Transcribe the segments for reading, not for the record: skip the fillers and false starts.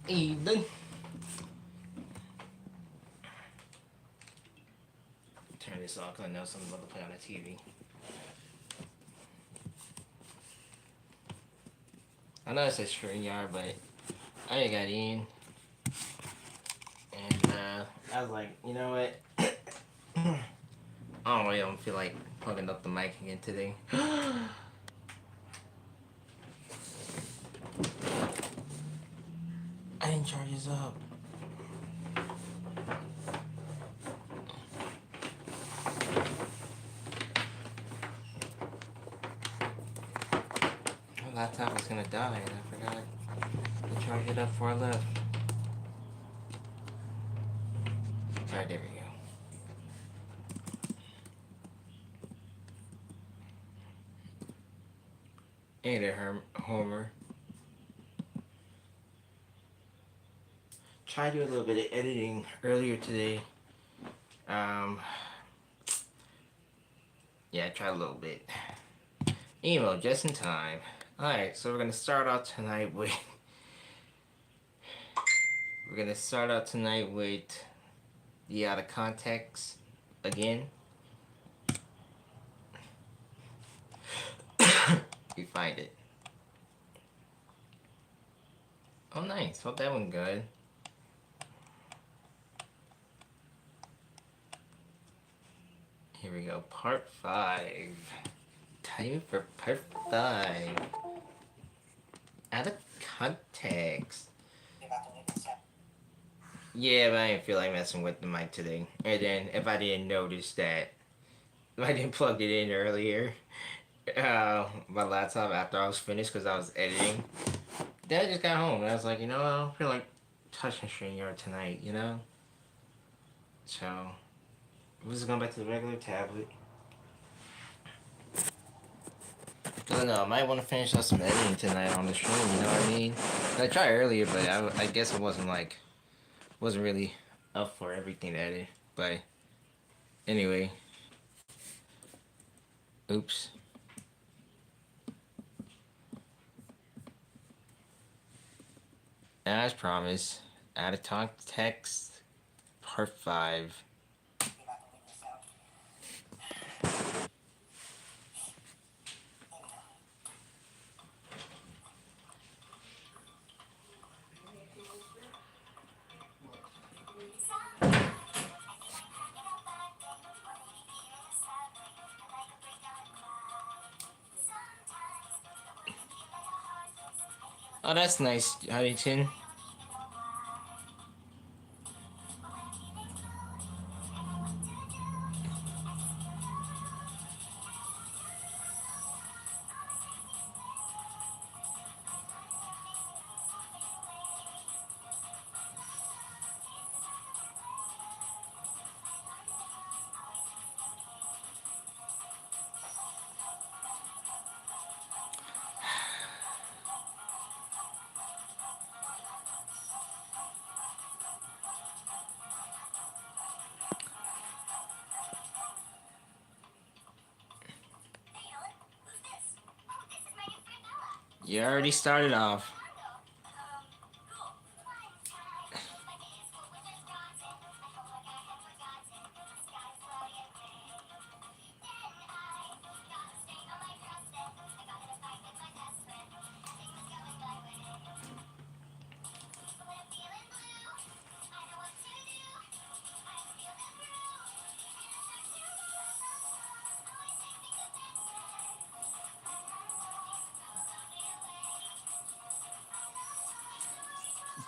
Evening. Turn this off because I know something's about to play on the TV. I know it's a StreamYard, but I ain't got in. And I was like, you know what? I don't feel like plugging up the mic again today. I didn't charge this up. My laptop was gonna die and I forgot to charge it up before I left. Alright, there we go. Hey there, Homer. Tried to do a little bit of editing earlier today. Yeah, I tried a little bit. Emo, just in time. Alright, so we're gonna start out tonight with the out of context again. You find it. Oh nice, hope that went good. Here we go, part 5. Time for part 5. Out of context. Yeah, but I didn't feel like messing with the mic today. And then if I didn't notice that, if I didn't plug it in earlier, my laptop after I was finished because I was editing, then I just got home and I was like, you know, I don't feel like touching StreamYard tonight, you know? So, we're just going back to the regular tablet. I don't know, I might want to finish up some editing tonight on the stream, you know what I mean? I tried earlier, but I guess it wasn't really up for everything to edit. But anyway, oops. As promised, out of context, part 5. Oh, that's nice, Huntington. You already started off.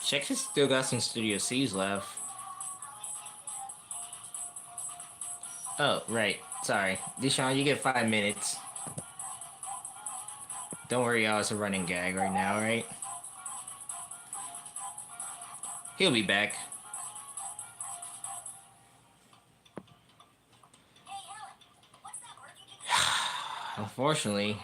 Texas still got some Studio C's left. Oh, right. Sorry. Deshaun, you get 5 minutes. Don't worry, y'all. It's a running gag right now, right? He'll be back. Unfortunately.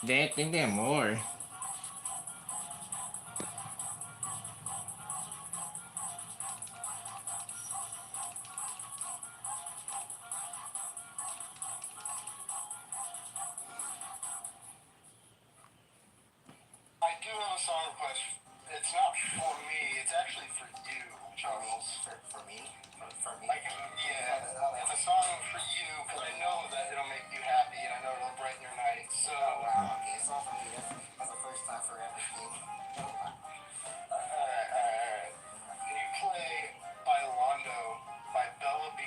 They think they're more. I do have a song request. It's not for me. It's actually for you, Charles. For me? For me? Like, yeah. It's a song for you because I know that it'll make you happy and I know it'll brighten your night. So. Oh, wow. Okay, it's all for me. That's the first time for everything. Alright. Can you play by Londo by Bella B?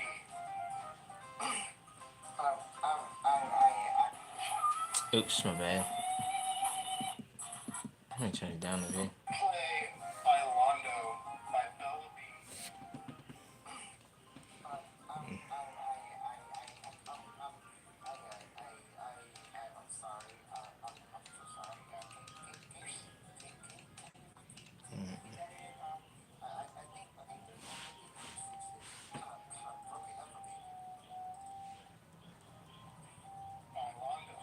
Oops, my bad. I'm gonna turn it down a bit. Play by Londo by Bella B. I'm sorry. I'm so sorry. By Londo.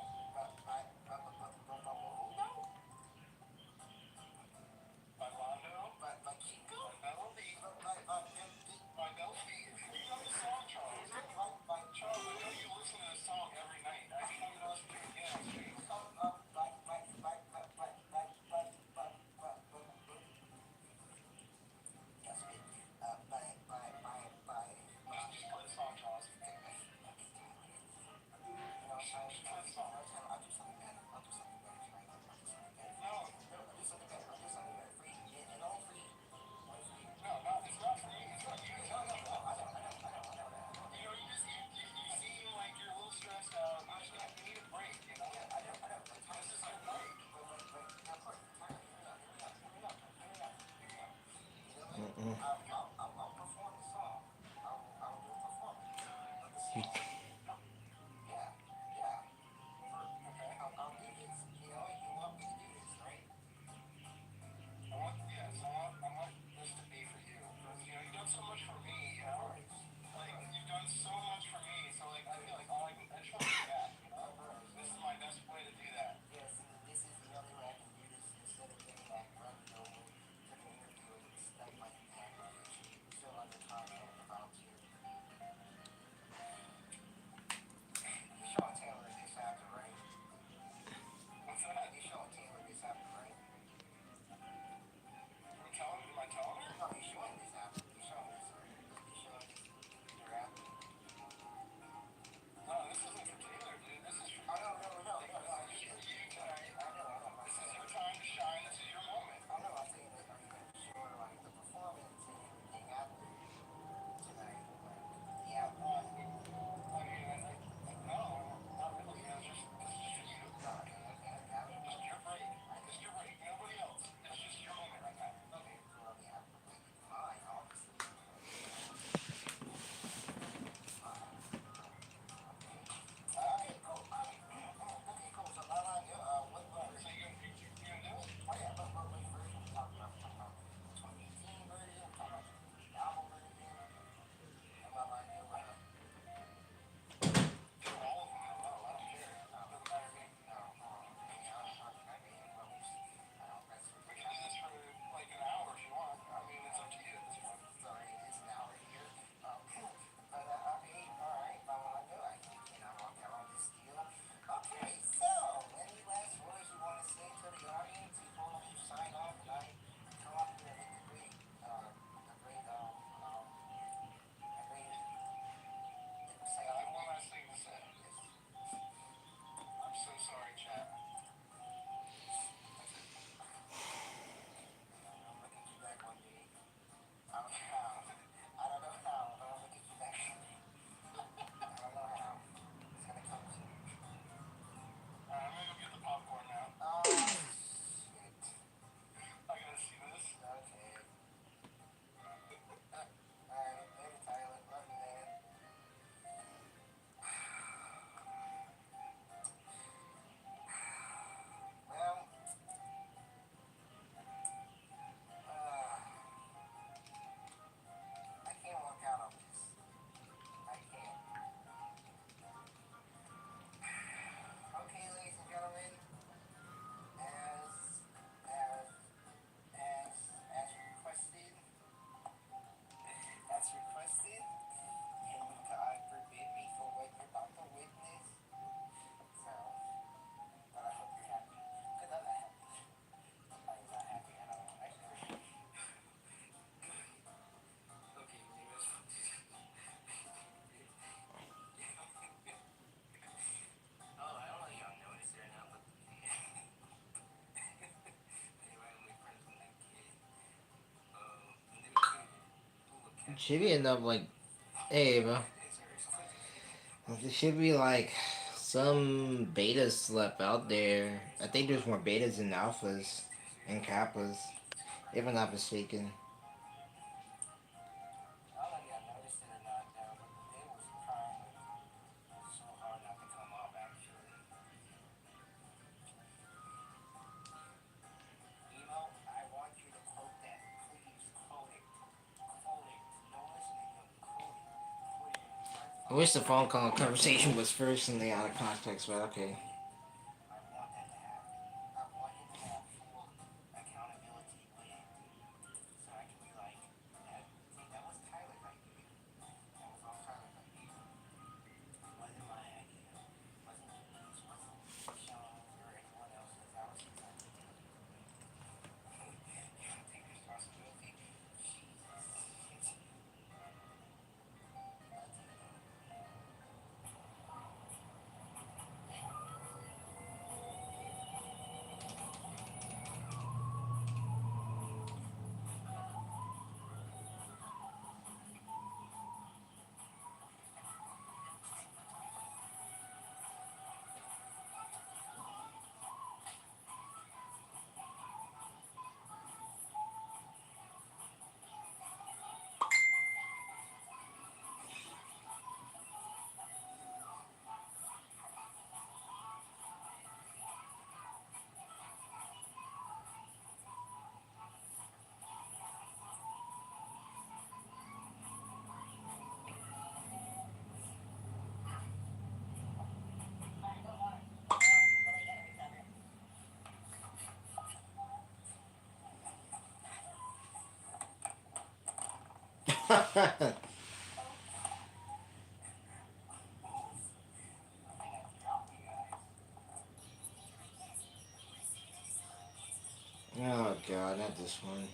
Should be enough, like, hey, bro. There should be, like, some betas left out there. I think there's more betas than alphas and kappas, if I'm not mistaken. I don't know if y'all noticed it or not, though, but they was trying so hard not to come up, actually. Emo, I want you to quote that. Please quote it. Quote it. No listening, but quote it. Put it in I wish the phone call conversation was first and they out of context, but okay. I want that to happen. I want him to have full accountability with it. So I can be like, that was Tyler's idea. That was all Tyler's idea. It wasn't my idea. It wasn't Denise, wasn't Sean or anyone else's. That was his idea. You don't take responsibility? Jesus. Oh god, not this one.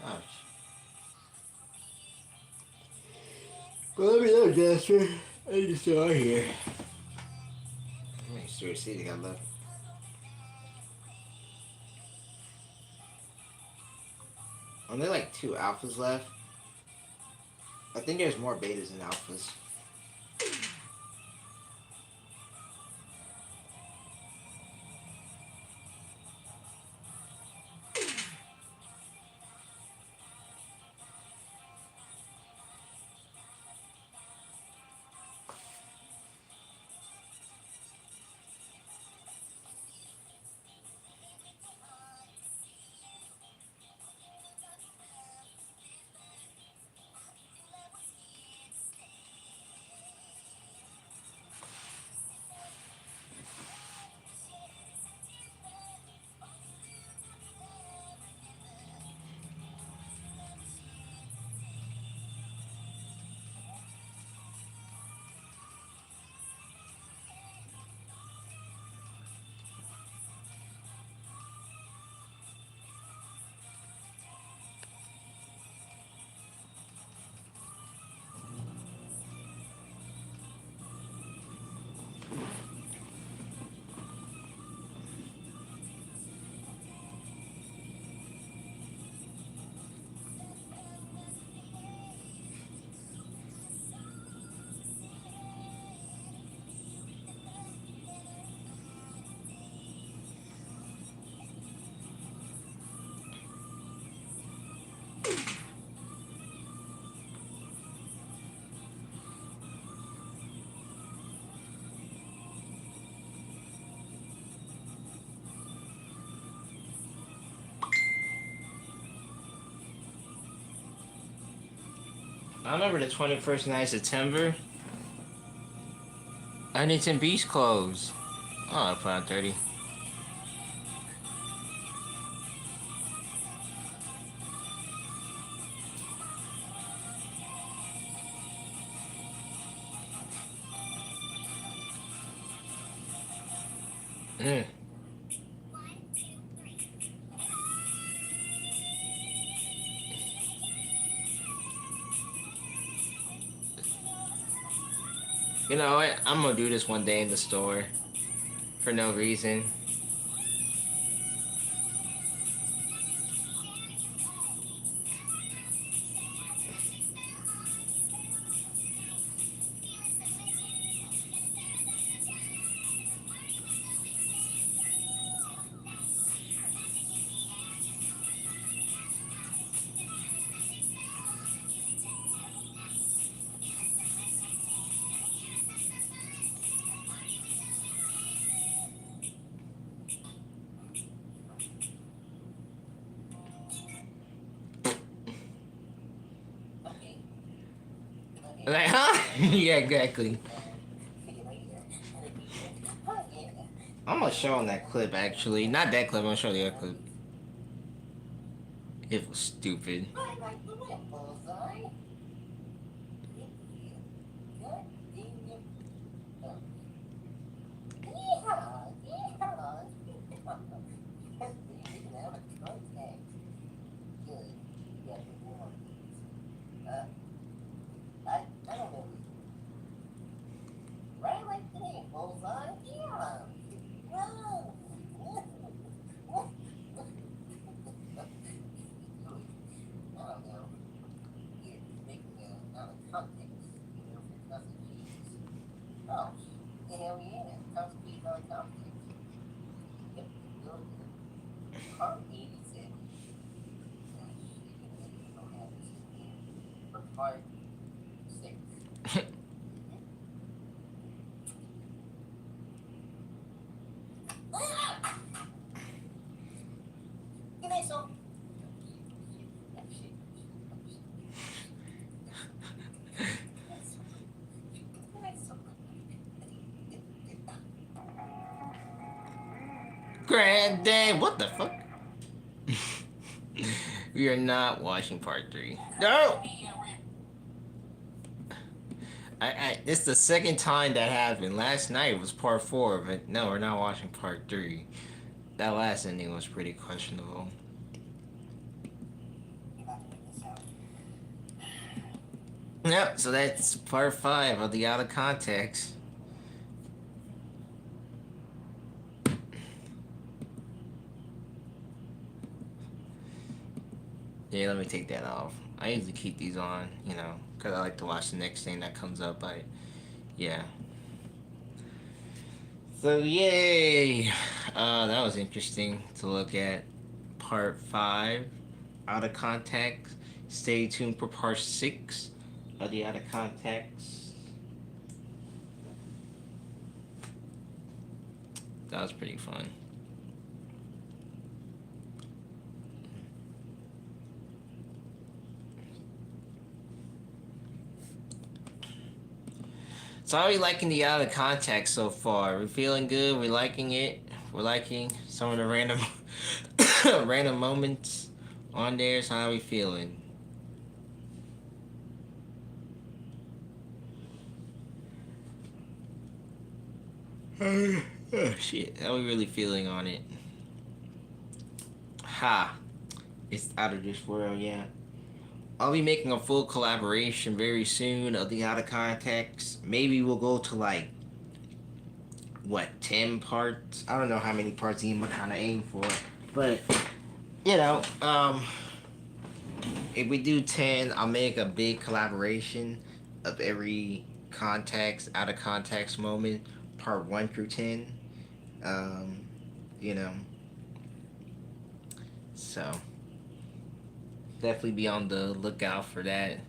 Ouch. Well, let me know, Jasper. I need to still out here. How many Stuart Seeds I got left? Only like two alphas left. I think there's more betas than alphas. I remember the 21st night of September. Huntington Beach closed. Oh, I put out 30. Mm. You know what? I'm gonna do this one day in the store for no reason. Like, huh? Yeah, exactly. I'm gonna show him that clip actually. Not that clip, I'm gonna show the other clip. It was stupid. Granddad, what the fuck? We are not watching part 3. No! It's the second time that happened. Last night was part 4, but no, we're not watching part 3. That last ending was pretty questionable. Yep, so that's part 5 of the Out of Context. Yeah, let me take that off. I usually keep these on, you know, because I like to watch the next thing that comes up, but yeah. So, yay! That was interesting to look at part 5, Out of Context. Stay tuned for part 6 of the Out of Context. That was pretty fun. So how are we liking the Out of Context so far? We're feeling good. We're liking it. We're liking some of the random random moments on there. So how are we feeling? Oh shit! How are we really feeling on it? Ha! It's out of this world. Yeah. I'll be making a full collaboration very soon of the Out of Context. Maybe we'll go to like what 10 parts. I don't know how many parts I'm kind of aim for, but you know, if we do 10, I'll make a big collaboration of every context out of context moment, part 1 through 10. Um, you know, so definitely be on the lookout for that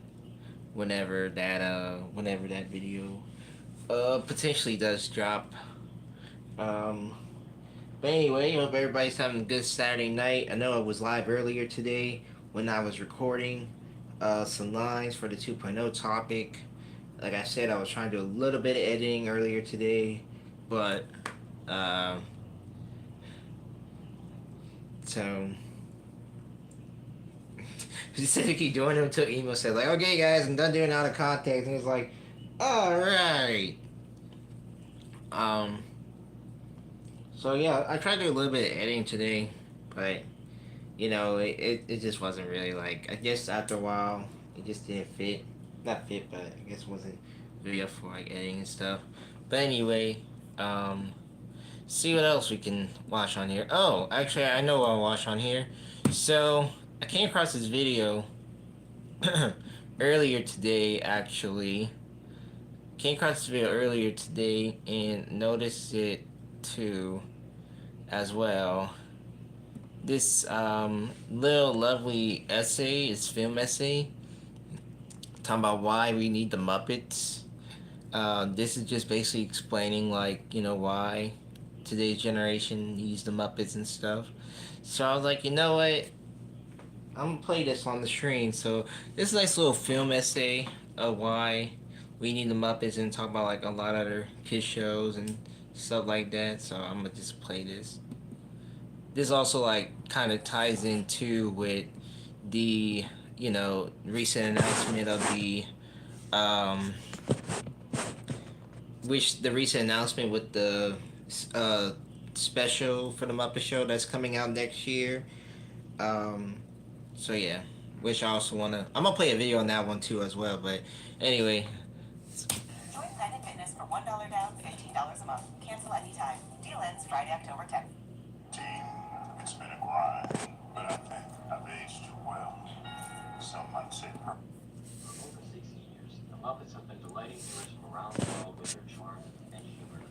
whenever that video potentially does drop. Um, but anyway, hope everybody's having a good Saturday night. I know I was live earlier today when I was recording some lines for the 2.0 topic. Like I said, I was trying to do a little bit of editing earlier today, but so she said to keep doing them until email said like, okay guys, I'm done doing Out of Context, and it's like, all right. Um. So yeah, I tried to do a little bit of editing today, but you know, it just wasn't really like. I guess after a while, it just didn't fit. Not fit, but I guess wasn't video for like editing and stuff. But anyway, um, see what else we can watch on here. Oh, actually, I know what I'll watch on here. So I came across this video earlier today. Actually, came across this video earlier today and noticed it too as well. This little lovely essay is film essay talking about why we need the Muppets. This is just basically explaining like why today's generation needs the Muppets and stuff. So I was like, you know what? I'm gonna play this on the screen. So this is a nice little film essay of why we need the Muppets and talk about like a lot of other kids shows and stuff like that. So I'm gonna just play this. This also like kind of ties into with the recent announcement of um the recent announcement with the uh special for the Muppet Show that's coming out next year. Um, so yeah, which I also I'm gonna play a video on that one too as well. But anyway, join Planet Fitness for $1 down, $15 a month. Cancel anytime. Deal ends Friday, October 10th. Team, it's been a grind, but I think I've aged well. Some might say For over 60 years, the Muppets have been delighting viewers from around the world with their charm and humor.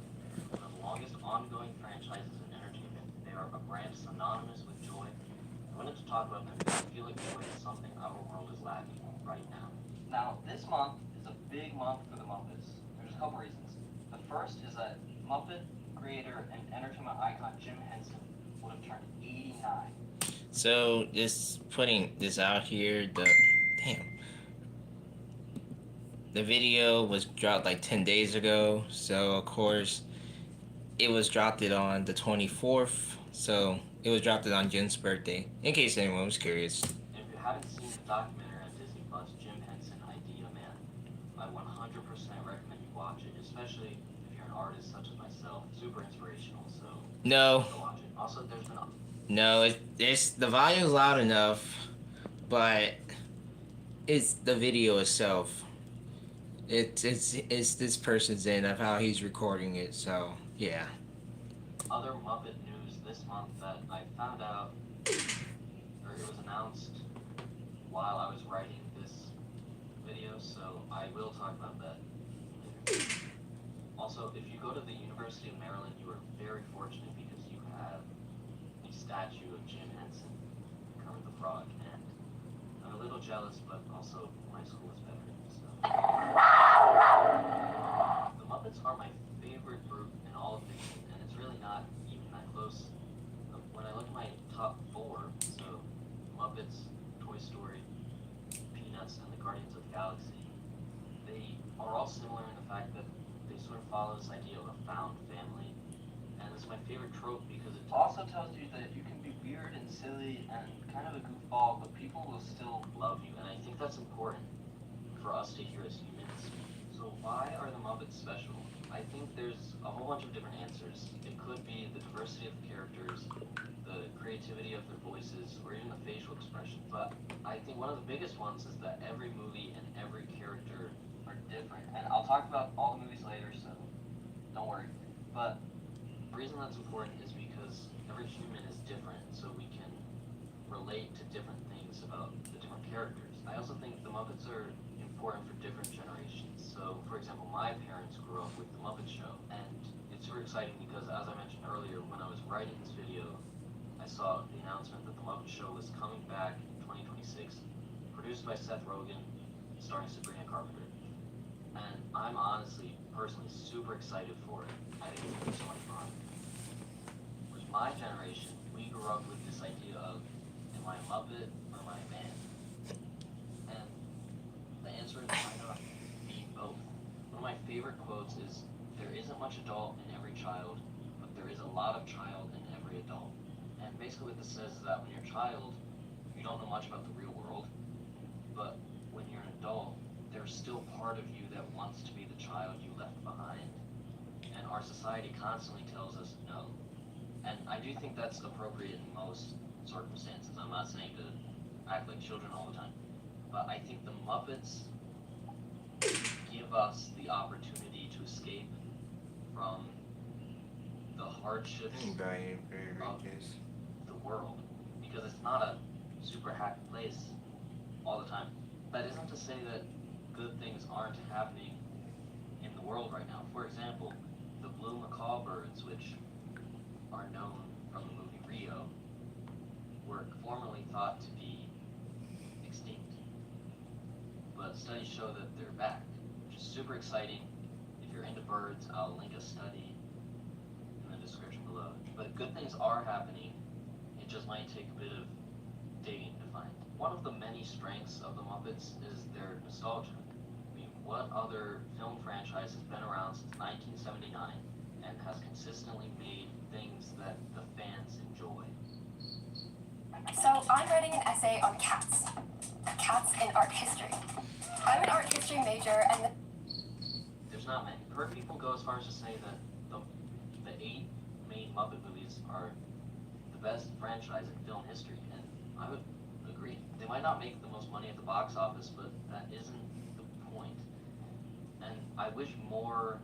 One of the longest ongoing franchises in entertainment, they are a brand synonymous with joy. I wanted to talk about them because I feel like joy is something our world is lacking right now. Now, this month is a big month for the Muppets. There's a couple reasons. The first is that Muppet creator and entertainment icon Jim Henson would have turned 89. so just putting this out here, the video was dropped like 10 days ago. So of course it was dropped it on the 24th. So it was dropped it on Jim's birthday. In case anyone was curious. And if you haven't seen the documentary on Disney Plus, Jim Henson, Idea Man, I 100% recommend you watch it, especially if you're an artist such as myself. Super inspirational, so No, go watch it. Also, there's been no, it's the volume's loud enough, but it's the video itself. It's this person's in of how he's recording it. So yeah. other Muppet news this month that I found out, or it was announced while I was writing this video, so I will talk about that later. Also, if you go to the University of Maryland, you are very fortunate because you have a statue of Jim Henson, Kermit the Frog, and I'm a little jealous, but also my school is better. So. The Muppets are my favorite group in all of fiction, and it's really not even that close. When I look at my top four, so Muppets, Toy Story, Peanuts, and the Guardians of the Galaxy, they are all similar in the fact that they sort of follow this idea of a found family, and it's my favorite trope because it also tells you that you can be weird and silly and kind of a goofball, but people will still love you, and I think that's important for us to hear as humans. So why are the Muppets special? I think there's a whole bunch of different answers. It could be the diversity of the characters, the creativity of their voices, or even the facial expression. But I think one of the biggest ones is that every movie and every character are different. And I'll talk about all the movies later, so don't worry. But the reason that's important is because every human is different, so we can relate to different things about the different characters. I also think the Muppets are important for different generations. So, for example, my parents grew up with The Muppet Show, and it's super exciting because, as I mentioned earlier, when I was writing this video, I saw the announcement that The Muppet Show was coming back in 2026, produced by Seth Rogen, starring Sabrina Carpenter. And I'm honestly, personally, super excited for it. I think it's going to be so much fun. With my generation, we grew up with this idea of, am I a Muppet or am I a man? And the answer is why not be both. One of my favorite quotes is, there isn't much adult in every child, but there is a lot of child in every adult. And basically what this says is that when you're a child, you don't know much about the real world, but when you're an adult, there's still part of you that wants to be the child you left behind. And our society constantly tells us no. And I do think that's appropriate in most circumstances. I'm not saying to act like children all the time. But I think the Muppets give give us the opportunity to escape from the hardships Brian, Rodriguez. the world, because it's not a super happy place all the time. That isn't to say that good things aren't happening in the world right now. For example, the blue macaw birds, which are known from the movie Rio, were formerly thought to be extinct. But studies show that they're back, which is super exciting. If you're into birds, I'll link a study in the description below. But good things are happening. It just might take a bit of digging to find. One of the many strengths of the Muppets is their nostalgia. I mean, what other film franchise has been around since 1979 and has consistently made things that the fans enjoy? So I'm writing an essay on cats. Cats in art history. I'm an art history major and There's not many. I've heard people go as far as to say that the 8 main Muppet movies are the best franchise in film history, and I would agree. They might not make the most money at the box office, but that isn't the point. And I wish more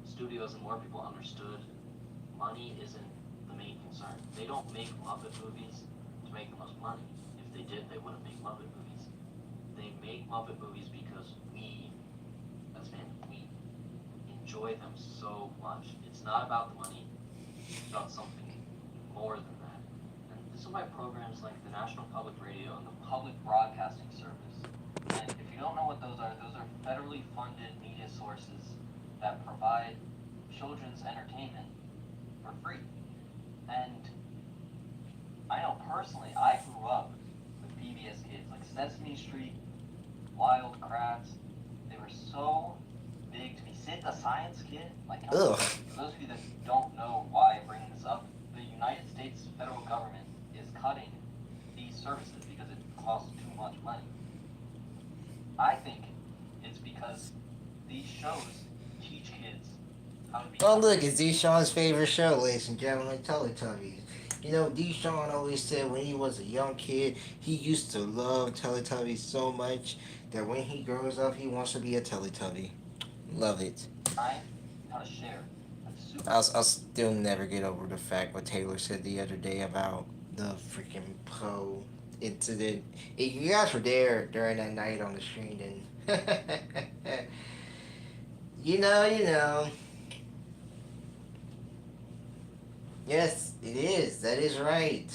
studios and more people understood money isn't the main concern. They don't make Muppet movies to make the most money. If they did, they wouldn't make Muppet movies. They make Muppet movies because we, as fans, we enjoy them so much. It's not about the money, it's about something more than that. And this is why programs like the National Public Radio and the Public Broadcasting Service, and if you don't know what those are federally funded media sources that provide children's entertainment for free. And I know personally, I grew up with PBS Kids, like Sesame Street, Wild Kratts. They were so big to me. Sid the Science Kid, like, Ugh. for those of you that don't know why I bring this up, the United States federal government is cutting these services because it costs too much money. I think it's because these shows teach kids how to be. Oh, look, it's Deshaun's favorite show, ladies and gentlemen, Teletubbies. You know, Deshaun always said when he was a young kid, he used to love Teletubbies so much that when he grows up, he wants to be a Teletubby. Love it. Time, how to share. That's super. I'll still never get over the fact what Taylor said the other day about the freaking Poe incident. If you guys were there during that night on the stream, then you know. Yes, it is. That is right.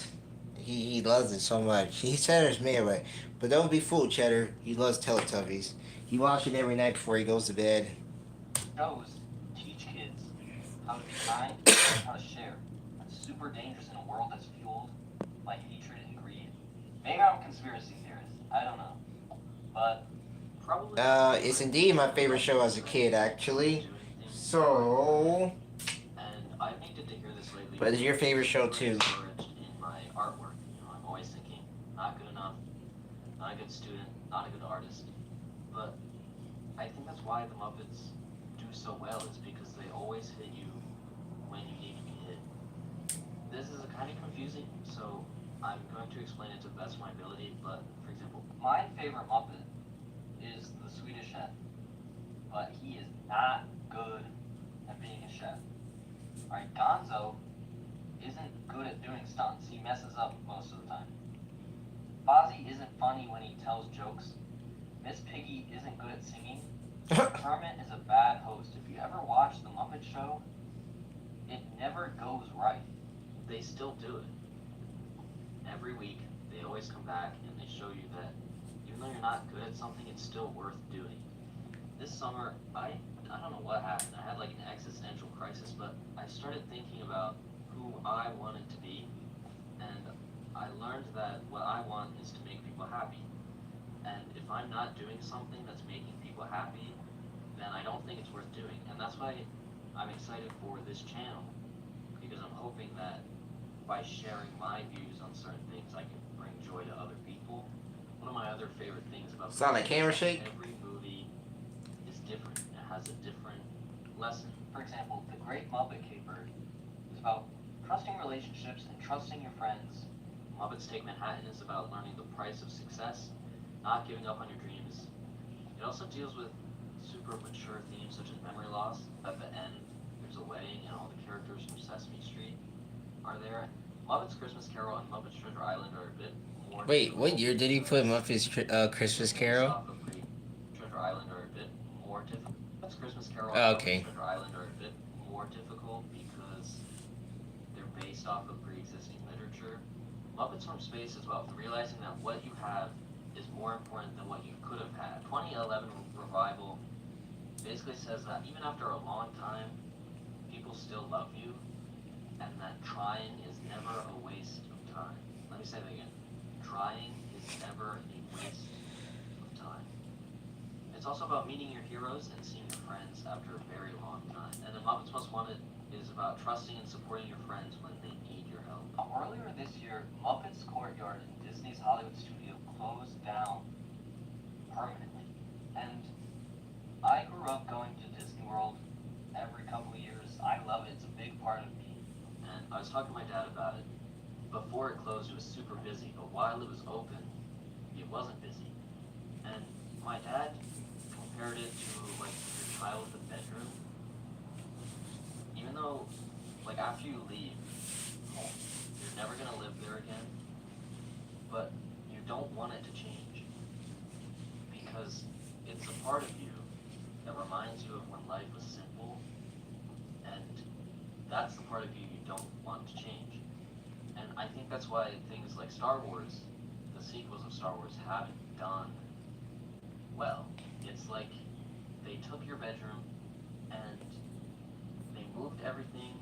He loves it so much. He Cheddar's made right. But don't be fooled, Cheddar. He loves Teletubbies. He watches it every night before he goes to bed. Shows teach kids how to be kind, how to share. That's super dangerous in a world that's fueled by hatred and greed. Maybe I'm a conspiracy theorist. I don't know. But probably. It's indeed my favorite show as a kid, actually. So. And I've needed to hear this lately. But it's your favorite show too. Discouraged in my artwork. You know, I'm always thinking, not good enough, not a good student, not a good artist. But I think that's why the Muppets do so well, is because they always hit you when you need to be hit. This is kind of confusing, so I'm going to explain it to the best of my ability. But for example, my favorite Muppet is the Swedish Chef, but he is not good at being a chef. Alright, Gonzo isn't good at doing stunts. He messes up most of the time. Fozzie isn't funny when he tells jokes. Miss Piggy isn't good at singing. Kermit is a bad host. If you ever watch The Muppet Show, it never goes right. They still do it. Every week, they always come back and they show you that even though you're not good at something, it's still worth doing. This summer, I don't know what happened. I had like an existential crisis, but I started thinking about who I wanted to be, and I learned that what I want is to make people happy. And if I'm not doing something that's making people happy, then I don't think it's worth doing. And that's why I'm excited for this channel, because I'm hoping that by sharing my views on certain things, I can bring joy to other people. One of my other favorite things about Sound like camera shake? every movie is different. It has a different lesson. For example, The Great Muppet Caper is about trusting relationships and trusting your friends. Muppets Take Manhattan is about learning the price of success, not giving up on your dreams. It also deals with super super mature themes such as memory loss. At the end, there's a wedding and all the characters from Sesame Street are there. Muppet's Christmas Carol and Muppet's Treasure Island are a bit more Wait, what difficult year did he put Muppet's Christmas based Carol? off of Treasure Island are a bit more difficult. Muppet's Christmas Carol and Oh, Muppet's okay. Treasure Island are a bit more difficult because they're based off of pre-existing literature. Muppets from Space is about realizing that what you have is more important than what you could have had. 2011 revival basically says that even after a long time, people still love you, and that trying is never a waste of time. Let me say that again. Trying is never a waste of time. It's also about meeting your heroes and seeing your friends after a very long time. And the Muppets Most Wanted is about trusting and supporting your friends when they need your help. Earlier this year, Muppets Courtyard in Disney's Hollywood studio closed down permanently. And I grew up going to Disney World every couple of years. I love it. It's a big part of me. And I was talking to my dad about it. Before it closed, it was super busy, but while it was open, it wasn't busy. And my dad compared it to like your child's bedroom. Even though, like after you leave home, you're never gonna live there again. But you don't want it to change because it's a part of you that reminds you of when life was simple, and that's the part of you you don't want to change. And I think that's why things like Star Wars, the sequels of Star Wars, haven't done well. It's like they took your bedroom and they moved everything,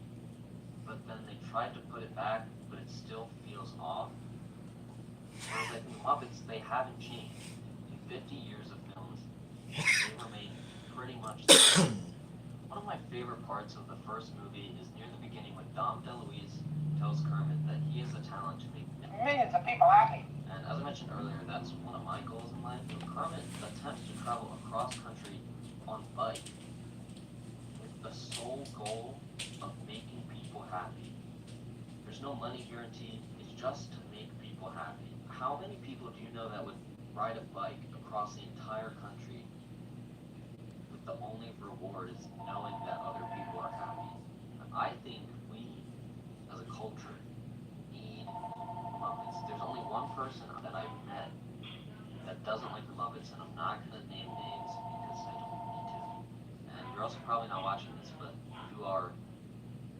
but then they tried to put it back, but it still feels off. Whereas like the Muppets, they haven't changed. In 50 years of films, they remain pretty much the same. One of my favorite parts of the first movie is near the beginning when Dom DeLuise tells Kermit that he has a talent to make Millions of people happy. and as I mentioned earlier, that's one of my goals in life. So Kermit attempts to travel across country on bike with the sole goal of making people happy. There's no money guarantee, it's just to make people happy. How many people do you know that would ride a bike across the entire country with the only reward is knowing that other people are happy? I think we, as a culture, need Muppets. There's only one person that I've met that doesn't like the Muppets, and I'm not gonna name names because I don't need to. And you're also probably not watching this, but if you are,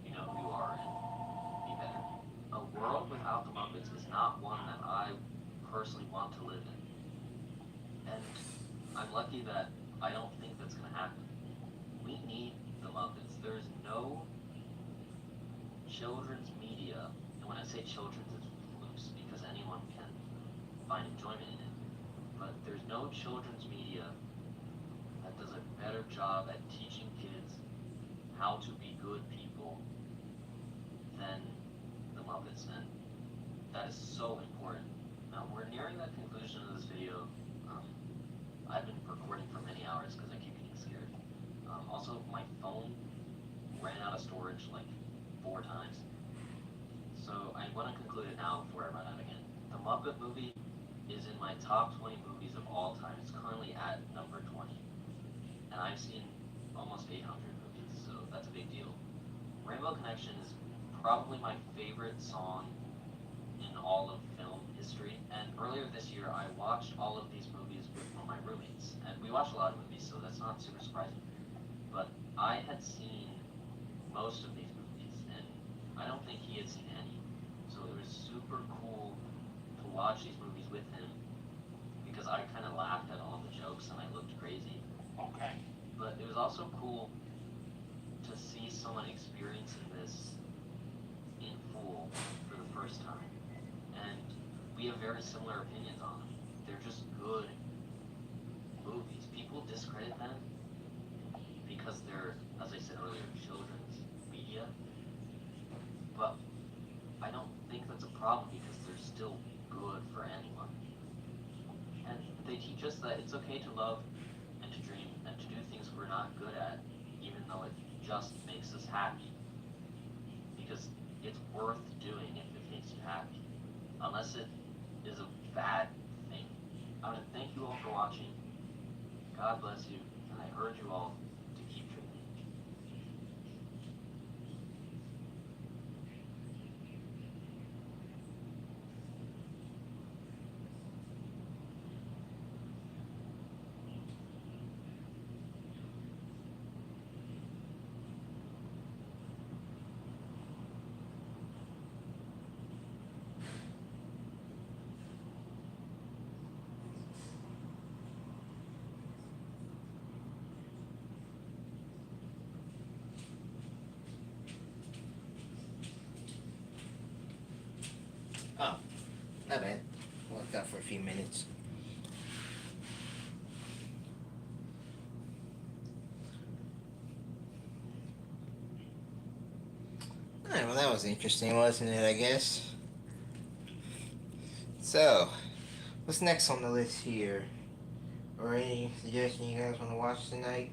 you know who you are, and be better. A world without the Muppets is not one that I personally want to live in. And I'm lucky that I don't think that's gonna happen. We need the Muppets. There's no children's media, and when I say children's, it's loose because anyone can find enjoyment in it. But there's no children's media that does a better job at teaching kids how to be good people than the Muppets, and that is so important. Now we're nearing the conclusion of this video. I've been recording for many hours because I keep getting scared. Also, my phone ran out of storage like 4 times. So I want to conclude it now before I run out again. The Muppet movie is in my top 20 movies of all time. It's currently at number 20. And I've seen almost 800 movies, so that's a big deal. Rainbow Connection is probably my favorite song in all of film history. And earlier this year, I watched all of these movies with one of my roommates. And we watched a lot of movies, so that's not super surprising. But I had seen most of these movies, and I don't think he had seen any. So it was super cool to watch these movies with him because I kind of laughed at all the jokes and I looked crazy. Okay. But it was also cool to see someone experiencing this in full for the first time. And we have very similar opinions on them. They're just good movies. People discredit them because they're, as I said earlier, children's media. But I don't think that's a problem because they're still good for anyone. And they teach us that it's okay to love and to dream and to do things we're not good at, even though it just makes us happy. Because it's worth doing if it makes you happy, unless it is a bad thing. I want to thank you all for watching. God bless you. and I urge you all to keep dreaming. Oh, not bad. Worked out for a few minutes. Alright, well that was interesting, wasn't it, I guess? So, what's next on the list here? Or any suggestion you guys want to watch tonight?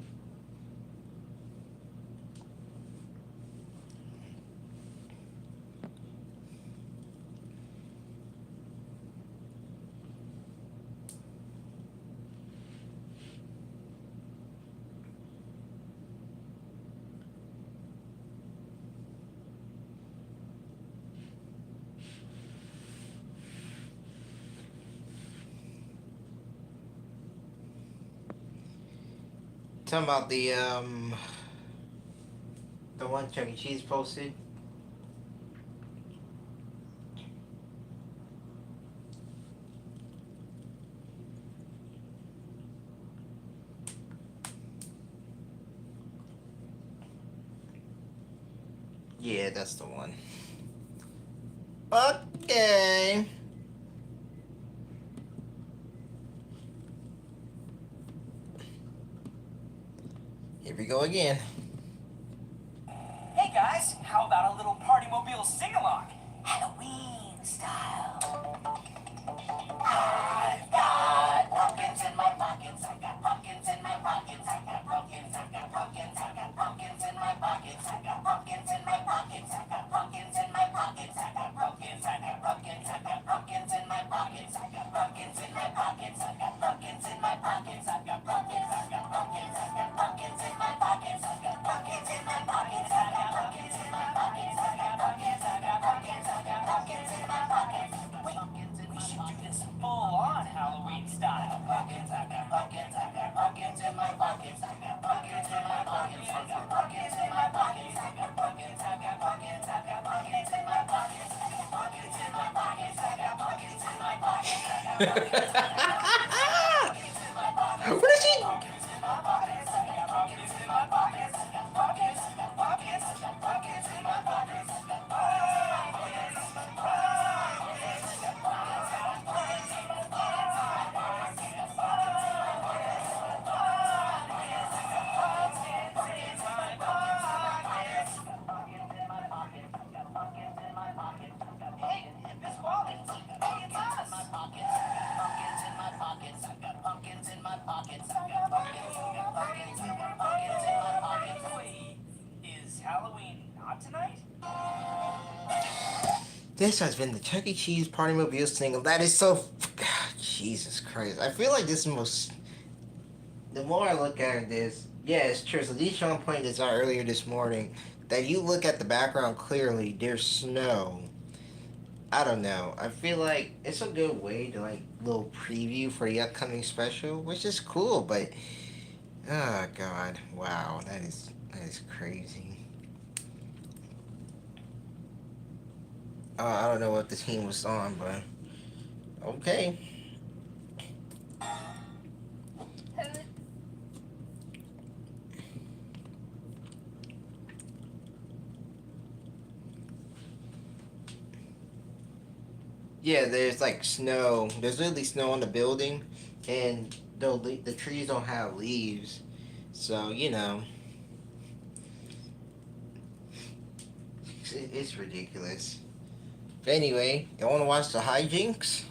Talking about the one Chuck E. Cheese posted. Yeah, that's the one. Okay. Here we go again. Hey guys, how about a little Party Mobile sing-along? Halloween style. I've got pumpkins in my pockets. I got pumpkins in my pockets. I got pumpkins. I got pumpkins. I got pumpkins in my pockets. I got pumpkins in my pockets. I got pumpkins in my pockets. I got pumpkins. I got pumpkins. I got pumpkins in my pockets. I got pumpkins in my pockets. I got pumpkins in my pockets. I got pumpkins. I got pumpkins. I got pumpkins in my pockets. I got pumpkins in my pockets. I got pumpkins in my pockets. I got pumpkins. I got pumpkins. I got pumpkins in my pockets. Wait, we should do this full-on Halloween style. Pumpkins. I got pumpkins. I got pumpkins in my pockets. I got pumpkins in my pockets. I got pumpkins in my pockets. I got pumpkins. I got pumpkins. I got pumpkins in my pockets. I got pumpkins in my pockets. I got pumpkins in my pockets. I got pumpkins in my pockets. What is she? Is Halloween not tonight? This has been the Chuck E. Cheese Party Mobile single. That is so. Jesus Christ. I feel like this is most. The more I look at this, yeah, it's true. So, Deshaun pointed this out earlier this morning that you look at the background clearly, there's snow. I don't know. I feel like it's a good way to, like, little preview for the upcoming special, which is cool, but. Oh, God. Wow. That is crazy. I don't know what the team was on, but okay. Yeah, there's like snow. There's literally snow on the building, and the trees don't have leaves, so you know it's ridiculous. But anyway, you want to watch the hijinks?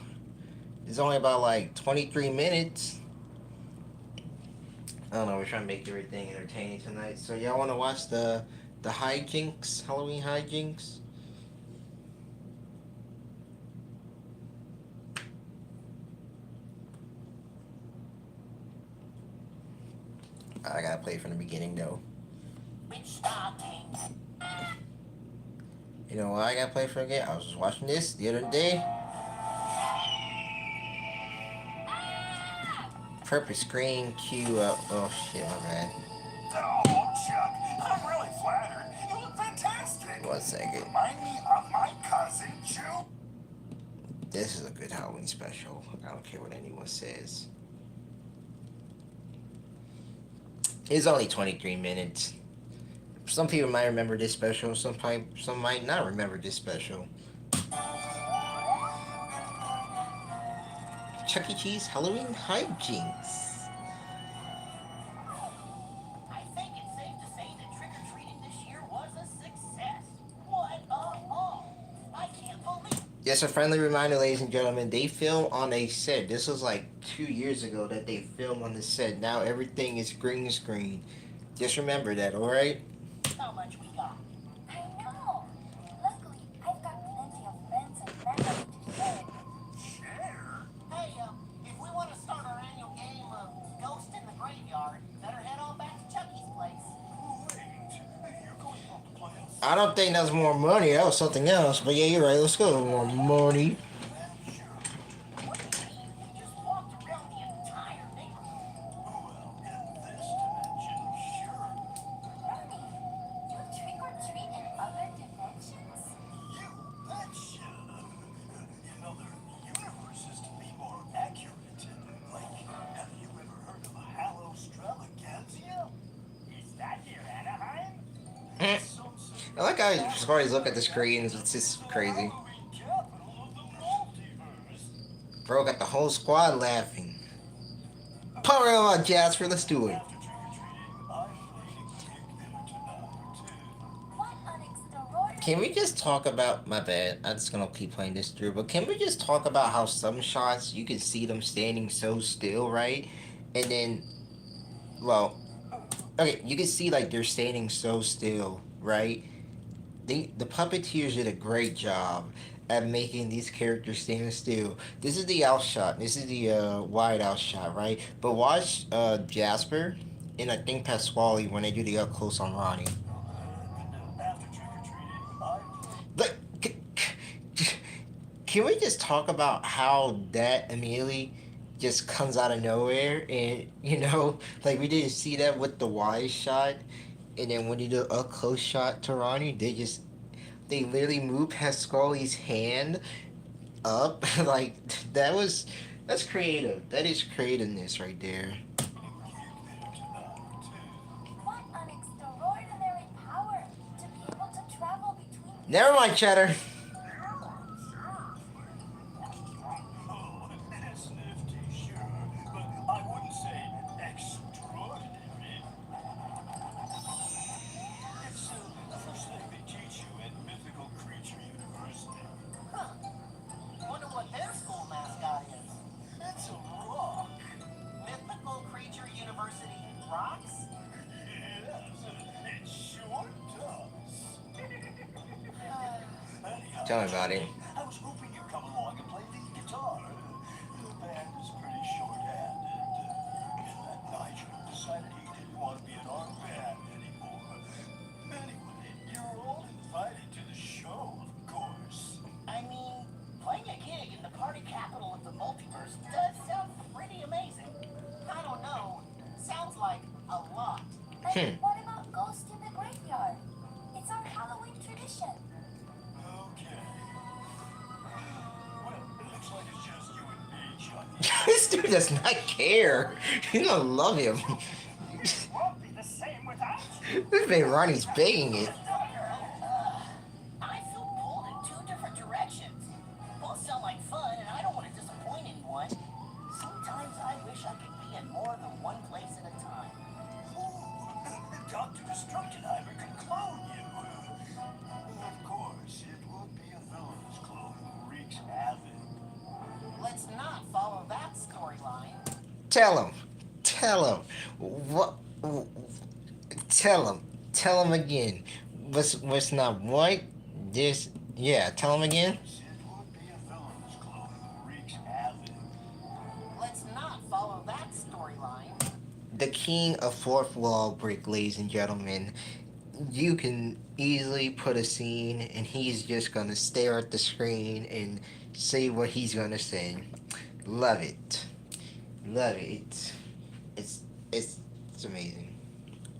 It's only about like 23 minutes. I don't know. We're trying to make everything entertaining tonight. So y'all want to watch the hijinks, Halloween hijinks? I gotta play from the beginning though. Which stockings? You know why I gotta play from again? I was just watching this the other day. Purpose screen queue up. Oh shit, my bad. Oh, Chuck, I'm really flattered. You look fantastic. 1 second. Remind me of my cousin, Jew. This is a good Halloween special. I don't care what anyone says. It's only 23 minutes. Some people might remember this special. Some might not remember this special. Chuck E. Cheese Halloween hijinks. I think it's safe to say that trick-or-treating this year was a success. What a haul! I can't believe Just a friendly reminder, ladies and gentlemen, they film on a set. This was like 2 years ago that they filmed on the set. Now everything is green screen. Just remember that, alright? how much we got. I know. Luckily, I've got plenty of friends and memories to share. Share? Hey, if we want to start our annual game of Ghost in the Graveyard, better head on back to Chucky's place. Wait, you're going up to play us? I don't think that's more money. That was something else. But yeah, you're right. Let's go. More money. What do you mean? We just walked around the entire neighborhood. Well, in this dimension, sure. Ronnie, you trick or treat in other dimensions? You betcha. In other universes, to be more accurate. Like, have you ever heard of a Halostravaganza? Is that near Anaheim? I like how as far as look at the screens, it's just crazy. Halloween capital of the multiverse. Bro got the whole squad laughing. Power on Jasper, let's do it. After trick-or-treating, I'm planning to take them to number 2. What an extraordinary... Can we just talk about, my bad, I'm just gonna keep playing this through, but can we just talk about how some shots you can see them standing so still, right? And then, well, okay, you can see like they're standing so still, right? The puppeteers did a great job at making these characters stand still. This is the out shot. This is the wide out shot, right? But watch Jasper and I think Pasquale when they do the up close on Ronnie. After trick-or-treating, I'm Look, can we just talk about how that immediately just comes out of nowhere? And you know, like we didn't see that with the wide shot, and then when you do a close shot to Ronnie, they literally move Pasquale's hand up. Like that's creative. That is creativeness right there. What an extraordinary power to be able to travel between... Never mind, Cheddar. Oh, it's nifty, sure, but I wouldn't say extraordinary. It's the first thing they teach you at Mythical Creature University. Huh. Wonder what their school mascot is. It's a rock. Mythical Creature University rocks? Yes, it sure does. Anyhow, Tell me about it. I was hoping you'd come along and play lead guitar. The band is pretty short-handed. Nigel decided he didn't want to be in our band anymore. Anyway, you're all invited to the show, of course. I mean, playing a gig in the party capital of the multiverse does sound pretty amazing. I don't know. Sounds like a lot. And what about Ghost in the Graveyard? It's our Halloween tradition. Okay. Well, it looks like it's just you and me, Chucky. This dude does not care. You don't love him. Won't be the same without you. This man Ronnie's begging it. I feel pulled in two different directions. Both sound like fun, and I don't want to disappoint anyone. Sometimes I wish I could be in more than one place at a time. Dr. Destructinheimer can clone you. Of course, it would be a villain's clone who wreaks havoc. Let's not follow that storyline. Tell him. What? Tell him again. What's not what? This. Yeah. Tell him again. It would be a villain's clone who wreaks havoc. Let's not follow that storyline. the king of fourth wall break, ladies and gentlemen. You can easily put a scene, and he's just gonna stare at the screen and say what he's gonna say. Love it, love it. It's it's it's amazing.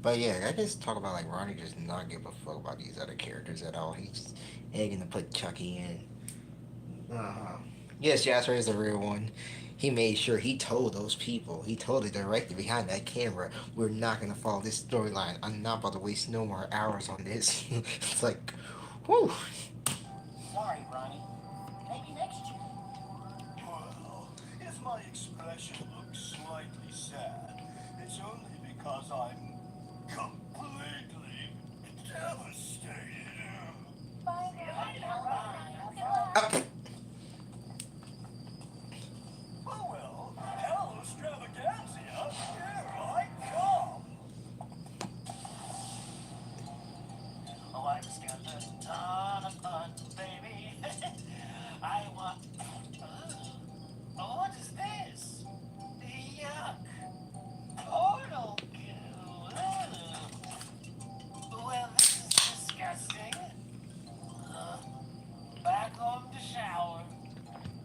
But yeah, I just talk about like Ronnie does not give a fuck about these other characters at all. He's egging to put Chucky in. Uh-huh. Yes, Jasper is the real one. He made sure he told those people, he told the director behind that camera, we're not gonna follow this storyline. I'm not about to waste no more hours on this. It's like, whew. Sorry, Ronnie. Maybe next year. Well, if my expression looks slightly sad, it's only because I'm completely devastated. Oh, Oh well, hell extravaganza, here I come. Oh, I just got a ton of fun, baby. I want. Oh, what is this? Yuck. Portal goo. Well, this is disgusting. Back home to shower.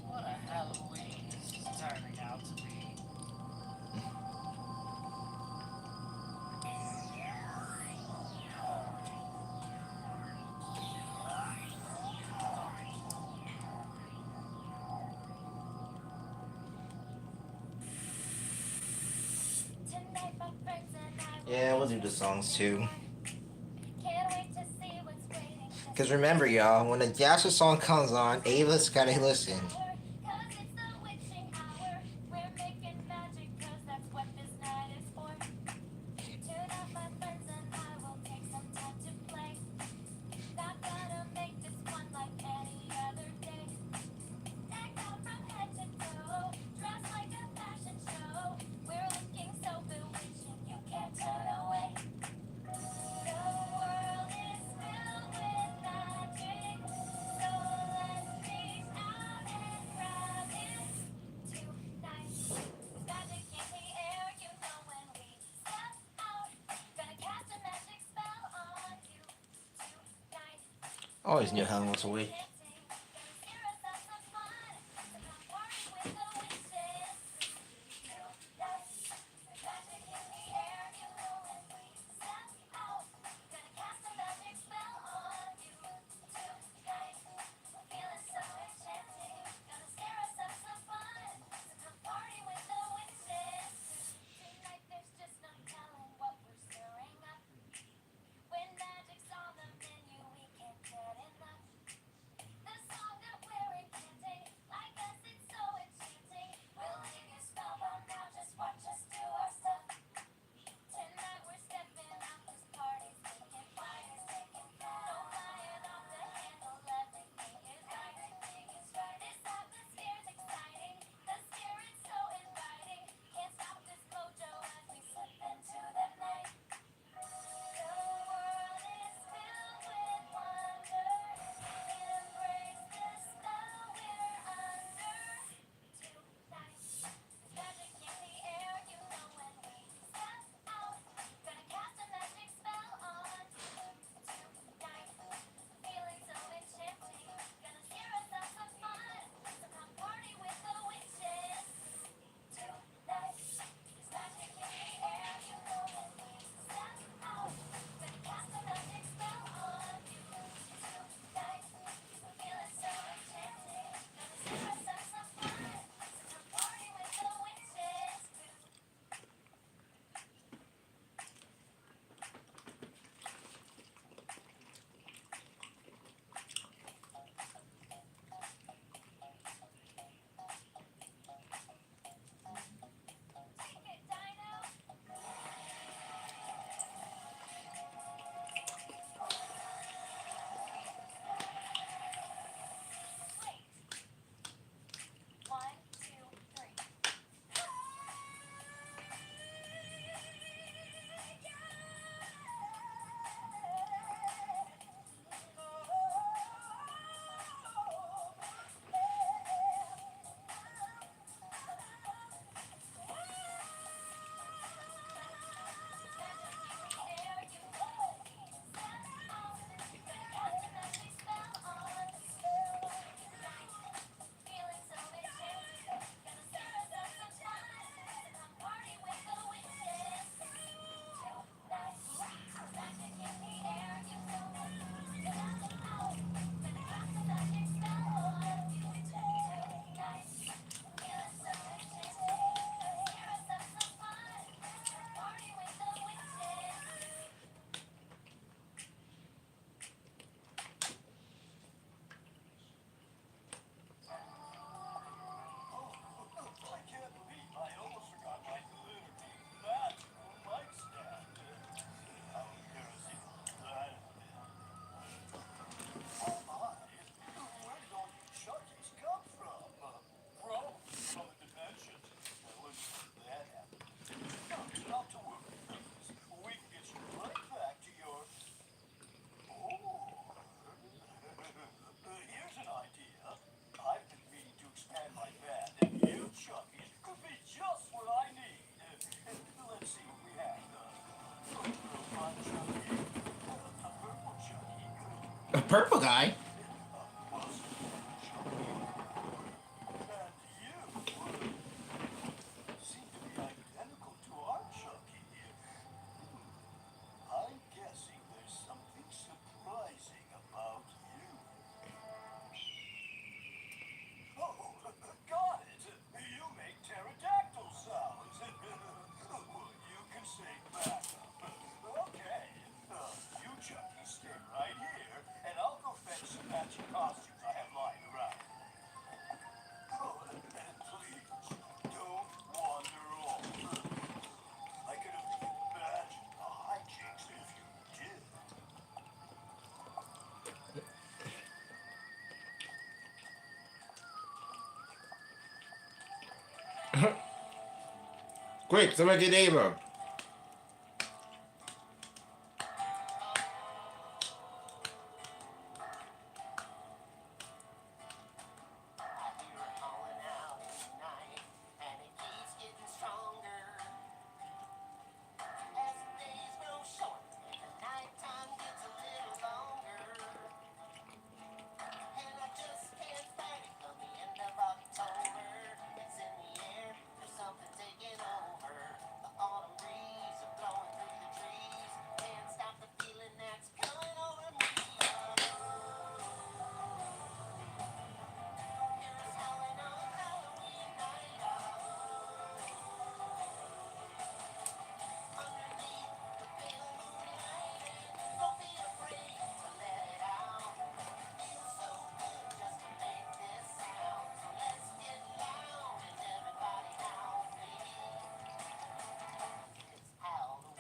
What a Halloween this is turning out to be. yeah, we'll do the songs too. Because remember, y'all, when the Jasper song comes on, Ava's gotta listen. Always knew Helen was awake. A purple guy. And you seem to be identical to our Chucky. I'm guessing there's something surprising about you. Oh, got it. You make pterodactyl sounds. You can say back. Okay. You, Chucky, stay right here, and I'll go fetch some matching costumes I have lying around. Oh, and please, don't wander off. I could only imagine the hijinks if you did. Quick, somebody get Ava. I hear it calling out in the night, and it keeps getting stronger. As the days grow short and the nighttime gets a little longer. And I just can't fight it come the end of October. It's in the air, there's something taking over. The autumn breeze are blowing through the trees. Can't stop the feeling that's coming over me. Hear us howling on Halloween night. Underneath the pale moonlight, and don't be afraid to let it out. Feels so good just to make this sound. So let's get loud and everybody now with me. It's Halloween.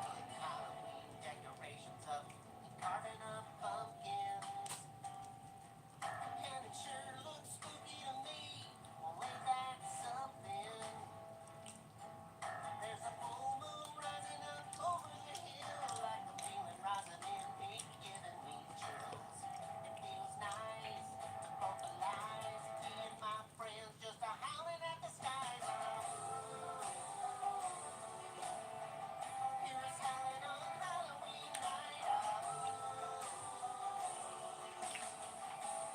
Putting Halloween decorations up and carving up pumpkins. And it sure looks spooky to me. Well, ain't that something? There's a full moon rising up over the hill, like a feeling rising in me, giving me chills. It feels nice to vocalize, me and my friends just a howling at the skies. Hear us howling on Halloween night.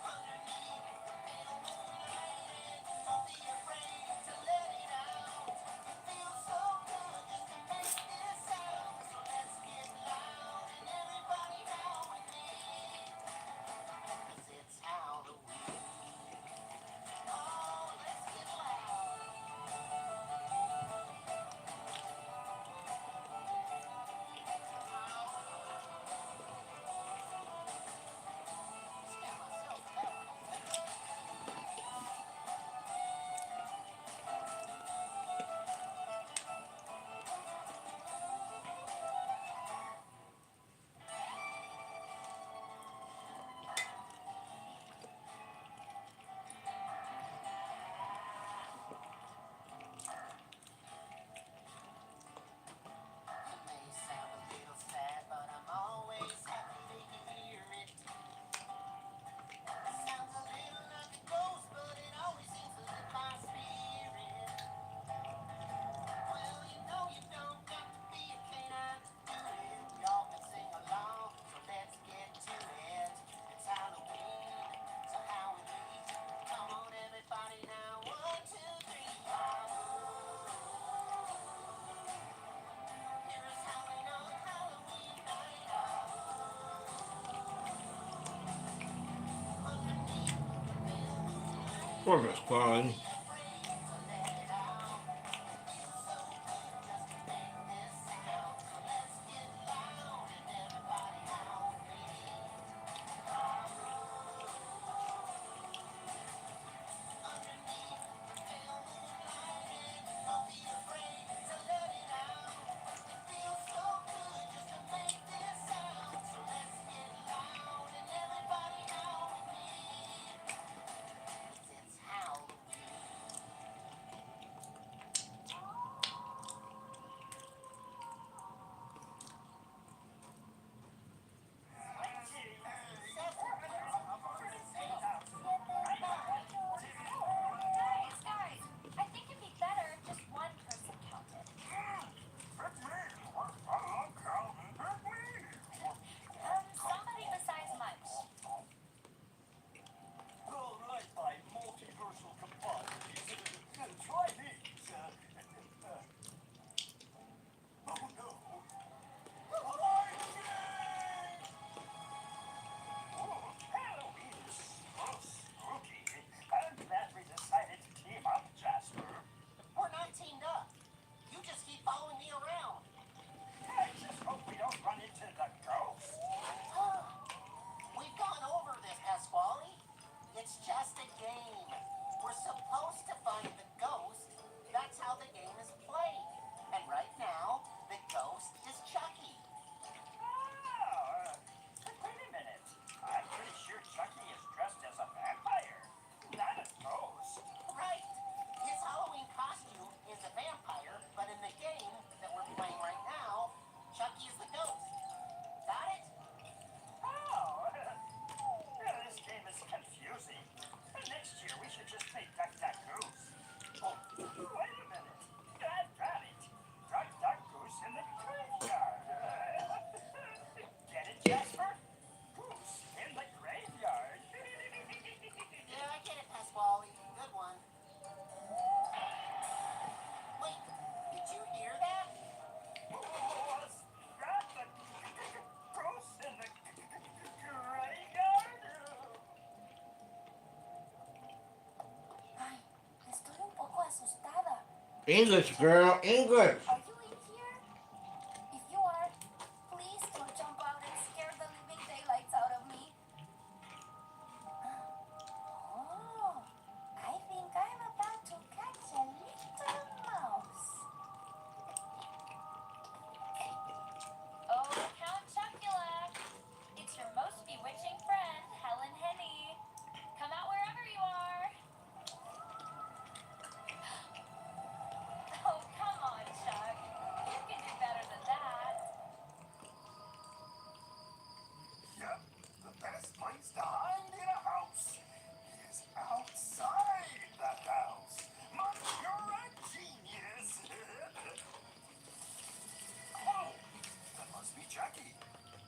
Underneath the pale moonlight, and don't be afraid to let it out. It feels so good just to make this sound. So let's get loud and everybody howl with me. 'Cause it's Halloween. Oh, let's get loud. Scare myself. It may sound a little sad, but I'm always happy to hear it. Sounds a little like a ghost, but it always seems to lift my spirit. Well, you know you don't got to be a canine to do it. Y'all can sing along, so let's get to it. It's Halloween, so Halloween. Come on, everybody now. 1, 2, 3, hear us howling on Halloween night. Underneath the pale moonlight, What was fun? be afraid to let it out. Feels so good just to make this sound. So let's get loud and everybody howl with me. Underneath the pale moonlight, and don't be afraid to let it out. It feels so good just to make this sound. So let's get loud and everybody howl with me. 'Cause it's Halloween. It's just a game. We're supposed to find the ghost. That's how the game is played. And right now, the ghost is Chucky. Oh, wait a minute. I'm pretty sure Chucky is dressed as a vampire, not a ghost. Right. His Halloween costume is a vampire, but in the game that we're playing right now, Chucky is the ghost. Got it? Oh, this game is confusing. Next year we should just play Duck Duck Goose. Oh, wait a minute. I've got it. Duck Duck Goose in the graveyard. Get it, Jasper? Goose in the graveyard. Yeah, I get it, Pasquale. Good one. Wait, did you hear that? Was that the goose in the graveyard? Ay, estoy un poco asustada. English, girl, English. Are you in here? If you are, please don't jump out and scare the living daylights out of me. Oh, I think I'm about to catch a little mouse. Oh, Count Chocula. It's your most bewitching friend, Helen Henny. Come out wherever you are. Oh, come on, Chuck. You can do better than that. Yep, the best place to hide in a house is outside the house. Mom, you're a genius. Oh, that must be Chucky.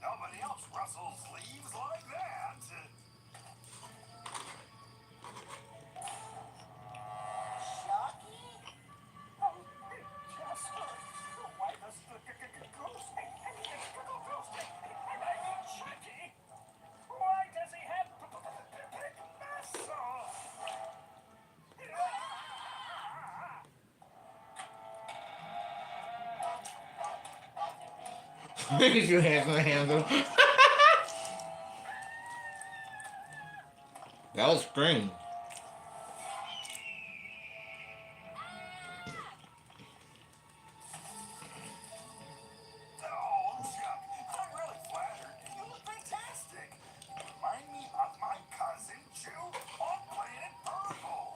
Nobody else rustles leaves like that. Chucky? Oh, Jasper, why does the ghost, I mean Chucky, why does he have big muscles? You have my handle. That was spring. Oh, Chuck, I'm really flattered. You look fantastic. You remind me of my cousin Chew on Planet Purple.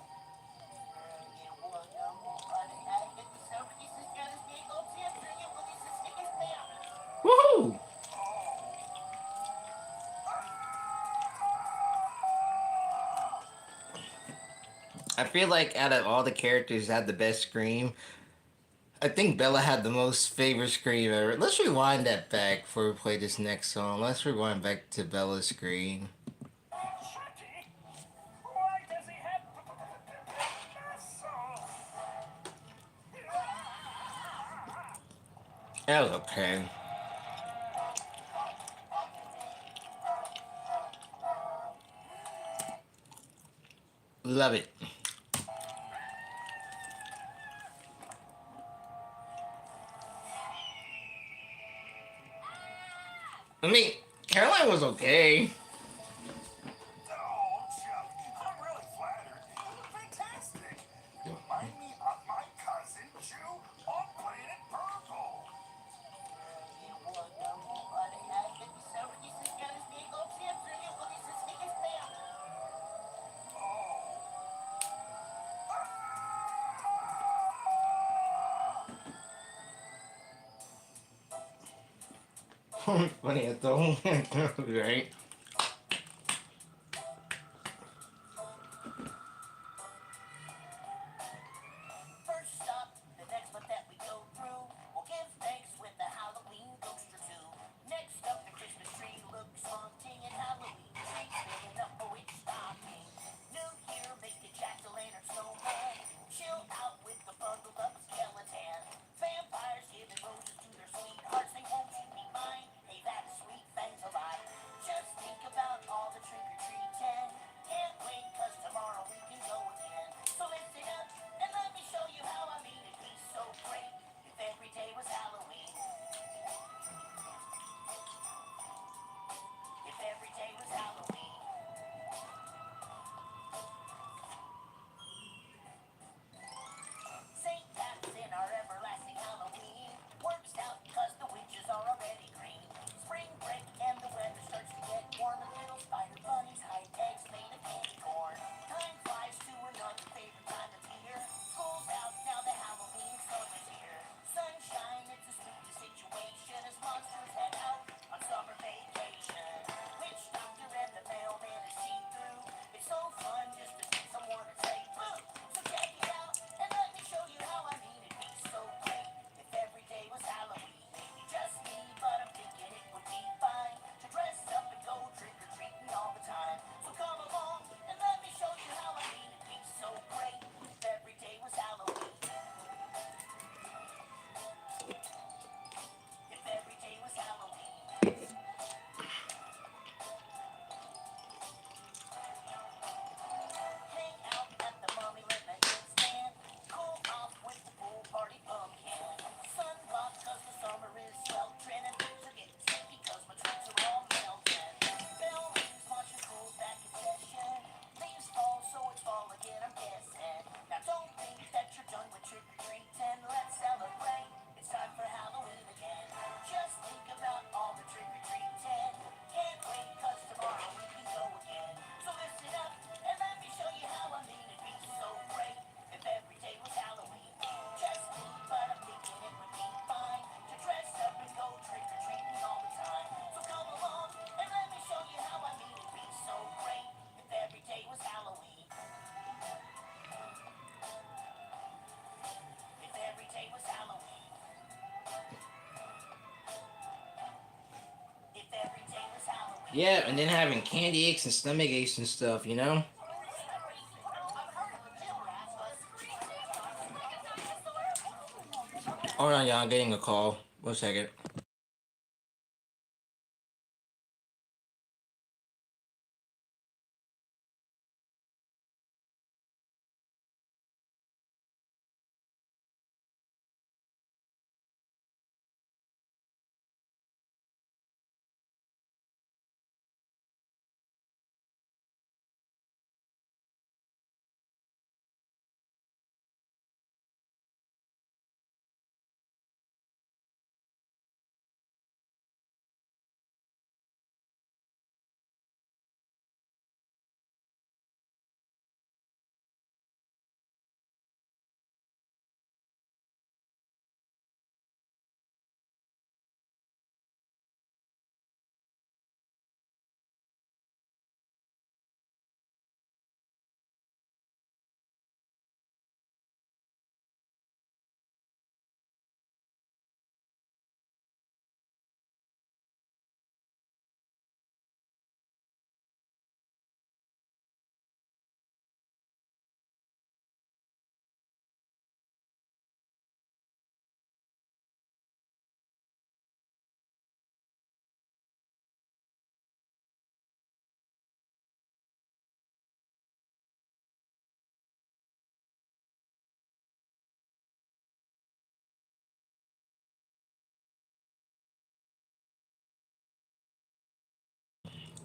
Woohoo! I feel like out of all the characters that had the best scream, I think Bella had the most favorite scream ever. Let's rewind that back before we play this next song. Let's rewind back to Bella's scream. Chucky, why does he have muscles? That was okay. Love it. I mean, Caroline was okay. Oh, Chuck, I'm really flattered. You look fantastic. You remind me of my cousin Chew on Planet Purple. Funny, I thought. Right? First stop, the next one that we go through. We'll give thanks with the Halloween ghost or two. Next up, the Christmas tree looks haunting and Halloween trees filling up a witch stocking. New year, make the jack-o'-lantern snowman. Chill out with the bundled up skeleton. Vampires giving roses to their sweethearts. They won't you be mine? Hey, that is sweet, thanks a lot. Just Yeah, and then having candy aches and stomach aches and stuff, you know? Hold on, y'all, I'm getting a call. 1 second.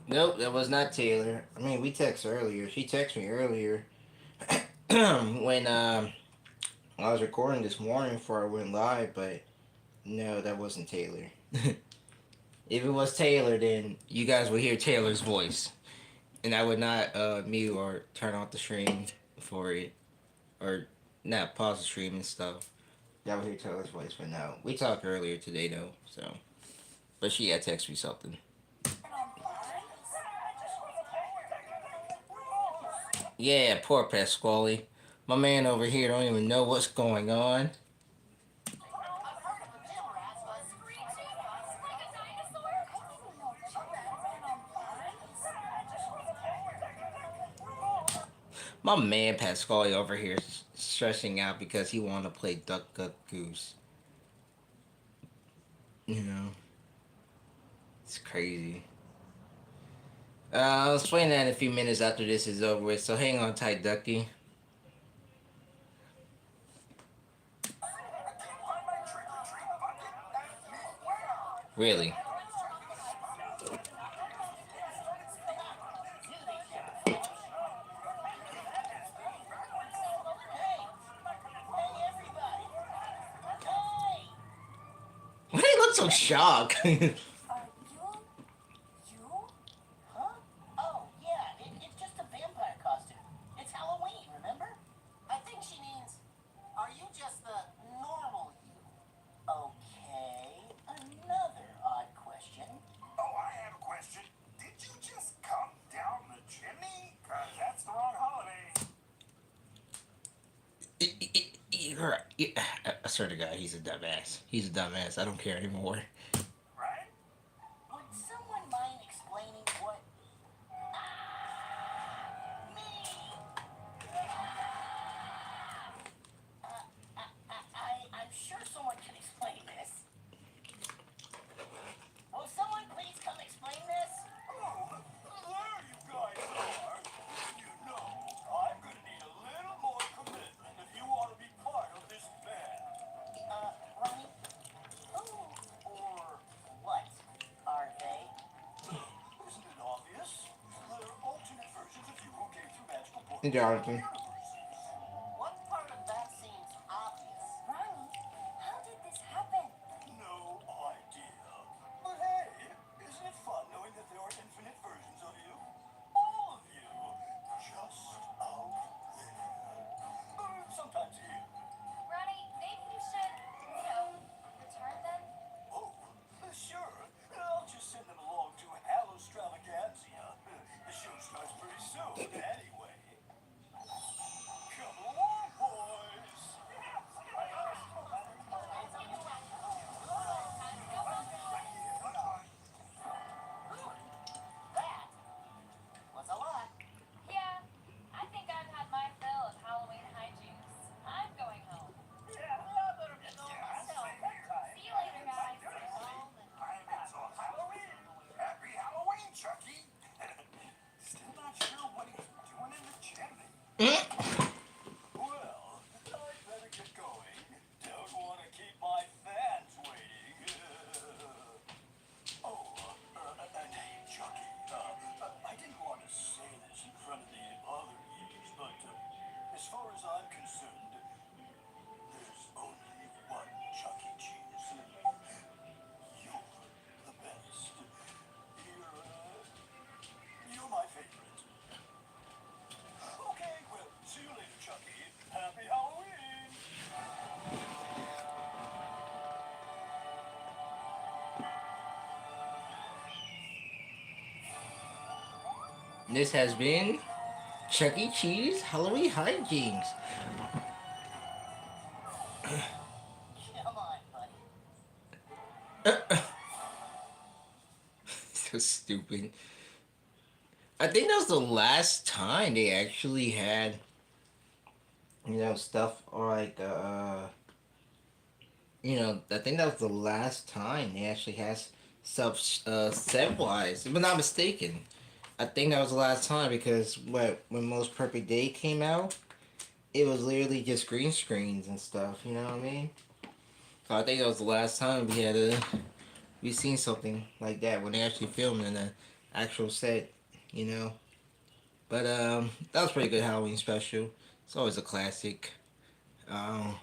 Nope, that was not Taylor. I mean, we texted earlier. She texted me earlier when I was recording this morning before I went live, but no, that wasn't Taylor. If it was Taylor, then you guys would hear Taylor's voice, and I would not mute or turn off the stream for it, or not pause the stream and stuff. Y'all would hear Taylor's voice, but no, we talked earlier today though. So, but she had texted me something. Yeah, poor Pasquale. My man over here don't even know what's going on. My man Pasquale over here stressing out because he want to play Duck Duck Goose. You know, it's crazy. I'll explain that in a few minutes after this is over with. So hang on tight, Ducky. Really? Why do you look so shocked? Are you? You? Huh? Oh, yeah, it's just a vampire costume. It's Halloween, remember? I think she means, are you just the normal you? Okay, another odd question. Oh, I have a question. Did you just come down the chimney? 'Cause that's the wrong holiday. I swear to God, he's a dumbass. He's a dumbass. I don't care anymore. Right? Would someone mind explaining what? Me! I'm sure someone can explain this. Will someone please come explain this? Oh, there you guys are. You know, I'm gonna need a little more commitment if you want to be part of this band. Ronnie? Who or what are they? Isn't it obvious? They're alternate versions of you who came through magical Hey, portals in Jonathan. other universes. What part of that seems obvious? Ronnie, how did this happen? No idea. But hey, isn't it fun knowing that there are infinite versions of you? All of you. Just out there. Sometimes here. Ronnie, maybe you should, return them? Oh, sure. I'll just send them along to Halostravaganzia. The show starts pretty soon, anyway. Well, I'd better get going. Don't want to keep my fans waiting. And hey, Chucky, I didn't want to say this in front of the other Yeezys, but as far as I'm concerned, there's only one Chuck E. Cheese. You're the best. You're my favorite. Okay, well, see you later, Chucky. Happy Halloween! This has been Chuck E. Cheese Halloween Hijinks. Come on, buddy. So stupid. I think that was the last time they actually had, stuff like, I think that was the last time they actually had stuff, set wise, if I'm not mistaken. I think that was the last time because when Most Perfect Day came out, it was literally just green screens and stuff. You know what I mean? So I think that was the last time we seen something like that when they actually filmed in an actual set. You know. But that was pretty good Halloween special. It's always a classic. Um,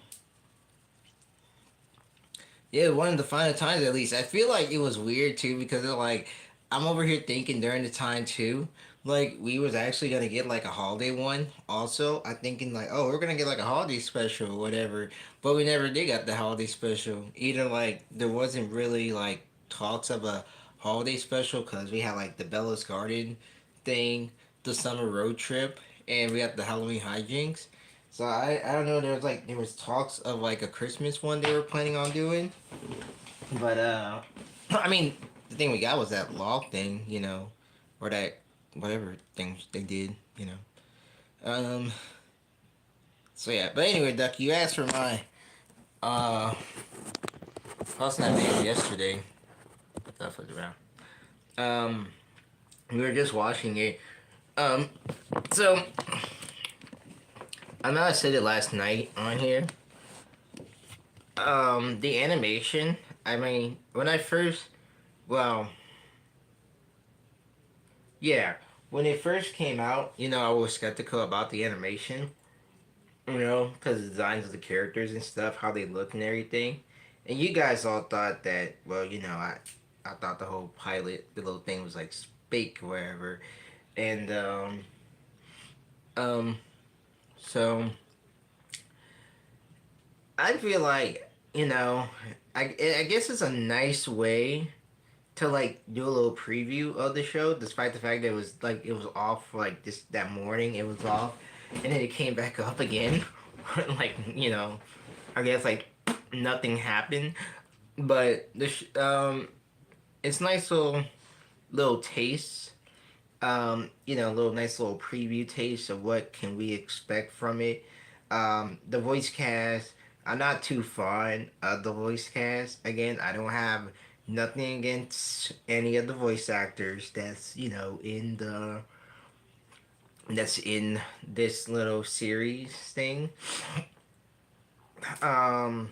yeah, one of the final times at least. I feel like it was weird too because like I'm over here thinking during the time too, like we was actually gonna get like a holiday one. Also, I thinking like, oh, we're gonna get like a holiday special or whatever, but we never did get the holiday special. Either like there wasn't really like talks of a holiday special because we had like the Bella's Garden thing, the summer road trip, and we got the Halloween hijinks. So I don't know. There was talks of like a Christmas one they were planning on doing, but I mean the thing we got was that log thing, or that whatever thing they did, Um. So yeah, but anyway, Duck, you asked for my house night video yesterday. What the fuck around? Um, we were just watching it. Um, so I know I said it last night on here. The animation. I mean, when I first, well, yeah, when it first came out, I was skeptical about the animation, because the designs of the characters and stuff, how they look and everything. And you guys all thought that, well, I thought the whole pilot, the little thing was like fake or whatever. And, um, so I feel like, I guess it's a nice way to like do a little preview of the show, despite the fact that it was off for like this that morning. It was off, and then it came back up again. like I guess like nothing happened, but it's nice little taste. Little nice little preview taste of what can we expect from it. The voice cast, I'm not too fond of the voice cast. Again, I don't have nothing against any of the voice actors that's in this little series thing. Um,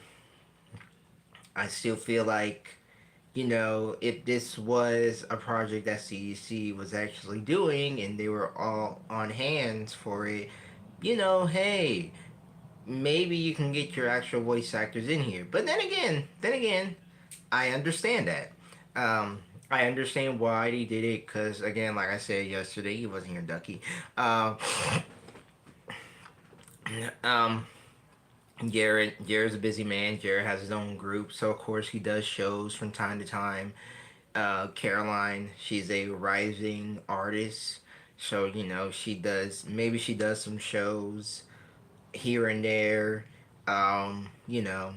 I still feel like, if this was a project that CDC was actually doing and they were all on hands for it, hey, maybe you can get your actual voice actors in here. But then again, I understand that. I understand why they did it because, again, like I said yesterday, he wasn't here, Ducky. Um, Jared's a busy man. Jared has his own group, so of course he does shows from time to time. Caroline, she's a rising artist, so she does some shows here and there. Um, you know,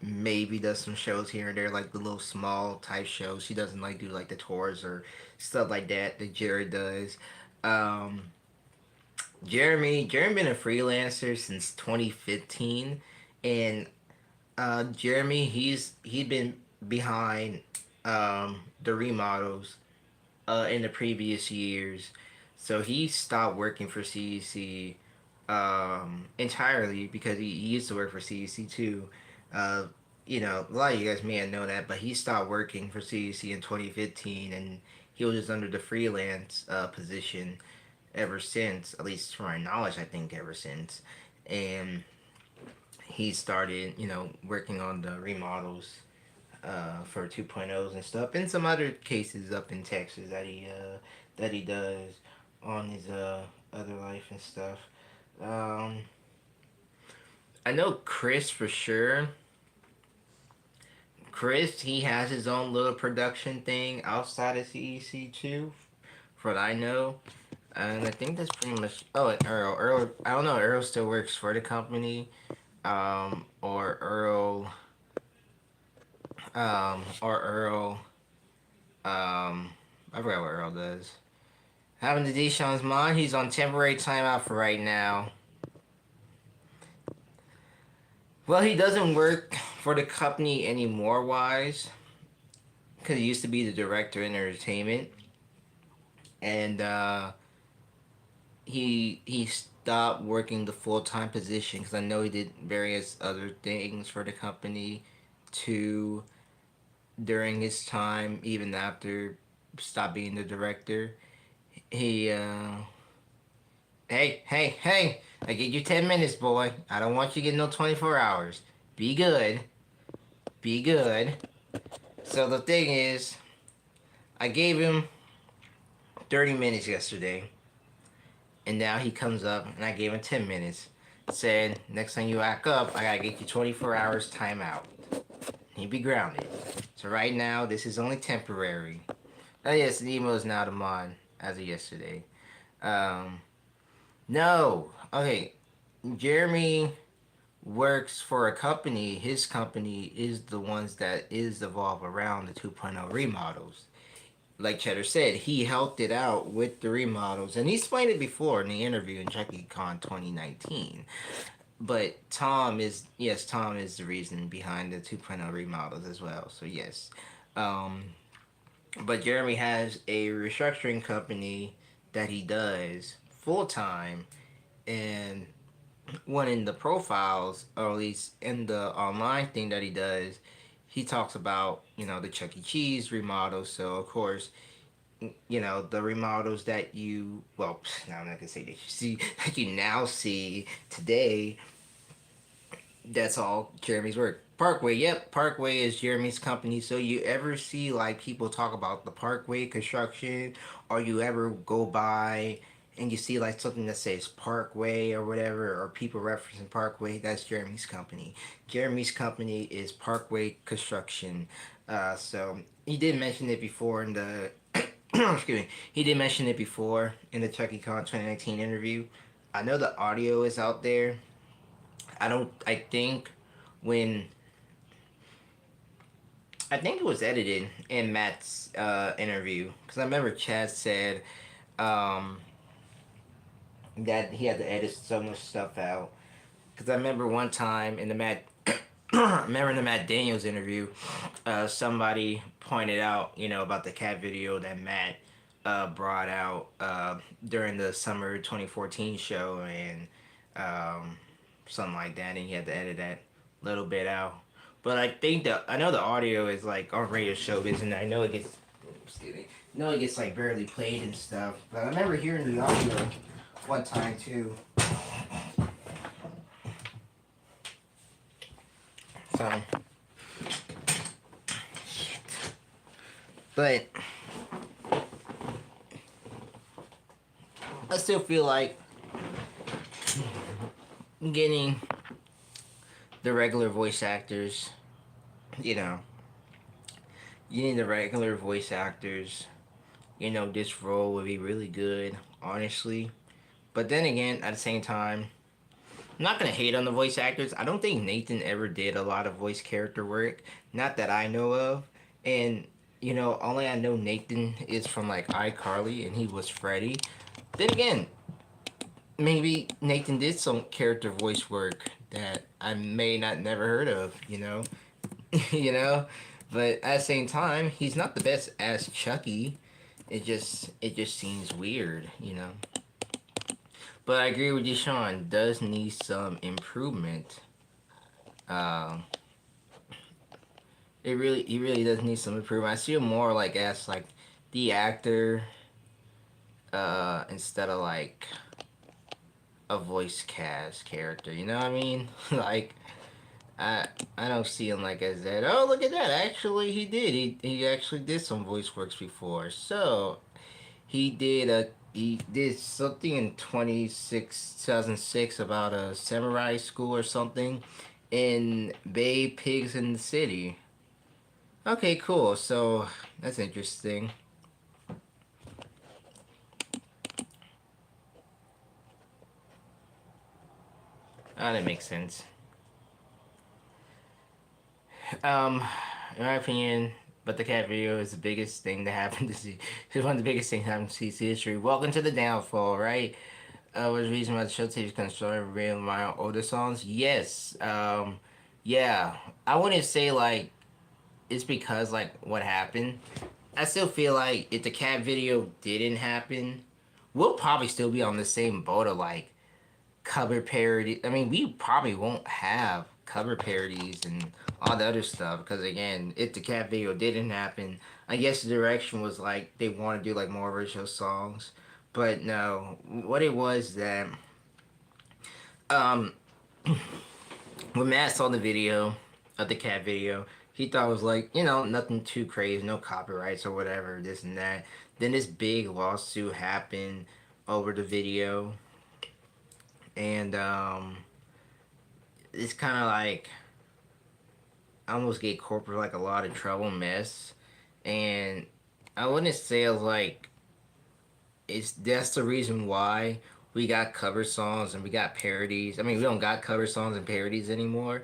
maybe does some shows here and there, like the little small type shows. She doesn't like do like the tours or stuff like that Jared does. Um, Jeremy been a freelancer since 2015, and Jeremy he'd been behind the remodels in the previous years, so he stopped working for CEC entirely because he used to work for CEC too. Uh, a lot of you guys may have known that, but he stopped working for CEC in 2015, and he was just under the freelance position ever since. At least from my knowledge, I think ever since, and he started, working on the remodels for 2.0s and stuff, and some other cases up in Texas that he does on his other life and stuff. Um, I know Chris for sure. Chris, he has his own little production thing outside of CEC too, for what I know. And I think that's pretty much. Oh, and Earl. Earl, I don't know. Earl still works for the company, or Earl. I forgot what Earl does. Having to Deshaun's mind, he's on temporary timeout for right now. Well, he doesn't work for the company anymore, wise, because he used to be the director in entertainment, and he stopped working the full time position because I know he did various other things for the company, too, during his time, even after stop being the director. He hey, I give you 10 minutes, boy. I don't want you getting no 24 hours. Be good. Be good. So the thing is, I gave him 30 minutes yesterday, and now he comes up and I gave him 10 minutes. Said, next time you act up, I gotta get you 24 hours timeout. He'd be grounded. So right now, this is only temporary. Oh yes, the email is now to mod as of yesterday. No. Okay. Jeremy works for a company. His company is the ones that is evolve around the 2.0 remodels. Like Cheddar said, he helped it out with the remodels, and he explained it before in the interview in ChuckyCon 2019. But Tom is the reason behind the 2.0 remodels as well. So yes, um, but Jeremy has a restructuring company that he does full time, and one in the profiles, or at least in the online thing that he does, he talks about the Chuck E. Cheese remodels. So of course, the remodels that you well, now I'm not gonna say that you see that you now see today. That's all Jeremy's work. Parkway, yep, Parkway is Jeremy's company. So you ever see like people talk about the Parkway construction, or you ever go by and you see like something that says Parkway or whatever, or people referencing Parkway, that's Jeremy's company. Jeremy's company is Parkway Construction. So he did mention it before in the excuse me. He did mention it before in the ChuckyCon 2019 interview. I know the audio is out there. I think when I think it was edited in Matt's interview, because I remember Chad said um, that he had to edit so much stuff out. Because I remember one time in the Matt, remember in the Matt Daniels interview, somebody pointed out, about the cat video that Matt brought out during the summer 2014 show, and something like that, and he had to edit that little bit out. But I know the audio is like on Radio Showbiz, and I know it gets, excuse me, like barely played and stuff. But I remember hearing the audio one time too. So, but I still feel like getting the regular voice actors, getting the regular voice actors, this role would be really good, honestly. But then again, at the same time, I'm not gonna hate on the voice actors. I don't think Nathan ever did a lot of voice character work, not that I know of. And only I know Nathan is from like iCarly, and he was Freddy. Then again, maybe Nathan did some character voice work that I may not never heard of, you know. But at the same time, he's not the best as Chucky. It just seems weird. But I agree with you, Sean. Does need some improvement. Um, he really does need some improvement. I see him more like as like the actor, instead of like a voice cast character. You know what I mean? Like I I don't see him like as that. Oh, look at that! Actually, he did. He actually did some voice works before. So he did something in 2006 about a samurai school or something in Bay Pigs in the City. Okay, cool. So that's interesting. Ah, that makes sense. Um, in my opinion, but the cat video is the biggest thing that happened to see. It's one of the biggest things that happened to CC history. Welcome to the downfall, right? Was the reason why the show takes control of real my older songs? Yes. Yeah. I wouldn't say like it's because like what happened. I still feel like if the cat video didn't happen, we'll probably still be on the same boat of like cover parody. I mean, we probably won't have cover parodies and all the other stuff because again, if the cat video didn't happen, I guess the direction was like they want to do like more original songs, but no, what it was that um when Matt saw the video of the cat video, he thought it was like, nothing too crazy, no copyrights or whatever, this and that. Then this big lawsuit happened over the video, and it's kind of like I almost get corporate like a lot of trouble mess, and I wouldn't say it's like it's that's the reason why we got cover songs and we got parodies. I mean, we don't got cover songs and parodies anymore.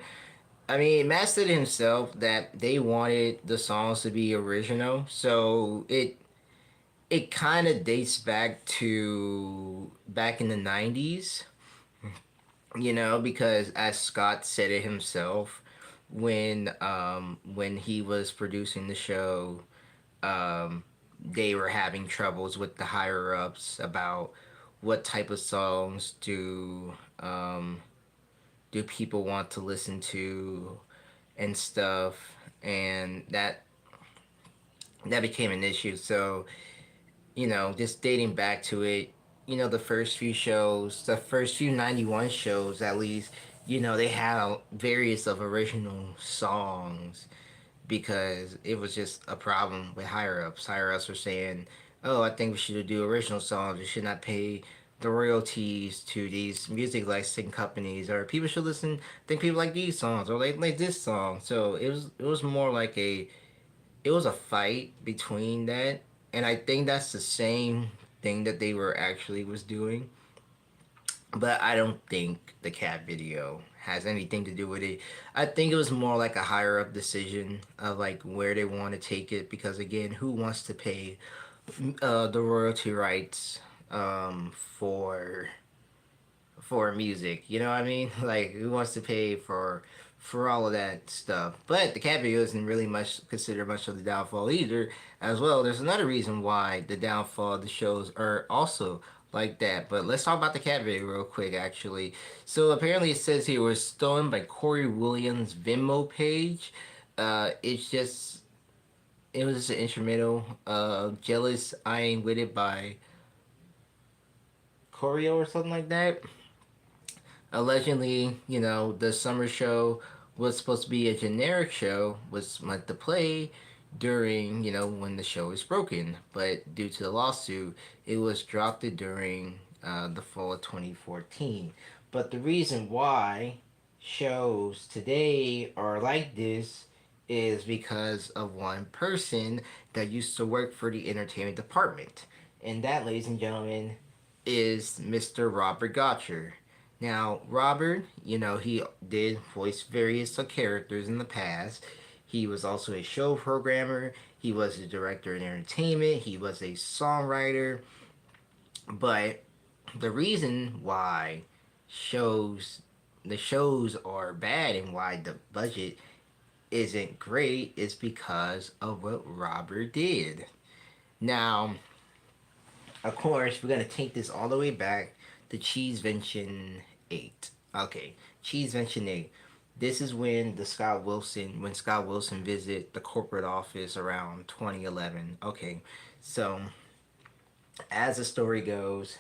I mean, Matt said himself that they wanted the songs to be original, so it kind of dates back to back in the '90s, because as Scott said it himself, when he was producing the show, they were having troubles with the higher ups about what type of songs do people want to listen to and stuff, and that became an issue. So just dating back to it, the first few shows, the first few 91 shows at least, they had various of original songs because it was just a problem with higher ups. Higher ups were saying, "Oh, I think we should do original songs. We should not pay the royalties to these music licensing companies, or people should listen. Think people like these songs, or like this song." So it was more like it was a fight between that, and I think that's the same thing that they were actually was doing. But I don't think the cat video has anything to do with it. I think it was more like a higher up decision of like where they want to take it because again, who wants to pay the royalty rights for music? You know what I mean? Like who wants to pay for all of that stuff? But the cat video isn't really much considered much of the downfall either. As well, there's another reason why the downfall of the shows are also like that. But let's talk about the cat video real quick, actually. So apparently, it says here was stolen by Corey Williams' Venmo page. It's just it was just an instrumental. Jealous, I ain't with it by Choreo or something like that. Allegedly, the summer show was supposed to be a generic show, was meant to play during, when the show is broken. But due to the lawsuit, it was dropped during the fall of 2014. But the reason why shows today are like this is because of one person that used to work for the entertainment department. And that, ladies and gentlemen, is Mr. Robert Gotcher. Now, Robert, he did voice various characters in the past. He was also a show programmer. He was a director in entertainment. He was a songwriter. But the reason why the shows are bad and why the budget isn't great is because of what Robert did. Now, of course, we're going to take this all the way back the Cheesevention 8. Okay, Cheesevention 8. This is when Scott Wilson visit the corporate office around 2011. Okay, so as the story goes,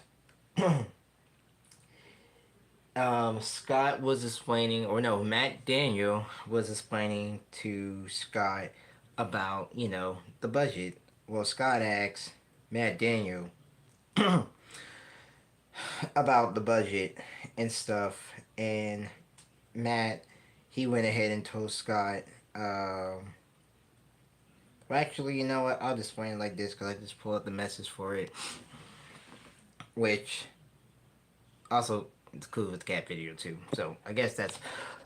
Scott was explaining, or no, Matt Daniel was explaining to Scott about, the budget. Well, Scott asked Matt Daniel about the budget and stuff, and Matt, he went ahead and told Scott, well, actually, you know what? I'll just explain it like this because I just pulled up the message for it, which also it's cool with the cat video too. So I guess that's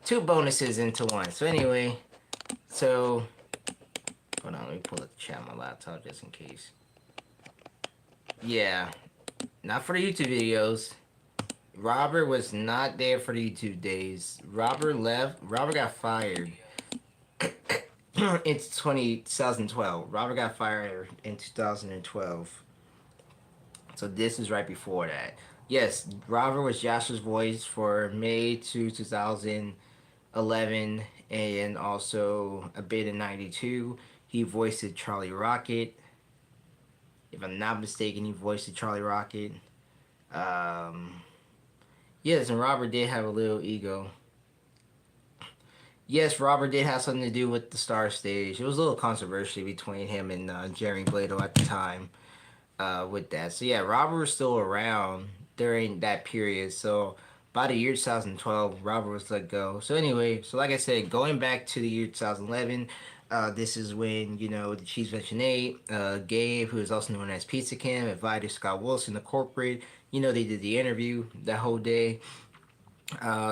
two bonuses into one. So anyway, so hold on, let me pull up the chat on my laptop just in case. Yeah, not for the YouTube videos. Robert was not there for the YouTube days. Robert left. Robert got fired. It's 2012. Robert got fired in 2012. So this is right before that. Yes, Robert was Jasper's voice for May to 2011 and also a bit in 92. He voiced Charlie Rocket. If I'm not mistaken, he voiced Charlie Rocket. Yes, and Robert did have a little ego. Yes, Robert did have something to do with the Star Stage. It was a little controversy between him and Jeremy Blado at the time with that. So yeah, Robert was still around during that period. So by the year 2012, Robert was let go. So anyway, so like I said, going back to the year 2011, this is when, the Cheesevention 8, Gabe, who is also known as Pizza Kim, invited Scott Wilson to corporate. They did the interview that whole day.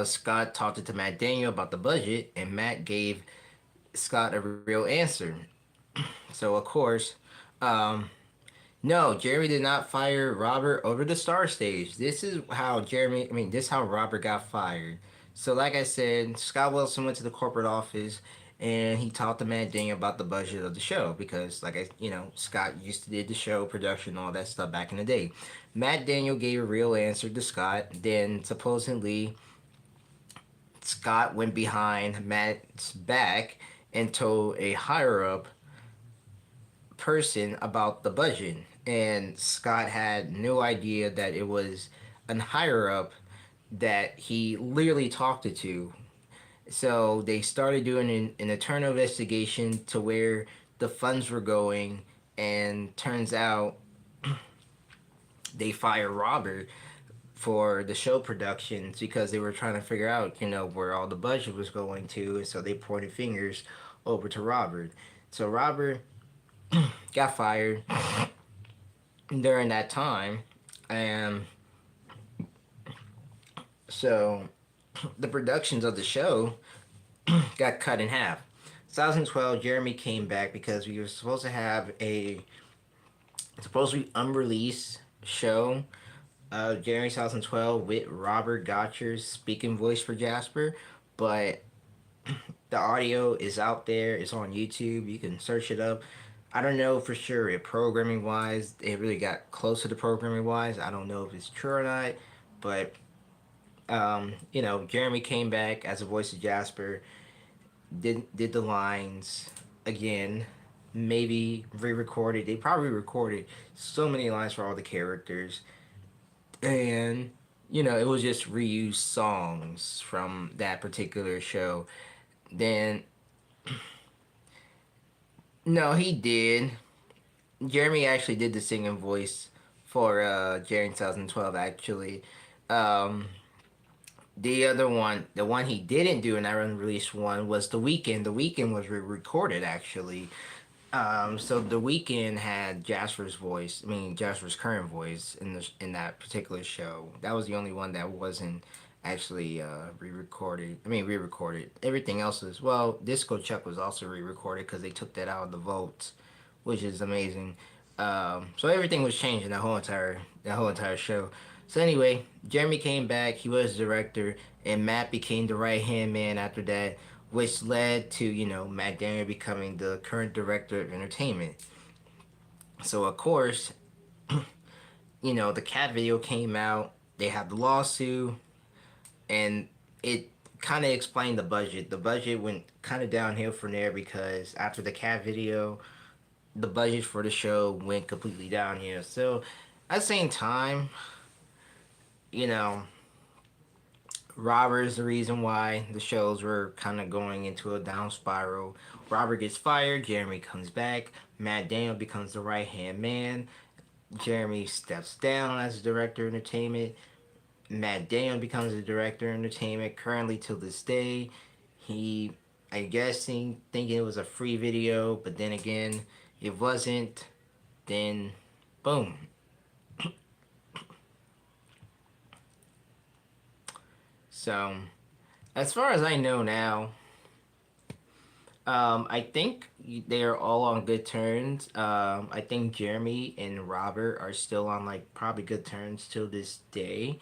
Scott talked to Matt Daniel about the budget, and Matt gave Scott a real answer. So, of course, no, Jeremy did not fire Robert over the Star Stage. This is how this is how Robert got fired. So, like I said, Scott Wilson went to the corporate office and he talked to Matt Daniel about the budget of the show because, Scott used to did the show production, all that stuff back in the day. Matt Daniel gave a real answer to Scott. Then supposedly, Scott went behind Matt's back and told a higher up person about the budget. And Scott had no idea that it was an higher up that he literally talked to. So they started doing an internal investigation to where the funds were going, and turns out they fired Robert for the show productions because they were trying to figure out, where all the budget was going to, and so they pointed fingers over to Robert. So Robert got fired during that time, and so the productions of the show got cut in half. 2012, Jeremy came back because we were supposed to have a supposedly unreleased show Jeremy 2012 with Robert Gotcher's speaking voice for Jasper, but the audio is out there. It's on YouTube. You can search it up. I don't know for sure if programming wise it really got close to the programming wise. I don't know if it's true or not, but Jeremy came back as a voice of Jasper, did the lines again, maybe re-recorded. They probably recorded so many lines for all the characters, and it was just reused songs from that particular show. Then no, he did. Jeremy actually did the singing voice for Jerry in 2012 actually. The other one, the one he didn't do in that unreleased one was The Weeknd. The Weeknd was re-recorded actually. So The Weeknd had Jasper's voice. Jasper's current voice in that particular show. That was the only one that wasn't actually re-recorded. Re-recorded. Everything else was, well, Disco Chuck was also re-recorded because they took that out of the vaults, which is amazing. So everything was changed in that whole entire show. So anyway, Jeremy came back. He was the director, and Matt became the right hand man after that, which led to Matt Daniel becoming the current director of entertainment. So of course, the cat video came out. they had the lawsuit, and it kind of explained the budget. The budget went kind of downhill from there because after the cat video, the budget for the show went completely downhill. So at the same time, you know, Robert is the reason why the shows were kind of going into a down spiral. Robert gets fired, Jeremy comes back, Matt Daniel becomes the right hand man, Jeremy steps down as director of entertainment, Matt Daniel becomes the director of entertainment. Currently, till this day, he, I guess, thinking it was a free video, but then again, it wasn't. Then, boom. So, as far as I know now, I think they are all on good terms. I think Jeremy and Robert are still on like probably good terms till this day.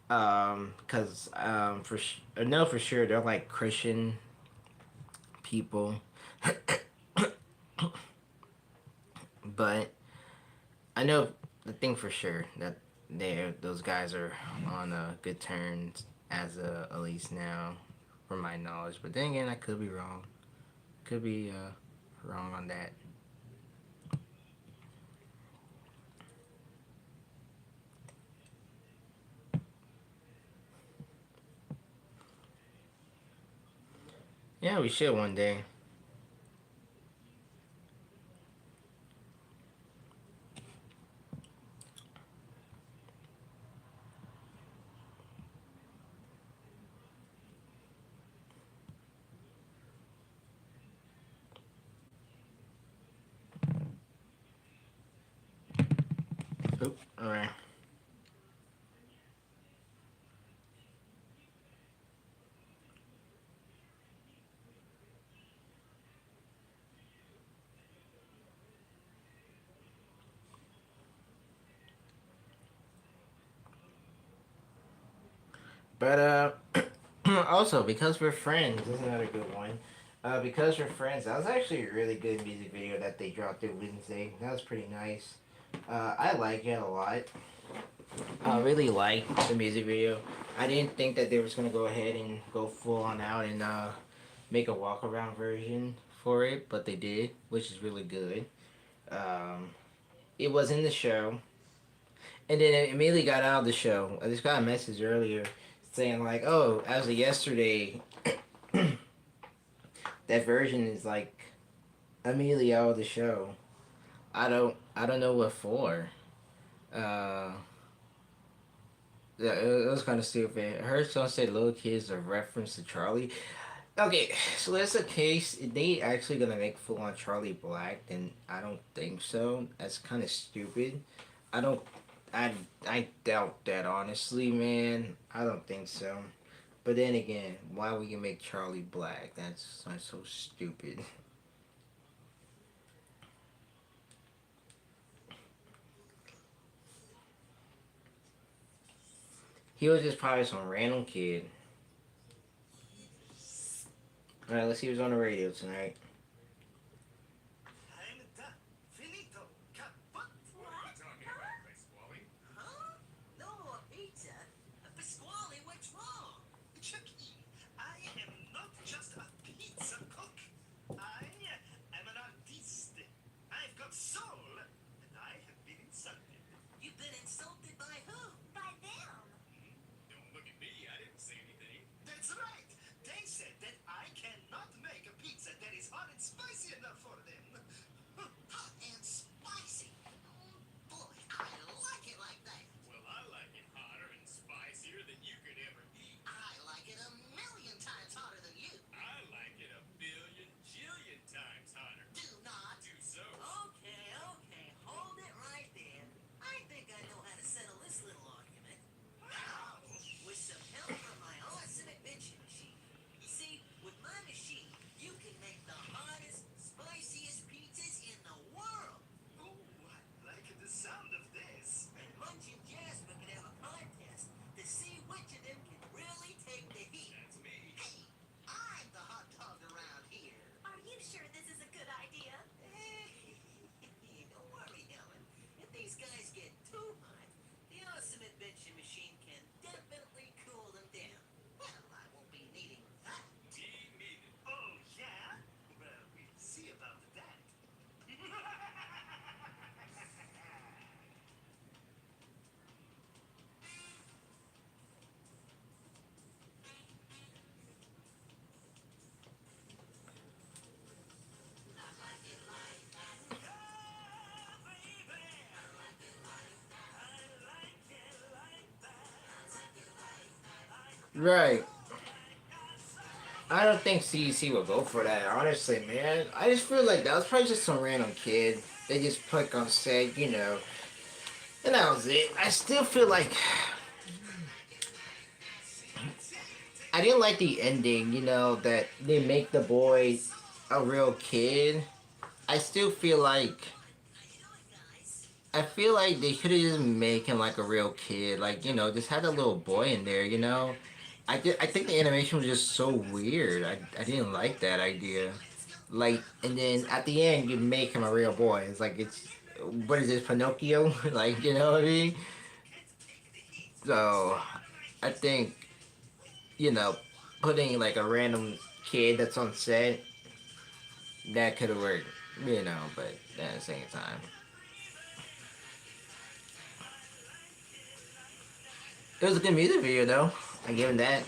Because I know for sure they're like Christian people, but I know the thing for sure that those guys are on good terms as at least now, from my knowledge. But then again, I could be wrong. Could be wrong on that. Yeah, we should one day. Oop, alright. But also because we're friends, this is another good one. Because we're friends, that was actually a really good music video that they dropped there Wednesday. That was pretty nice. I like it a lot. I really liked the music video. I didn't think that they was gonna go ahead and go full on out and make a walk around version for it, but they did, which is really good. It was in the show, and then it immediately got out of the show. I just got a message earlier saying like, "Oh, as of yesterday, that version is like immediately out of the show." I don't know what for. Uh, yeah, it was kind of stupid. I heard someone say "little kids" a reference to Charlie. Okay, so that's the case. If they actually gonna make full on Charlie Black, then I don't think so. That's kind of stupid. I don't. I doubt that honestly, man. I don't think so. But then again, why would you make Charlie Black? That's so stupid. He was just probably some random kid. All right, let's see who's on the radio tonight. I'm done. Finito. Kaput. What are you talking about, Pasquale? Huh? No more pizza? Pasquale, what's wrong? Chucky, I am not just a pizza cook. I am an artiste. I've got soul, and I have been insulted. You've been insulted by who? By them. Don't look at me. I didn't say anything. That's right. They said that I cannot make a pizza that is hot Right. I don't think CEC will go for that, honestly, man. I just feel like that was probably just some random kid. They just put on set, you know. And that was it. I still feel like I didn't like the ending, you know, that they make the boy a real kid. I still feel like I feel like they should have just make him like a real kid, like, you know, just had a little boy in there, you know. I think the animation was just so weird. I didn't like that idea. Like, and then at the end you make him a real boy. It's like it's what is this, Pinocchio? Like, you know what I mean? So I think, you know, putting like a random kid that's on set, that could have worked, you know, but at the same time. It was a good music video though. I give him that.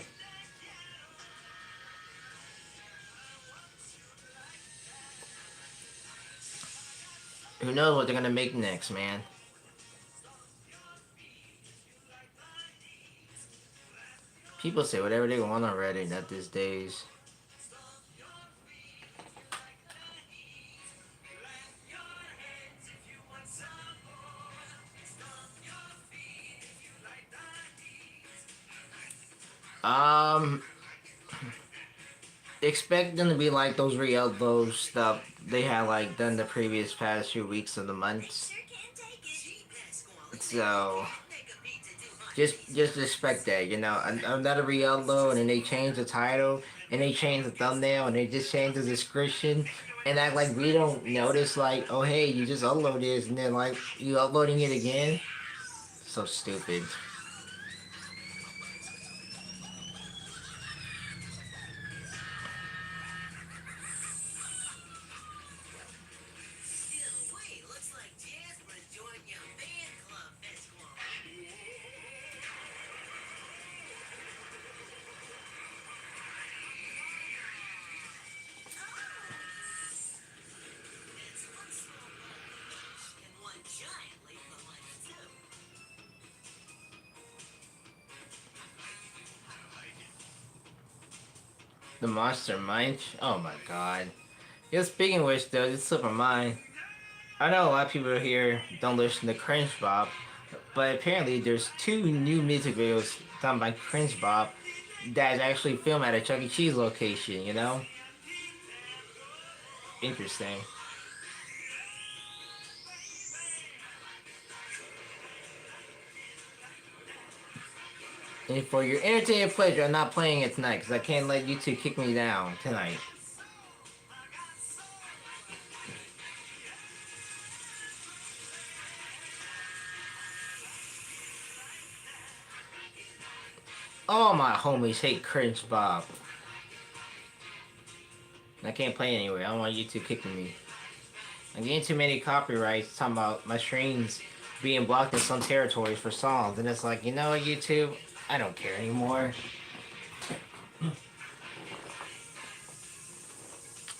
Who knows what they're gonna make next, man? People say whatever they want on Reddit at these days. Um, expect them to be like those re-upload stuff they had like done the previous past few weeks of the months. So just expect that, you know, another re-upload, and they change the title, and they change the thumbnail, and they just change the description, and act like we don't notice, like, oh hey, you just upload this, and then like you uploading it again. So stupid. The Monster Munch. Oh my god. Yeah, speaking of which, though, this slipped my mind. I know a lot of people here don't listen to Cringe Bob, but apparently there's two new music videos done by Cringe Bob that is actually filmed at a Chuck E. Cheese location, you know? Interesting. And for your entertainment pleasure, I'm not playing it tonight because I can't let you two kick me down tonight. All my homies hate Cringe Bob. I can't play anyway. I don't want you two kicking me. I'm getting too many copyrights talking about my streams being blocked in some territories for songs, and it's like, you know what, YouTube? I don't care anymore.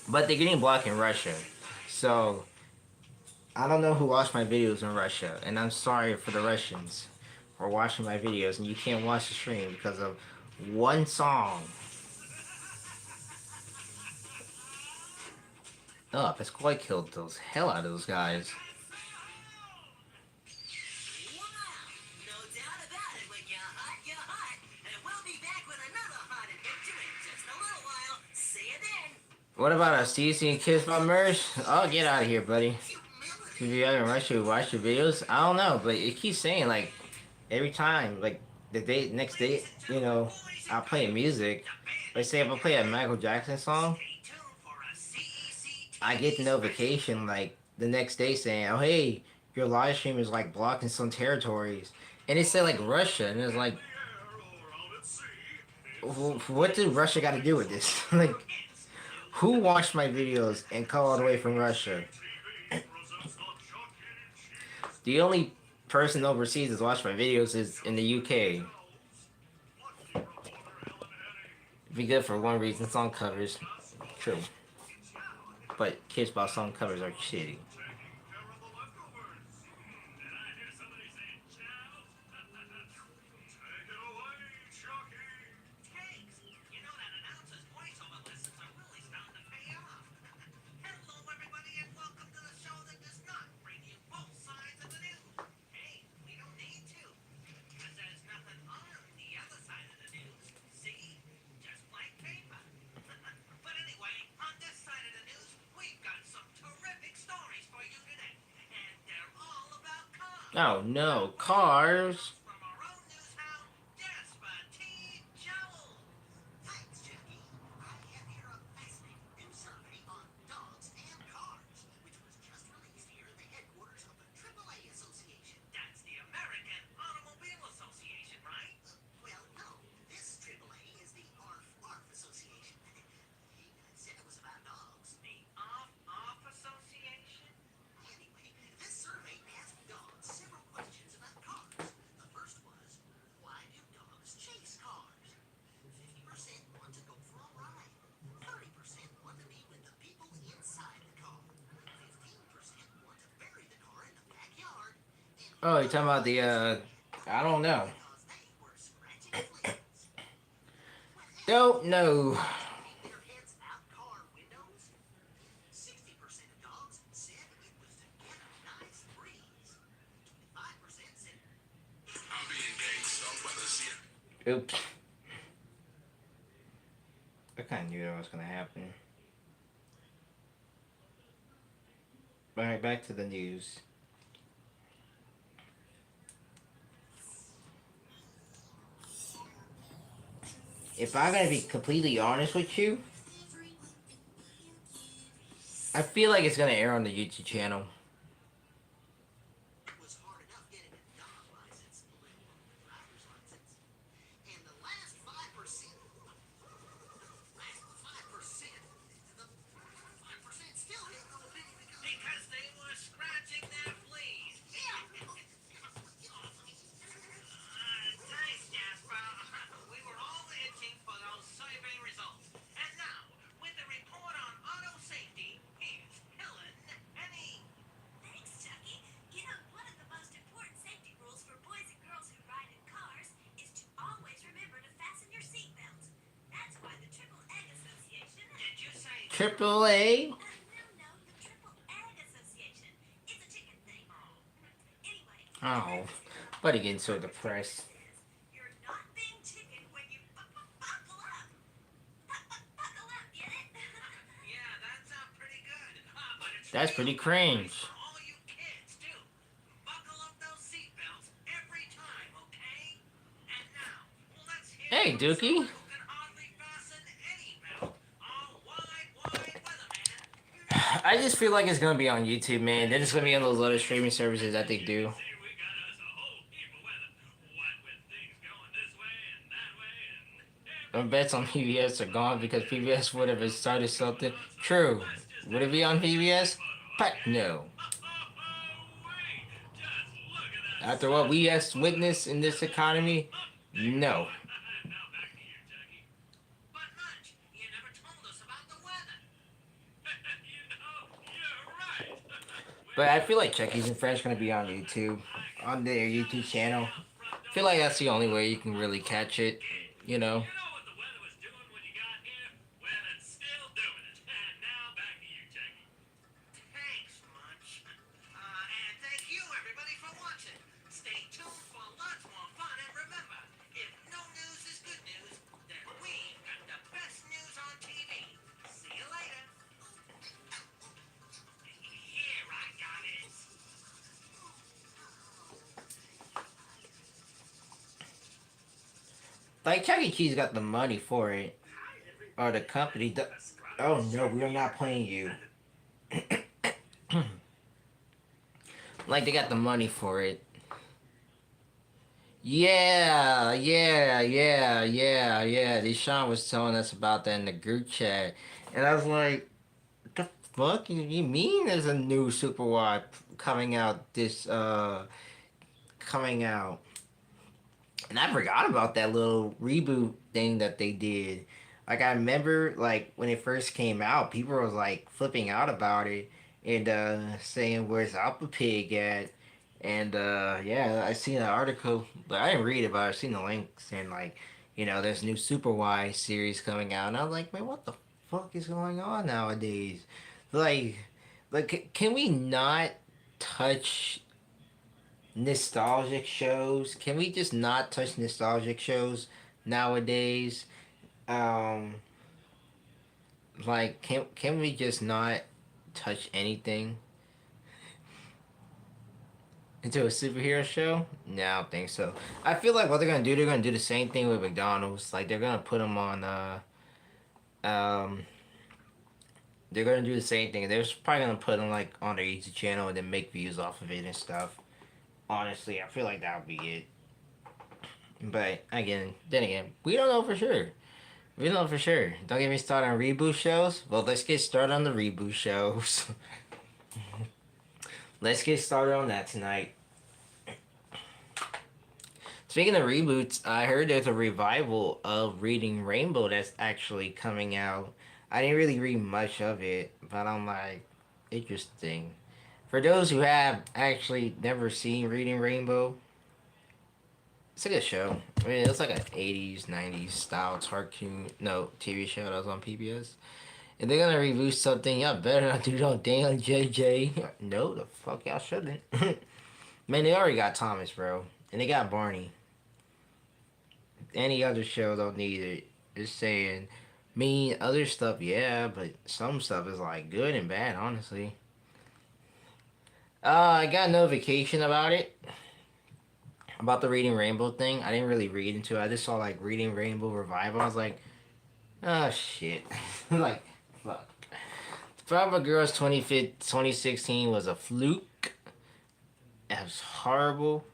But they're getting blocked in Russia. So, I don't know who watched my videos in Russia, and I'm sorry for the Russians for watching my videos, and you can't watch the stream because of one song. Oh, Pasquale killed those hell out of those guys. What about a CC and Kiss by Merge? Oh, get out of here, buddy. If you haven't watch your videos, I don't know, but it keeps saying like every time, like the day next day, you know, I play music. Like say if I play a Michael Jackson song, I get the notification like the next day saying, "Oh hey, your live stream is like blocked in some territories," and it said like Russia, and it's like, what did Russia got to do with this? Like, who watched my videos and called all the way from Russia? The only person overseas that's watched my videos is in the UK. Be good for one reason, song covers. True. But Kids Bop song covers are shitty. Oh no, cars. From our own news hound, Jasper T. Joel. Thanks, Jackie. I have here a fascinating new survey on dogs and cars, which was just released here at the headquarters of the AAA Association. That's the American Automobile Association, right? Well, no, this AAA is the ARF Association. He said it was about dogs. The Off Association? Anyway, this survey asked dogs several questions about cars. The first was, why do dogs chase cars? 50% want to go for a ride. 30% want to be with the people inside the car. 15% want to bury the car in the backyard. And Oh, you're talking about the I don't know. because they were scratching flames. Don't know. Their heads out car windows. 60% of dogs said it was to get a nice breeze. 25% said I'm being gang stung by the sea. Oops. I kind of knew that was gonna happen. Alright, back to the news. If I'm gonna be completely honest with you, I feel like it's gonna air on the YouTube channel. it was hard enough getting a dog license, let alone a driver's license. And the last 5%, the 5% still didn't know if any because Because they were scratching their fleas. Thanks, Jasper. We were all itching for those survey results. And now, with the report on auto safety, here's Helen Henny. Thanks, Chucky. You know, one of the most important safety rules for boys and girls who ride in cars is to always remember to fasten your seatbelt. That's why the Triple Egg Association. Did you say Triple A. No, the Triple Egg Association. It's a chicken thing. Anyway. Oh, but again, so depressed. You're not being chicken when you buckle up. Buckle up, get it? Yeah, that sounds pretty good. But it's That's pretty cringe. for all you kids, too. Buckle up those seatbelts every time, okay? And now, let's hear Hey, from Dookie. someone who can hardly fasten any belt. Our wide weatherman. I just feel like it's gonna be on YouTube, man. Then it's gonna be on those other streaming services that they do. See, we got us a whole heap of weather. What with things going this way and that way and The bets on PBS are gone because PBS would have started something. True. Would it be on PBS? But no. wait, just look at that. After what we has witnessed in this economy, no. Now back to you, Jackie. But Munch, you never told us about the weather. You're right. But I feel like Chucky's and Friends gonna be on YouTube, on their YouTube channel. I feel like that's the only way you can really catch it, you know. You know what the weather was doing when you got here? Well, it's still doing it. And now back to you, Jackie. Thanks, Munch. And thank you, everybody, for watching. Stay tuned for lots more fun. And remember, if no news is good news, then we've got the best news on TV. See you later. Here, I got it. Like Chuck E. Cheese got the money for it, or the company. Oh no, we are not playing you. Like they got the money for it. Yeah. Deshaun was telling us about that in the group chat, and I was like, "What the fuck you mean? There's a new Super Y coming out coming out?" And I forgot about that little reboot thing that they did. Like I remember, like when it first came out, people was like flipping out about it and saying, "Where's Alpha Pig at?" And yeah, I seen an article, but I didn't read it, but I seen the links and like, there's new Super Y series coming out, and I was like, man, what the fuck is going on nowadays? Like, can we not touch nostalgic shows? Can we just not touch nostalgic shows nowadays? Like, can we just not touch anything? into a superhero show? No, I don't think so. I feel like what they're gonna do the same thing with McDonald's. Like they're gonna put them on um they're gonna do the same thing. They're probably gonna put them like on their YouTube channel and then make views off of it and stuff. Honestly, I feel like that would be it. But then again, we don't know for sure. We don't know for sure. Don't get me started on reboot shows. Well, let's get started on the reboot shows. Let's get started on that tonight. Speaking of reboots, I heard there's a revival of Reading Rainbow that's actually coming out. I didn't really read much of it, but I'm like, interesting. For those who have actually never seen Reading Rainbow, it's a good show. I mean, it's like an 80s, 90s style cartoon, no, TV show that was on PBS. If they're gonna reboot something, y'all better not do no damn JJ. No, the fuck y'all shouldn't. Man, they already got Thomas, bro. And they got Barney. Any other show don't need it. Just saying. Mean other stuff, yeah, but some stuff is like good and bad, honestly. I got a notification about it. About the Reading Rainbow thing. I didn't really read into it. I just saw like Reading Rainbow Revival. I was like, oh shit. Like, fuck. Forever Girls 2016 was a fluke. It was horrible.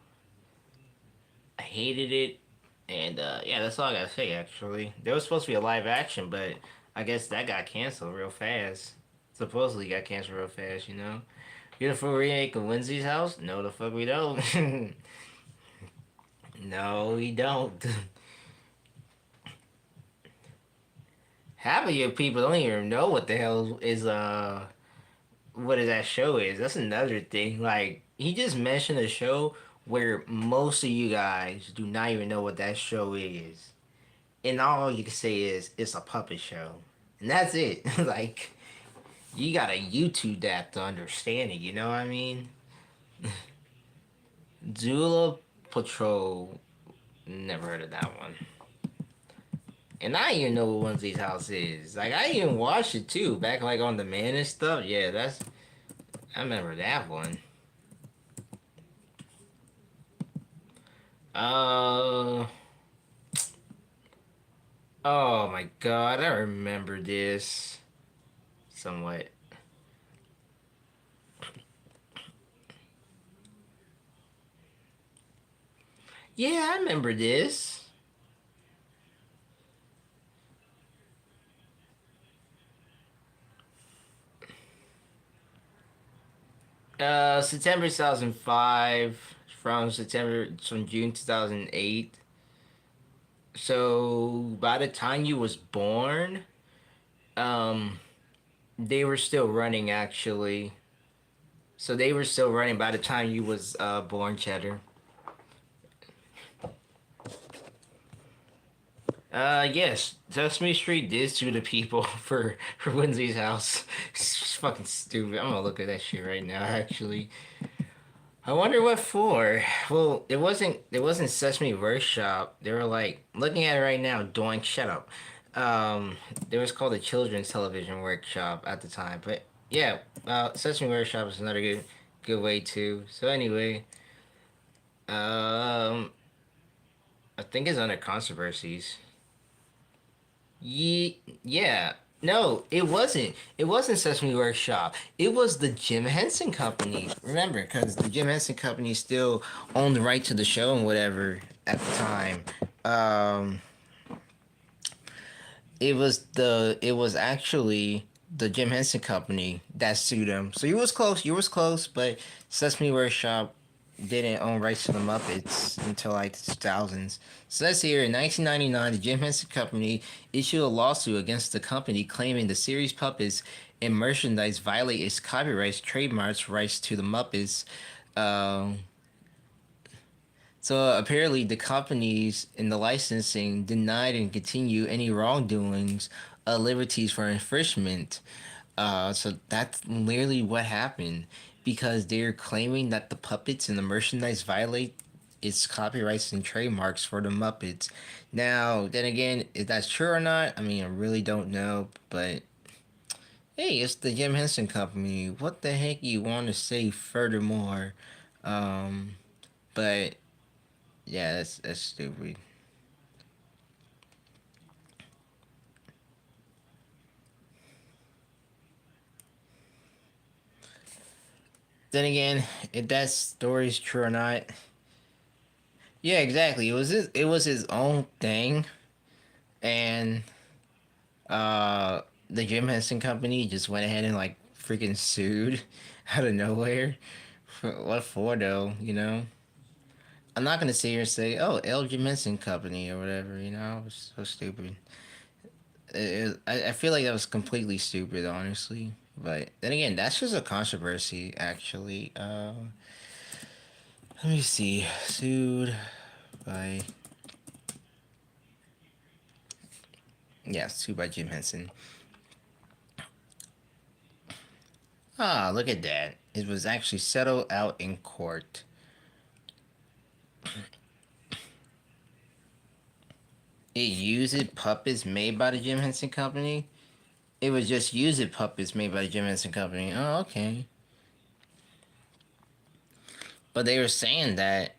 I hated it. And yeah, that's all I gotta say actually. There was supposed to be a live action, but I guess that got canceled real fast. Supposedly got canceled real fast, you know? Beautiful remake of Wednesday's House? No, the fuck we don't. No, we don't. Half of your people don't even know what the hell is what is that show is. That's another thing. Like he just mentioned a show where most of you guys do not even know what that show is. And all you can say is it's a puppet show. And that's it. Like you gotta YouTube that to understand it, you know what I mean? Zula Patrol. Never heard of that one. And I even know what Wednesday's House is. Like I even watched it too, back like on demand and stuff. Yeah, I remember that one. Uh oh my god, I remember this somewhat. Yeah, I remember this. September 2005 from June 2008. So by the time you was born, um, they were still running actually. So they were still running by the time you was born, Cheddar. Yes, Sesame Street did sue the people for Wednesday's House. It's fucking stupid. I'm gonna look at that shit right now. Actually, I wonder what for. Well, it wasn't Sesame Workshop. They were like looking at it right now. Doink, shut up. It was called the Children's Television Workshop at the time. But yeah, Sesame Workshop is another good way too. So anyway, um, I think it's under controversies. Yeah. No, it wasn't. It wasn't Sesame Workshop. It was the Jim Henson Company. Remember, because the Jim Henson Company still owned the right to the show and whatever at the time. Um, it was actually the Jim Henson Company that sued him. So you was close. You was close, but Sesame Workshop didn't own rights to the Muppets until like the 2000s. Says here in 1999, the Jim Henson Company issued a lawsuit against the company claiming the series puppets and merchandise violate its copyrights, trademarks, rights to the Muppets. Um, so apparently, the companies in the licensing denied and continue any wrongdoings, liberties for infringement. So that's literally what happened because they're claiming that the puppets and the merchandise violate its copyrights and trademarks for the Muppets. Now, then again, if that's true or not, I mean, I really don't know, but hey, it's the Jim Henson Company. What the heck you want to say furthermore? But yeah, that's stupid. Then again, if that story's true or not, yeah, exactly. It was his own thing, and the Jim Henson Company just went ahead and like freaking sued out of nowhere. What for though? I'm not gonna sit here and say, "Oh, L. Jim Henson Company" or whatever. It was so stupid. I feel like that was completely stupid, honestly. But then again, that's just a controversy, actually. Let me see. Sued by sued by Jim Henson. Ah, look at that. It was actually settled out in court. It used puppets made by the Jim Henson Company. It was just used puppets made by the Jim Henson Company. Oh, okay. But they were saying that,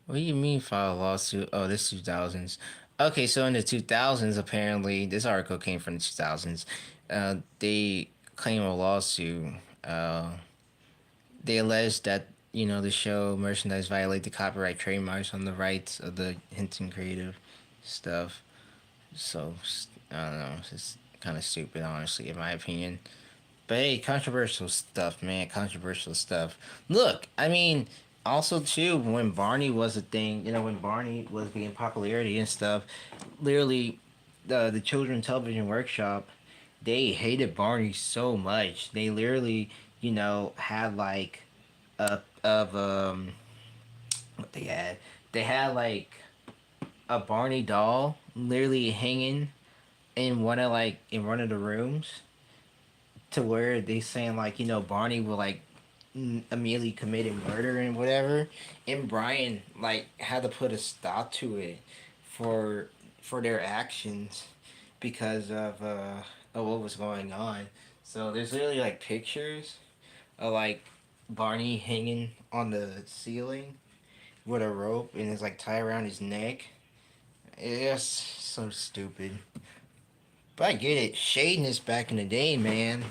what do you mean file a lawsuit? Oh, this 2000s. Okay, so in the 2000s, apparently, this article came from the 2000s. They claim a lawsuit. Uh, they alleged that, the show merchandise violate the copyright trademarks on the rights of the Hinton Creative stuff. So, I don't know. It's just kind of stupid, honestly, in my opinion. But hey, controversial stuff, man. Controversial stuff. Look, I mean, also too, when Barney was a thing, when Barney was getting popularity and stuff, literally, the Children's Television Workshop, they hated Barney so much. They literally, had like what they had. They had like a Barney doll literally hanging in one of the rooms, to where they saying like Barney will like immediately committed murder and whatever, and Brian like had to put a stop to it for their actions because of what was going on. So there's literally like pictures of like Barney hanging on the ceiling with a rope and it's like tied around his neck. It's so stupid. But I get it. Shadiness back in the day, man.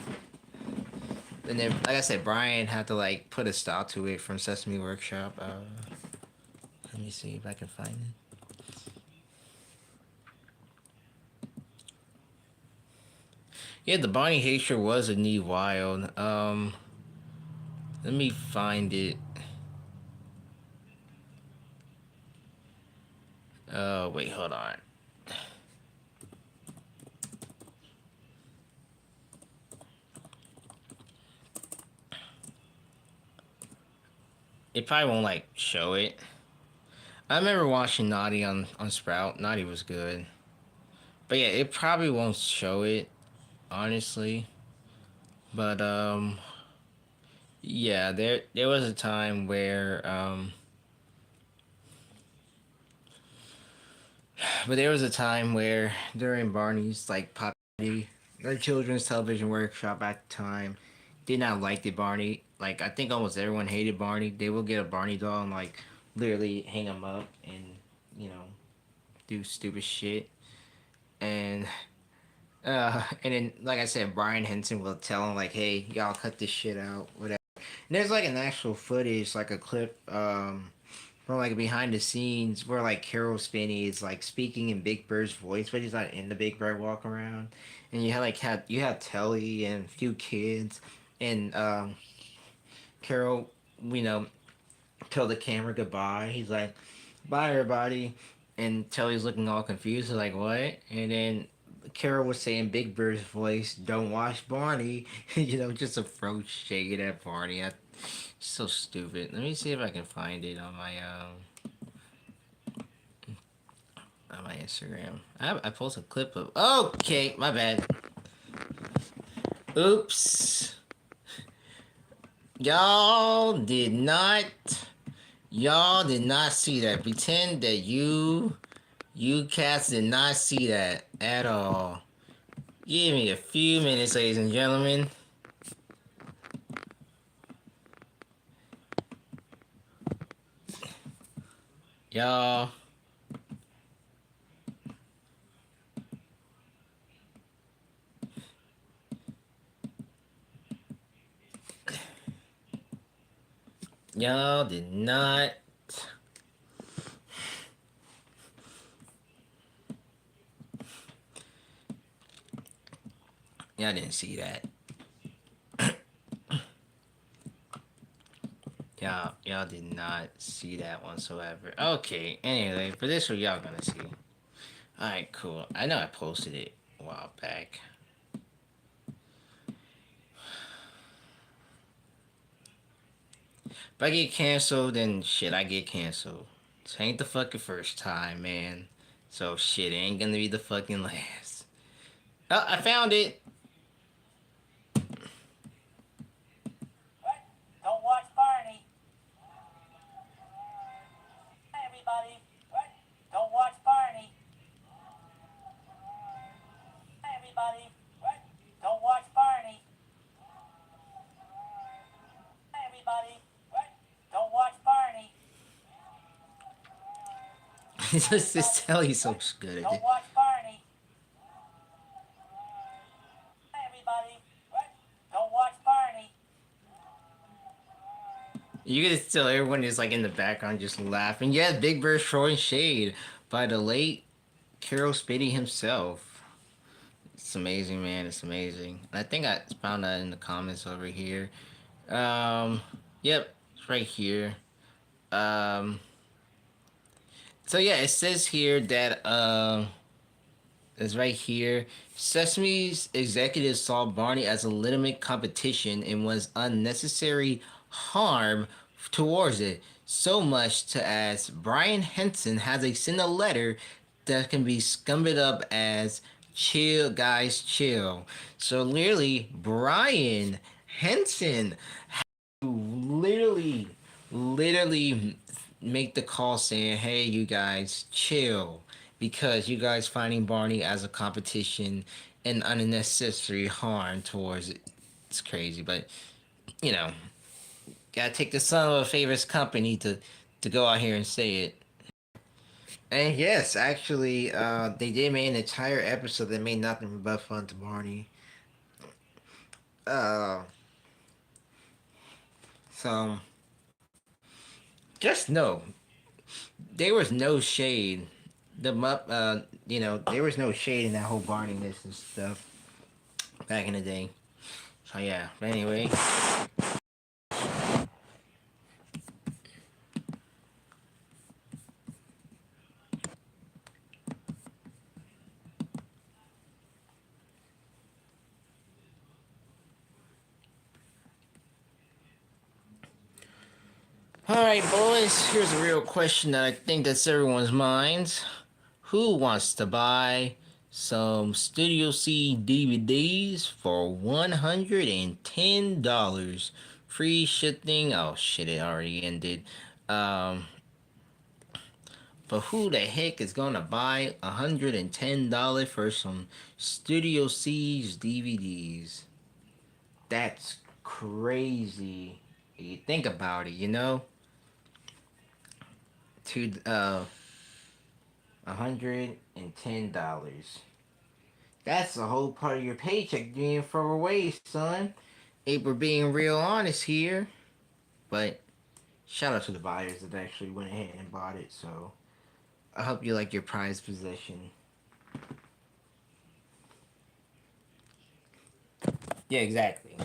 And then, like I said, Brian had to like put a stop to it from Sesame Workshop. Let me see if I can find it. Yeah, the Bonnie Hatcher was a knee wild. Let me find it. Oh wait, hold on. It probably won't like show it. I remember watching Naughty on Sprout. Naughty was good. But yeah, it probably won't show it, honestly. But yeah, there was a time where during Barney's like popularity, the Children's Television Workshop at the time did not like the Barney. Like I think almost everyone hated Barney. They will get a Barney doll and like literally hang him up and you know do stupid shit. And and then like I said, Brian Henson will tell him like, "Hey, y'all cut this shit out, whatever." And there's like an actual footage, like a clip from like behind the scenes where like Carol Spinney is like speaking in Big Bird's voice, but he's not in the Big Bird walk around. And you had Telly and a few kids, and Carol, you know, tell the camera goodbye. He's like, "Bye, everybody," and Telly's looking all confused, like what? And then Carol was saying Big Bird's voice, "Don't watch Barney," just a throw shade at Barney. So stupid. Let me see if I can find it on my Instagram. I posted a clip of. Okay, my bad. Oops. Y'all did not. Y'all did not see that. Pretend that you cats did not see that at all. Give me a few minutes, ladies and gentlemen. Y'all. Y'all did not. Y'all didn't see that. Y'all did not see that whatsoever. Okay, anyway, for this one y'all gonna see. Alright, cool. I know I posted it a while back. If I get canceled, then shit, I get canceled. This ain't the fucking first time, man. So shit, it ain't gonna be the fucking last. Oh, I found it. What? Don't watch Barney. Hi, everybody. What? Don't watch Barney. Hi, everybody. What? Don't watch Barney. Hi, everybody. What? Don't watch Barney. Just tell you so good at Don't it. watch Barney. Hi, everybody. What? Don't watch Barney. You can just tell everyone is like in the background just laughing. Yeah, Big Bird throwing shade by the late Carol Spady himself. It's amazing, man. It's amazing. I think I found that in the comments over here. Yep, it's right here. So yeah, it says here that it's right here. Sesame's executives saw Barney as a legitimate competition and was unnecessary harm towards it. So much to as Brian Henson has sent a letter that can be summed up as chill guys chill. So literally Brian Henson literally make the call saying, hey, you guys, chill. Because you guys finding Barney as a competition and unnecessary harm towards it. It's crazy, but, you know, gotta take the son of a favorite company to go out here and say it. And yes, actually, they did make an entire episode that made nothing but fun to Barney. Uh, so, just know there was no shade. There was no shade in that whole Barneyness and stuff back in the day. So yeah. But anyway, all right, boys. Here's a real question that I think that's everyone's minds. Who wants to buy some Studio C DVDs for $110? Free shipping. Oh shit! It already ended. But who the heck is gonna buy $110 for some Studio C's DVDs? That's crazy. You think about it, you know? To $110. That's a whole part of your paycheck being thrown away, son. If we're being real honest here. But shout out to the buyers that actually went ahead and bought it, so I hope you like your prized possession. Yeah, exactly.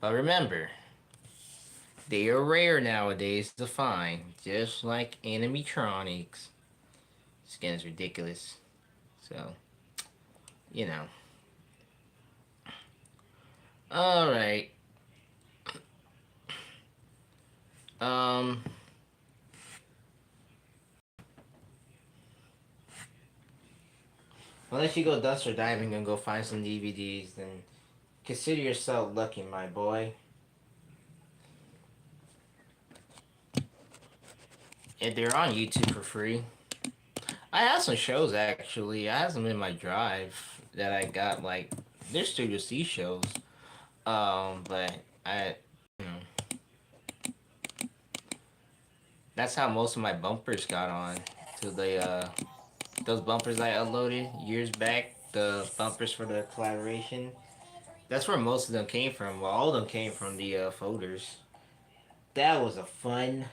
But remember, they are rare nowadays to find, just like animatronics. Skin is ridiculous. So, you know. Alright. Um Unless you go dumpster diving and go find some DVDs, then consider yourself lucky, my boy. If they're on YouTube for free. I have some shows actually. I have some in my drive that I got like they're Studio C shows. But I you know That's how most of my bumpers got on. To the those bumpers I uploaded years back, the bumpers for the collaboration. That's where most of them came from. Well, all of them came from the folders. That was a fun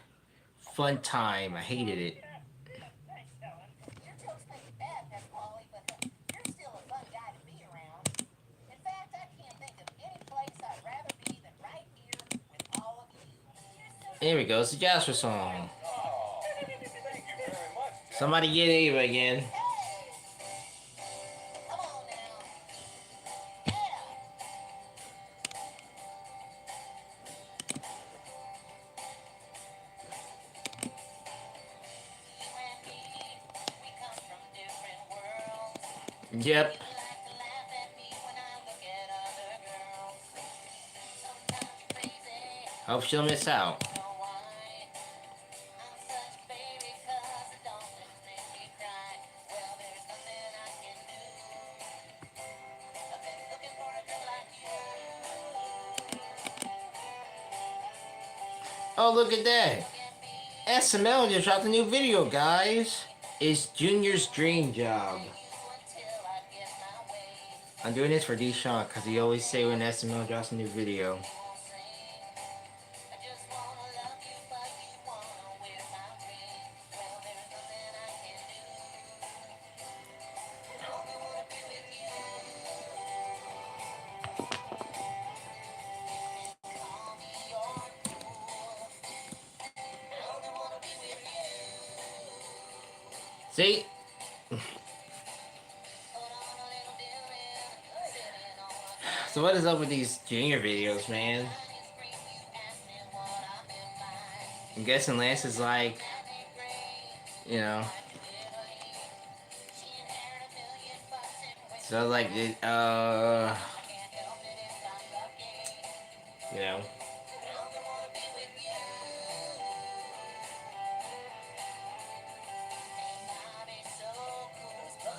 time. I hated it. Thanks, Helen. Your jokes may be bad, Miss Polly, but you're still a fun guy to be around. In fact, I can't think of any place I'd rather be than right here with all of you. Here we go. It's the Jasper song. Oh, thank you very much, Jeff. Somebody get Ava again. Come on now. Yeah. You and me, we come from different worlds. Yep. You like to laugh at me when I look at other girls. Sometimes you're crazy, Hope she'll miss out. don't know why. I'm such a baby 'cause it don't make me cry. Well, there's nothing I can do. I've been looking for a girl like you. Oh, look at that. Look at me, SML just dropped a new video, guys. It's Junior's dream job. you until I get my way. I'm doing this for Deshaun because he always say when SML drops a new video. Won't sing. I just wanna love you, but you wanna wear my ring. Well, there's nothing I can do. I only wanna be with you. Call me your fool. I only wanna be with you. See? Put on a little deodorant, sitting on a So what is up with these Junior videos, man? tiny screen. You asked me what I've been like. I'm guessing Lance is like, That ain't great. you know, She inherited $1,000,000 and went so like, can't help it if I'm lucky. you know. I only wanna be with you. Ain't nobody so cool.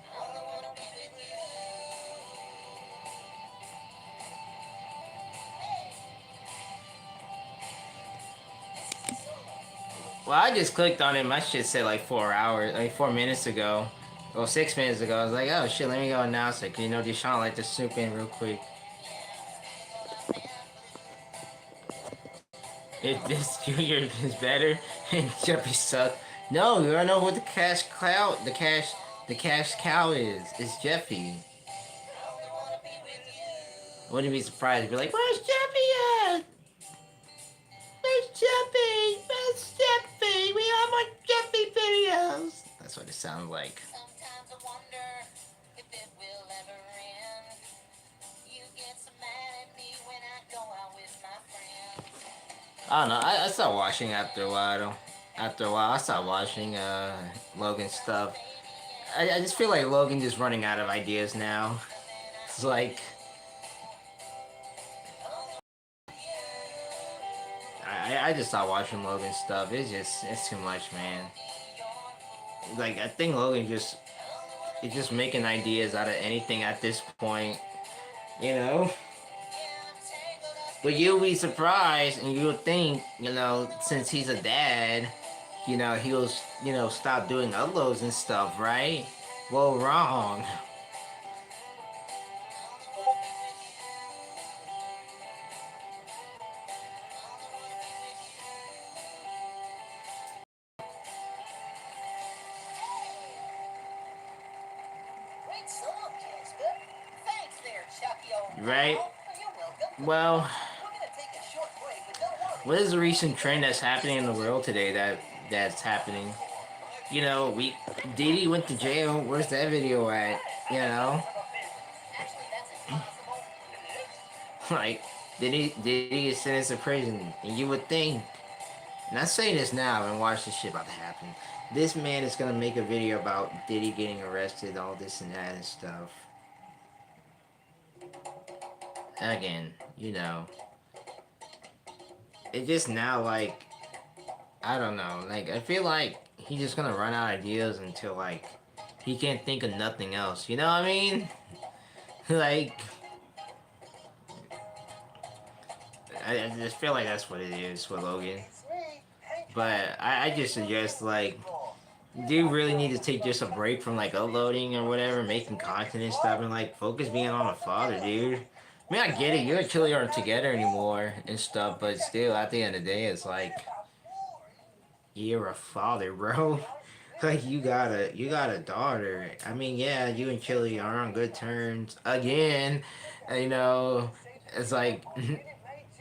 I only wanna be with you. Hey, this is a solo. Well, I just clicked on it. My shit said like 4 hours, like 4 minutes ago. Well, 6 minutes ago. I was like, oh shit, let me go announce it. Cause you know Deshaun like to swoop in real quick. If this Junior is better and Jumpy suck. No, you don't know what the cash cow is. It's Jeffy. Wouldn't be surprised if you're like, where's Jeffy at? Where's Jeffy? Where's Jeffy? We have more Jeffy videos. That's what it sounds like. Sometimes I wonder if it will ever end. You get so mad at me when I go out with my friends. I don't know. I stopped watching after a while. Though. After a while, I stopped watching Logan stuff. I just feel like Logan just running out of ideas now. It's like I just stopped watching Logan stuff. It's too much, man. Like I think Logan is just making ideas out of anything at this point, you know. But you'll be surprised, and you'll think, you know, since he's a dad, you know, he'll, you know, stop doing uploads and stuff, right? Well, wrong. Great song, Jasper. Thanks there, Chucky old Right? pal. You're welcome. Well, We're gonna take a short break, but don't worry. what is the recent trend that's happening in the world today that's happening? You know, Diddy went to jail. Where's that video at? You know, Actually, that's impossible. like Diddy is sentenced to prison, and you would think. And I'm saying this now, and watch this shit about to happen. This man is gonna make a video about Diddy getting arrested, all this and that and stuff. Again, you know, it just now like I don't know. Like I feel like he's just gonna run out of ideas until like he can't think of nothing else. You know what I mean? Like I just feel like that's what it is with Logan. But I just suggest like, do you really need to take just a break from like uploading or whatever, making content and stuff, and like focus being on a father, dude? I mean, I get it. You and Chili aren't together anymore and stuff, but still, at the end of the day, it's like you're a father, bro. Like you got a daughter. I mean, yeah, you and Chili are on good terms again. You know, it's like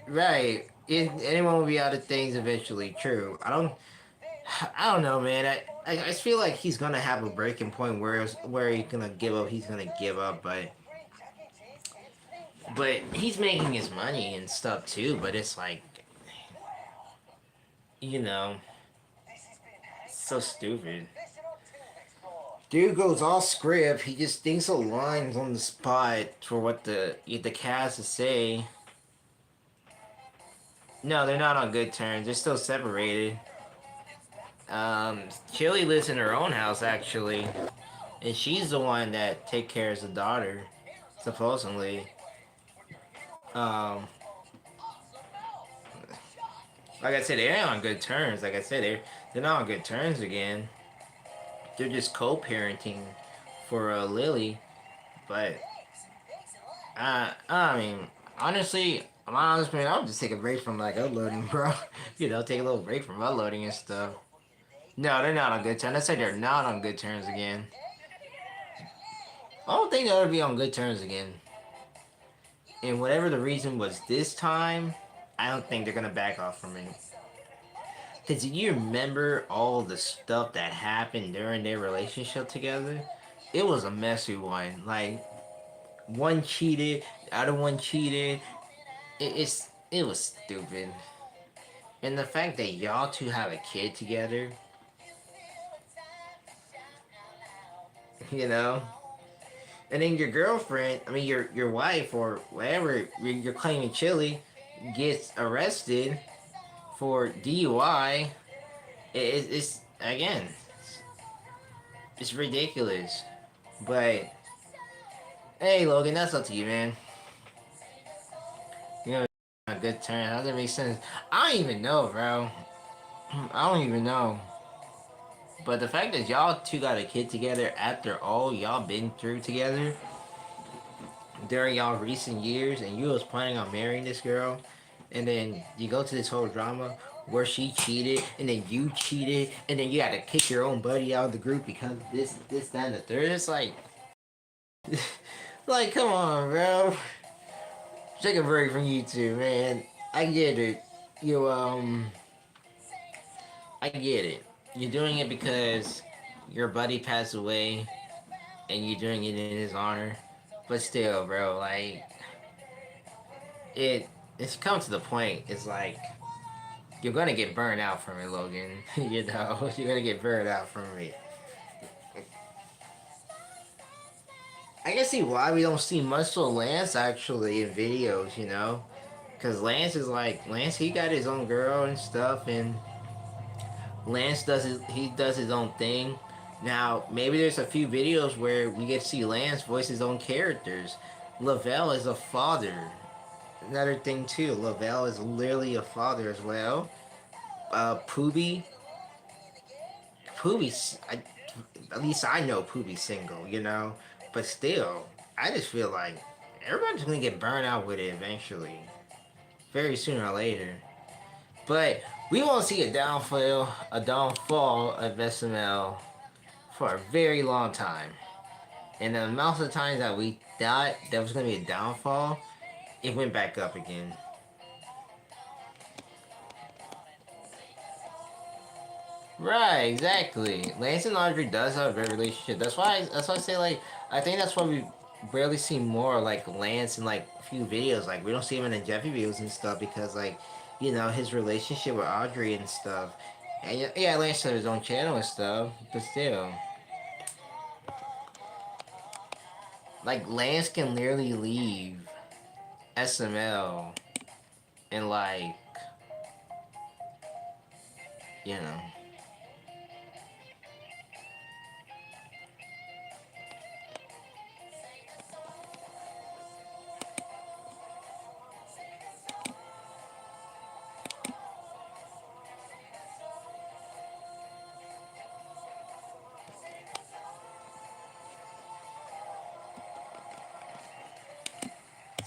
right. Anyone will be out of things eventually. True. I don't know, man. I just feel like he's gonna have a breaking point where he's gonna give up. He's gonna give up, but he's making his money and stuff too. But it's like, you know, so stupid. Dude goes all script. He just thinks of lines on the spot for what the cast to say. No, they're not on good terms. They're still separated. Chili lives in her own house actually, and she's the one that take care of the daughter, supposedly. Um, like I said, they ain't on good terms. Like I said, they're not on good terms again. They're just co-parenting for Lily, but I mean, honestly, I'm honest, man. I'll just take a break from like uploading, bro. You know, take a little break from uploading and stuff. No, they're not on good terms. I said they're not on good terms again. I don't think they'll ever be on good terms again. And whatever the reason was this time, I don't think they're gonna back off from it. Cause you remember all the stuff that happened during their relationship together? It was a messy one. Like one cheated, the other one cheated. It was stupid. And the fact that y'all two have a kid together, you know, and then your girlfriend, I mean your wife or whatever you're claiming Chili, gets arrested for DUI. It's again, it's ridiculous. But hey, Logan, that's up to you, man. You know, a good turn. How does that make sense? I don't even know, bro. I don't even know. But the fact that y'all two got a kid together after all y'all been through together during y'all recent years, and you was planning on marrying this girl, and then you go to this whole drama where she cheated, and then you cheated, and then you had to kick your own buddy out of the group because this, that, and the third. It's like, come on, bro. Take a break from you two, man. I get it. You, I get it. You're doing it because your buddy passed away, and you're doing it in his honor. But still, bro, like, it's come to the point. It's like you're gonna get burned out from it, Logan. You know, you're gonna get burned out from it. I can see why we don't see much of Lance actually in videos. You know, because Lance is like Lance. He got his own girl and stuff, and Lance does his own thing. Now maybe there's a few videos where we get to see Lance voice his own characters. Lavelle is a father. Another thing too, Lavelle is literally a father as well. Pooby, Pooby's, at least I know Pooby's single, you know. But still, I just feel like everybody's gonna get burned out with it eventually, very sooner or later. But we won't see a downfall of SML for a very long time. And the amount of times that we thought there was gonna be a downfall, it went back up again. Right, exactly. Lance and Audrey does have a great relationship. That's why I say like I think that's why we barely see more like Lance in like a few videos. Like we don't see him in the Jeffy videos and stuff because like, you know, his relationship with Audrey and stuff. And yeah, Lance has his own channel and stuff, but still. Like Lance can literally leave SML and like, you know.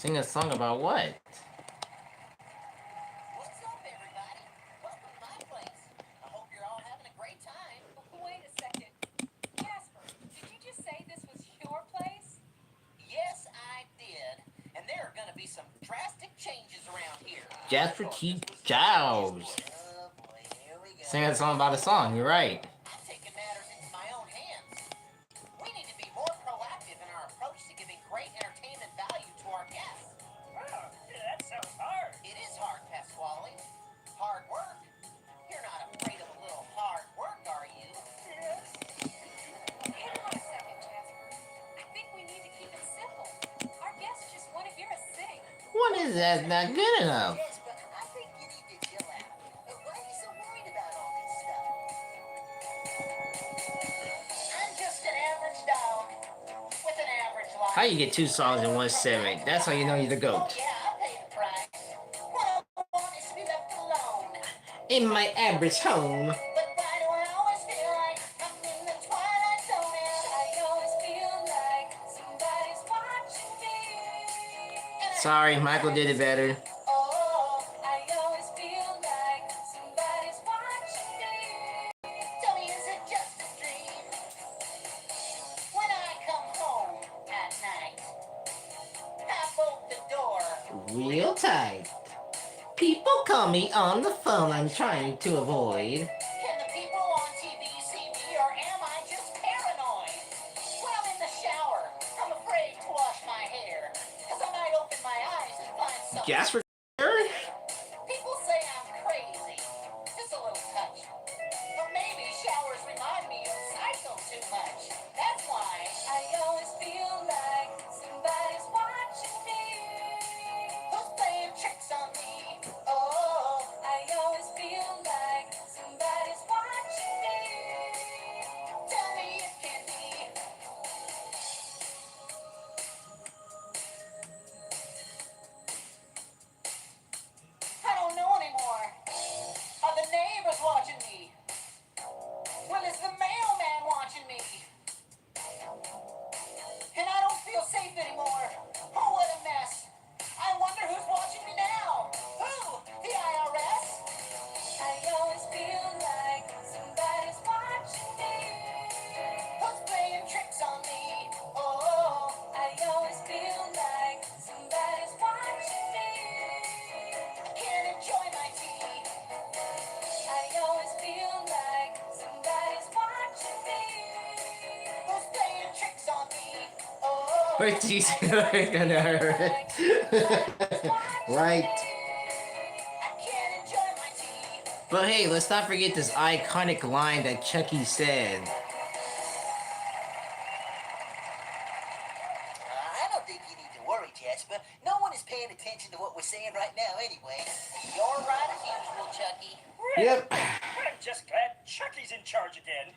Sing a song about what? What's up, everybody? Welcome to my place. I hope you're all having a great time. Wait a second. Jasper, did you just say this was your place? Yes, I did. And there are gonna be some drastic changes around here. Jasper T. Giles. Oh boy, here we go. Sing a song about a song. You're right. I'm taking matters into my own hands. We need to be more proactive in our approach to giving great entertainment value to our guests. Wow, that sounds hard. It is hard, Pasquale. Hard work. You're not afraid of a little hard work, are you? Yes. Hang on a second, Jasper. I think we need to keep it simple. Our guests just want to hear us sing. What is that? Not good enough. Yes, but I think you need to chill out. Why are you so worried about all this stuff? I'm just an average dog with an average life. How you get 2 songs in 1 segment? That's how you know you're the Oh GOAT. yeah, I pay the price. What I want is to be left alone. In my average home. But why do I always feel like I'm in the twilight zone and I always feel like somebody's watching me. Sorry, Michael did it better. oh, I always feel like somebody's watching me. tell me, is it just a dream? When I come home at night, I bolt the door. Real tight. People call me on the phone. I'm trying to avoid. Can the people on TV see me, or am I just paranoid? When I'm in the shower, I'm afraid to wash my hair, because I might open my eyes and find something. Jasper. People say I'm crazy, just a little touch. But maybe showers remind me of cycle too much. That's why I always feel like somebody's watching me. who's playing tricks on me? Oh, I always feel like somebody's watching me. tell me it can't be. I don't know anymore. Are the neighbors watching me? Well, is the mailman watching me? And I don't feel safe anymore. Oh, what a mess. I wonder who's watching me now. Who? The IRS? I always feel like somebody's watching me. Who's playing tricks on me? Oh, I always feel like somebody's watching me. I can't enjoy my tea. I always feel like somebody's watching me. Who's playing tricks on me? Oh, Wait, geez. Gonna hurt. Right. I can't enjoy my tea. But hey, let's not forget this iconic line that Chucky said. I don't think you need to worry, Jasper. No one is paying attention to what we're saying right now anyway. You're right as usual, Chucky. Yep. I'm just glad Chucky's in charge again.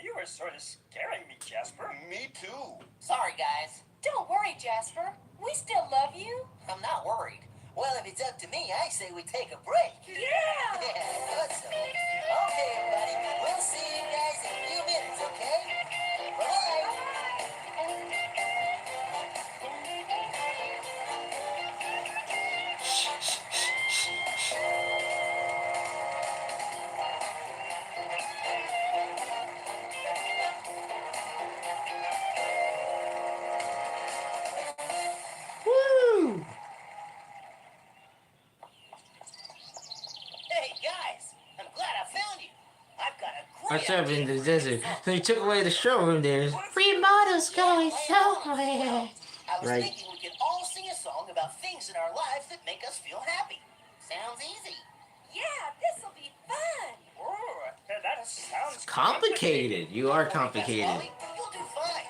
You were sort of scaring me, Jasper. Me too. Sorry, guys. Don't worry, Jasper. We still love you. I'm not worried. Well, if it's up to me, I say we take a break. Yeah! Yeah, I thought so. Okay, everybody. We'll see you guys in a few minutes, okay? Bye. Woo! Hey, guys. I'm glad I found you. I've got a I great traveled in idea the for desert, this so he took away the showroom. There's free models going somewhere. I was Right. thinking we could all sing a song about things in our lives that make us feel happy. Sounds easy. Yeah, this'll be fun. Oh, that sounds Complicated. You are Don't worry, complicated. Pasquale. You'll do fine.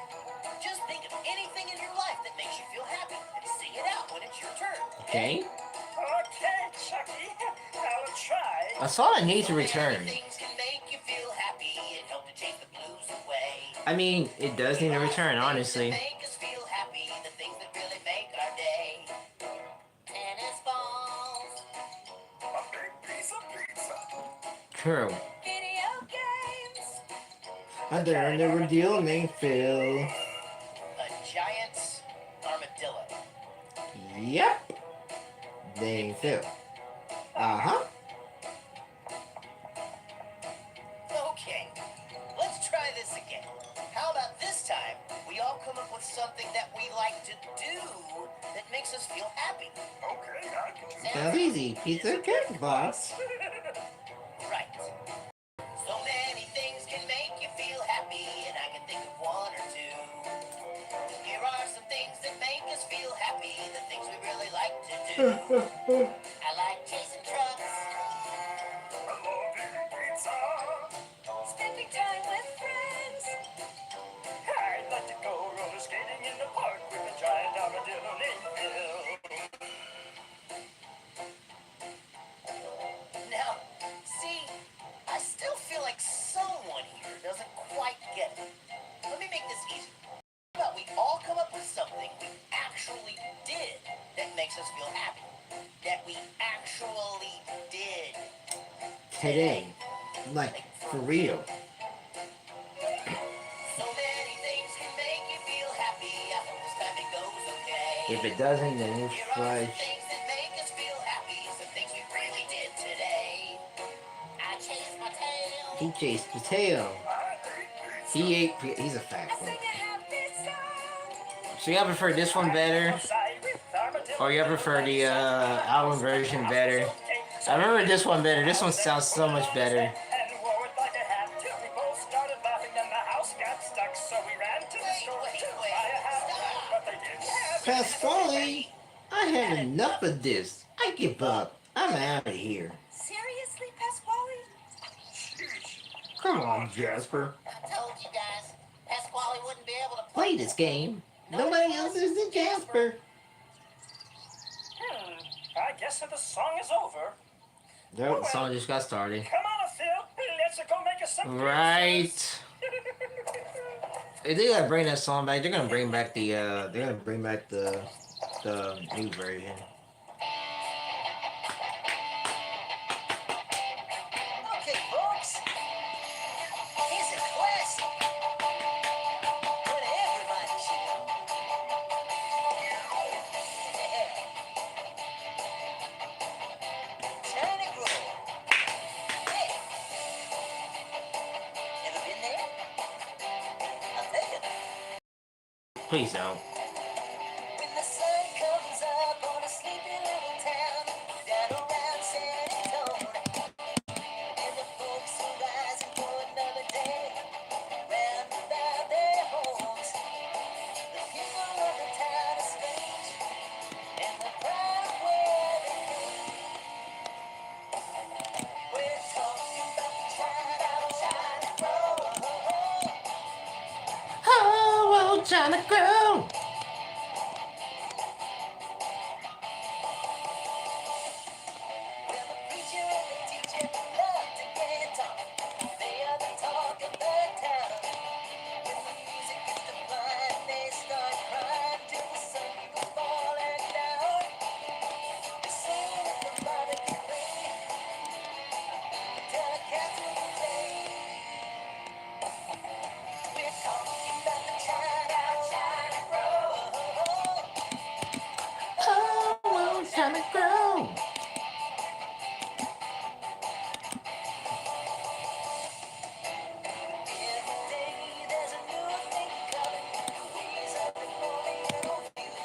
Just think of anything in your life that makes you feel happy and sing it out when it's your turn. Okay. Okay, Chucky. I'll try. A song needs to return. Things can make you feel happy and help to take the blues away. I mean, it does need a return, honestly. Things that make us feel happy, the things that really make our day. Tennis balls. A big piece of pizza. True. Video games. Under the deal named Phil. A giant armadillo. Yep. They feel. Uh-huh. Okay, let's try this again. How about this time we all come up with something that we like to do that makes us feel happy? Okay, I can do Sounds easy. Pizza cake boss. Right. So many things can make you feel happy, and I can think of one or two. Here are some things that make us feel happy, the things we really like to do. I like chasing trucks. I love eating pizza. Spending time with friends. I'd like to go roller skating in the park with a giant armadillo named Bill. Now, see, I still feel like someone here doesn't quite get it. Let me make this easy. How about we all come up with something we actually did that makes us feel happy? That we actually did. Today. Like, for real. So many things can make you feel happy. I hope this time it goes okay. If it doesn't, then it's Here are some fresh. things that make us feel happy. Some things we really did today. I chased my tail. He chased the tail. He ate. He's a fat I boy. sing a happy song. So y'all prefer this one better, or y'all prefer the album version better? I remember this one better. This one sounds so much better. And wore it like a hat till we both started laughing, then the house got stuck, so we ran to the store to buy a hat, but they didn't have it. Pasquale, I had enough of this. I give up. I'm out of here. Seriously, Pasquale? Come on, Jasper. I told you guys, Pasquale wouldn't be able to Play this game. Nobody else is than Jasper. I guess that the song is over. Nope, the song just got started. Come on, Phil. Let's go make us some Right. If they gotta bring that song back, they're gonna bring back the the new version. Okay, folks. Here's a classic. One everybody should know. Johnny Grove. Hey. Ever been there? I'll tell you. Please don't. When the sun comes up on a sleepy little town down around San Antonio, and the folks are rising for another day, round about their homes. The people of the town are strange, and the proud of where they came. We're talking about the China Grove. Oh, China girl. Well, the preacher and the teacher love to get on. They are the talk of the town. When the music gets to blind, they start crying till the sun goes falling down. They sing with the body can play. Tell a Catherine play. We're talking about the China Grove. Oh, China girl. Every day there's a new thing coming. Ways up before the old view.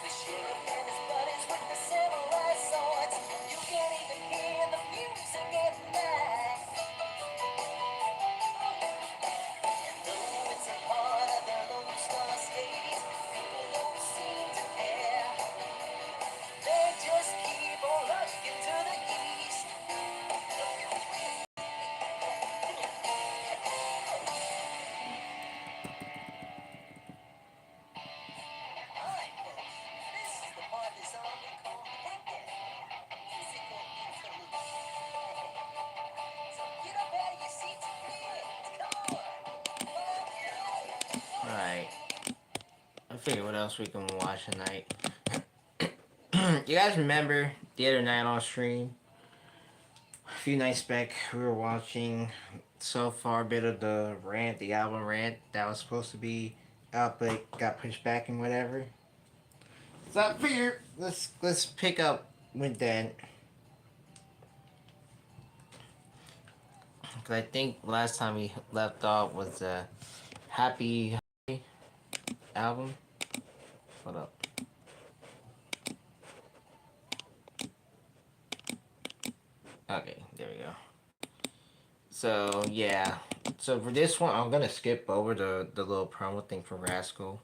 The sheriff and his buddies with the samurai swords. You can't even hear the music at night. And though it's a part of the Lone Star State, people don't seem to care. They just keep on looking to the east. Alright, folks, this is the part of the song we call the breakdown. Musical interlude. So get up out of your seats and dance. Come on. Alright. I figured what else we can watch tonight. You guys remember the other night on stream? A few nights back, we were watching so far a bit of the rant, the album rant that was supposed to be out, but got pushed back and whatever. So I figured let's pick up with that. Cause I think last time we left off was the Happy album. Hold up. Okay, there we go. So yeah. So for this one, I'm gonna skip over the little promo thing for Rascal.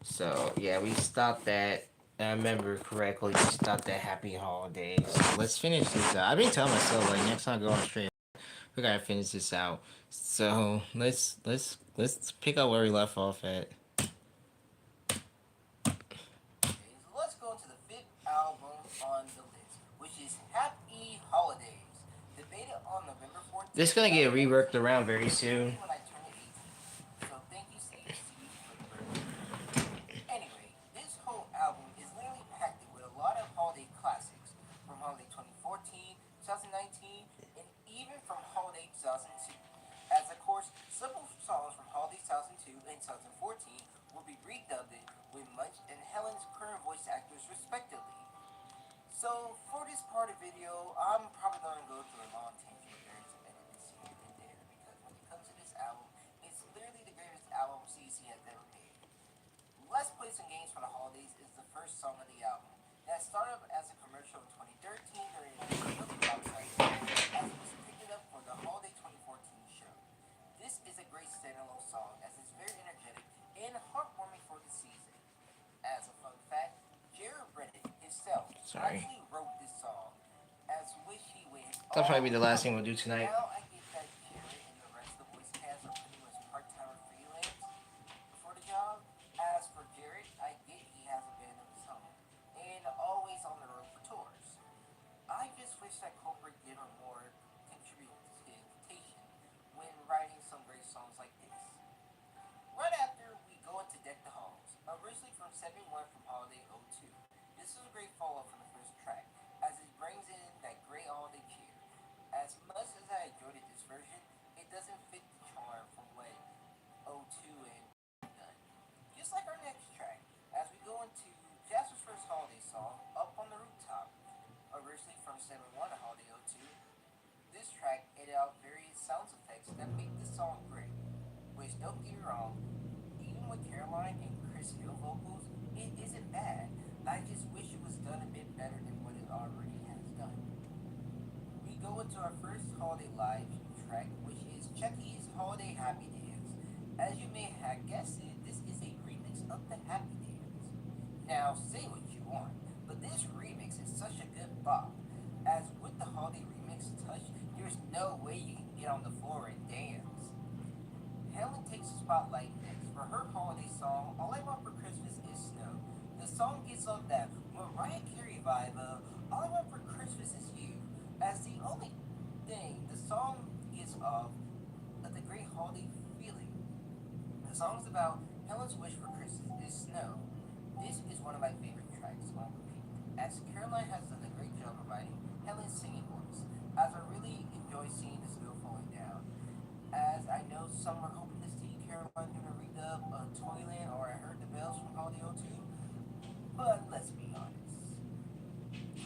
So yeah, we stopped at. I remember correctly, we stopped at Happy Holidays. So let's finish this out. I've been telling myself like next time I go on straight, we gotta finish this out. So let's pick up where we left off at. So let's go to the fifth album on the list, which is Happy Holidays. Debated on November 14th. This is gonna get reworked around very soon. When I turned 18. So thank you, Steve, for the birthday. Anyway, this whole album is literally packed with a lot of holiday classics from holiday 2014, 2019, and even from holiday 2002. As of course, several songs from holiday 2002 and 2014 will be redubbed with Munch and Helen's current voice actors respectively. So for this part of the video, I'm probably going to go through a long tangent of various edits here and there because when it comes to this album, it's literally the greatest album CC has ever made. Let's Play Some Games for the Holidays is the first song of the album that started as a commercial in 2013 during a really pop site as it was picked up for the holiday 2014 show. This is a great standalone song as it's very energetic and heartwarming for the season. As a fun fact, Jared Reddick himself actually wrote this song as Wish He Wins. That'll probably be the last thing we'll do tonight. Now I get that Jared and the rest of the voice cast are pretty much part-time or freelance for the job. As for Jared, I get he has a band of his own and always on the road for tours. I just wish that Cobra did a more contribution when writing some great songs like this. Right after, we go into Deck the Halls, originally from 7-1 from Holiday 02. This is a great follow-up from the first track, as it brings in that great holiday cheer. As much as I enjoyed this version, it doesn't fit the charm from what 02 and done. Just like our next track, as we go into Jasper's first holiday song, Up on the Rooftop, originally from 7-1 to Holiday 02. This track added out various sound effects that make this song great. Which, don't get me wrong, even with Caroline and Chris Hill vocals, it isn't bad. I just wish it was done a bit better than what it already has done. We go into our first holiday live track, which is Chucky's Holiday Happy Dance. As you may have guessed it, this is a remix of the Happy Dance. Now, say what you want, but this remix is such a good bop. As with the holiday remix touch, there's no way you can get on the floor and dance. Helen takes the spotlight next for her holiday song, All I Want for Christmas is Snow. The song gets off that Mariah Carey vibe of All I Want for Christmas is You. As the only thing the song gets off of the great holiday feeling. The song's about Helen's wish for Christmas is snow. This is one of my favorite tracks on repeat, as Caroline has done a great job of writing Helen's singing voice, as I really enjoy seeing the snow falling down. As I know some are hoping to see Caroline doing a redub of Toyland or I Heard the Bells from Holiday 02, but let's be honest,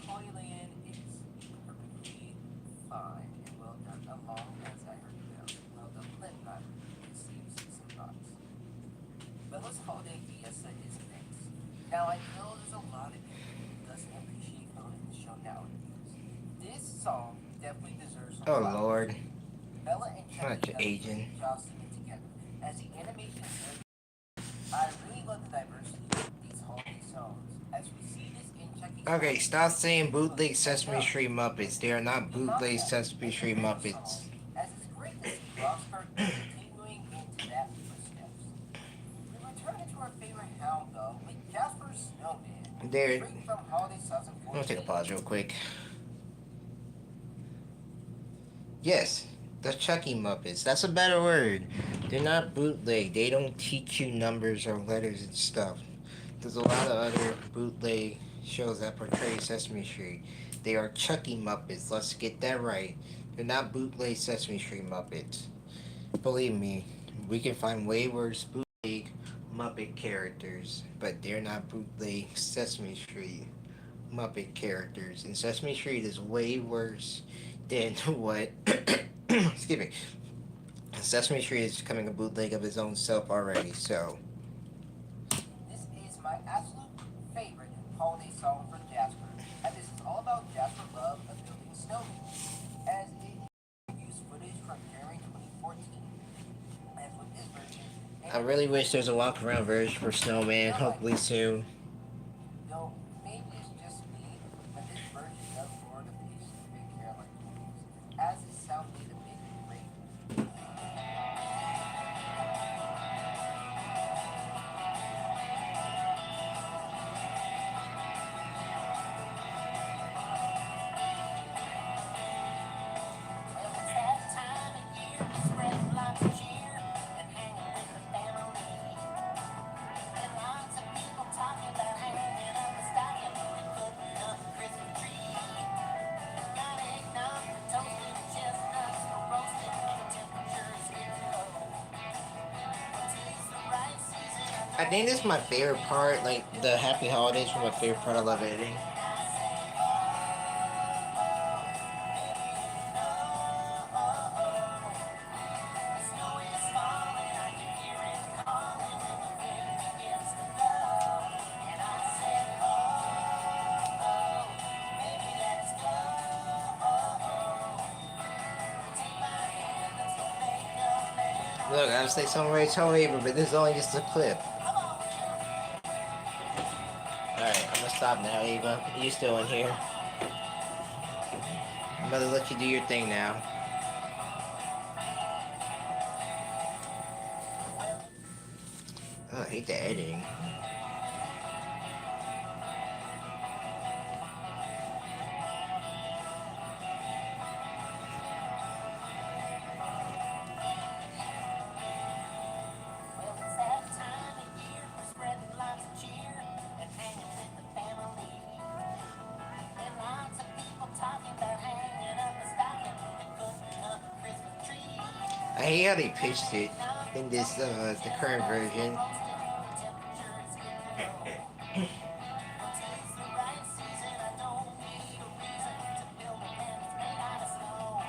Toyland is perfectly fine and well done, along as I Heard the Bells. Well done, let not receive some thoughts. Bella's Holiday Fiesta is next. Now I know there's a lot of people who doesn't appreciate Bella in the show nowadays. This song definitely deserves some Oh flowers. Lord. Bella and Such Chucky does aging. a great job singing together. As the animation is very I really love the diversity of these holiday songs. As we see this in Chucky's Okay, stop saying bootleg Sesame Street Muppets. They are not bootleg Sesame Street Muppets. As it's great to see Rossberg continuing into that footsteps. We return to our favorite hound dog with Jasper Snowman. There. Straight from Holiday 2014. I'm gonna take a pause real quick. Yes, the Chucky Muppets. That's a better word. They're not bootleg. They don't teach you numbers or letters and stuff. There's a lot of other bootleg shows that portray Sesame Street. They are Chucky Muppets. Let's get that right. They're not bootleg Sesame Street Muppets. Believe me, we can find way worse bootleg Muppet characters, but they're not bootleg Sesame Street Muppet characters. And Sesame Street is way worse than what. Excuse me. Sesame Street is becoming a bootleg of its own self already, so. This is my absolute favorite holiday song for Jasper, and this is all about Jasper's love of building snowmen, as it used footage from January 2014. As with this version, I really wish there's a walk around version for Snowman, hopefully soon. though maybe it's just me, but this version does lower the pace of Big Caroline movies, as it sounds made a bit great. Well, it's that time of year to spread lots of cheer and hanging with the family. And lots of people talking about hanging up a stocking and putting up a Christmas tree. Got eggnog for toasting and chestnuts for roasting. The temperature is getting low. But 'tis the right season. I think this is my favorite part. Like, the Happy Holidays were my favorite part. I love editing. Look, I was like something Ray told me, but this is only just a clip. Alright, I'm gonna stop now, Eva. You still in here. I'm gonna let you do your thing now. Oh, I hate the editing. Well, it's that time of year for spreading lots of cheer and hanging with the family. And lots of people talking about hanging up a stocking and putting up a Christmas tree. I hate how they pitched it in this, the current version. The temperature is getting low. But 'tis the right season. I don't need a reason to build a man that's made out of snow.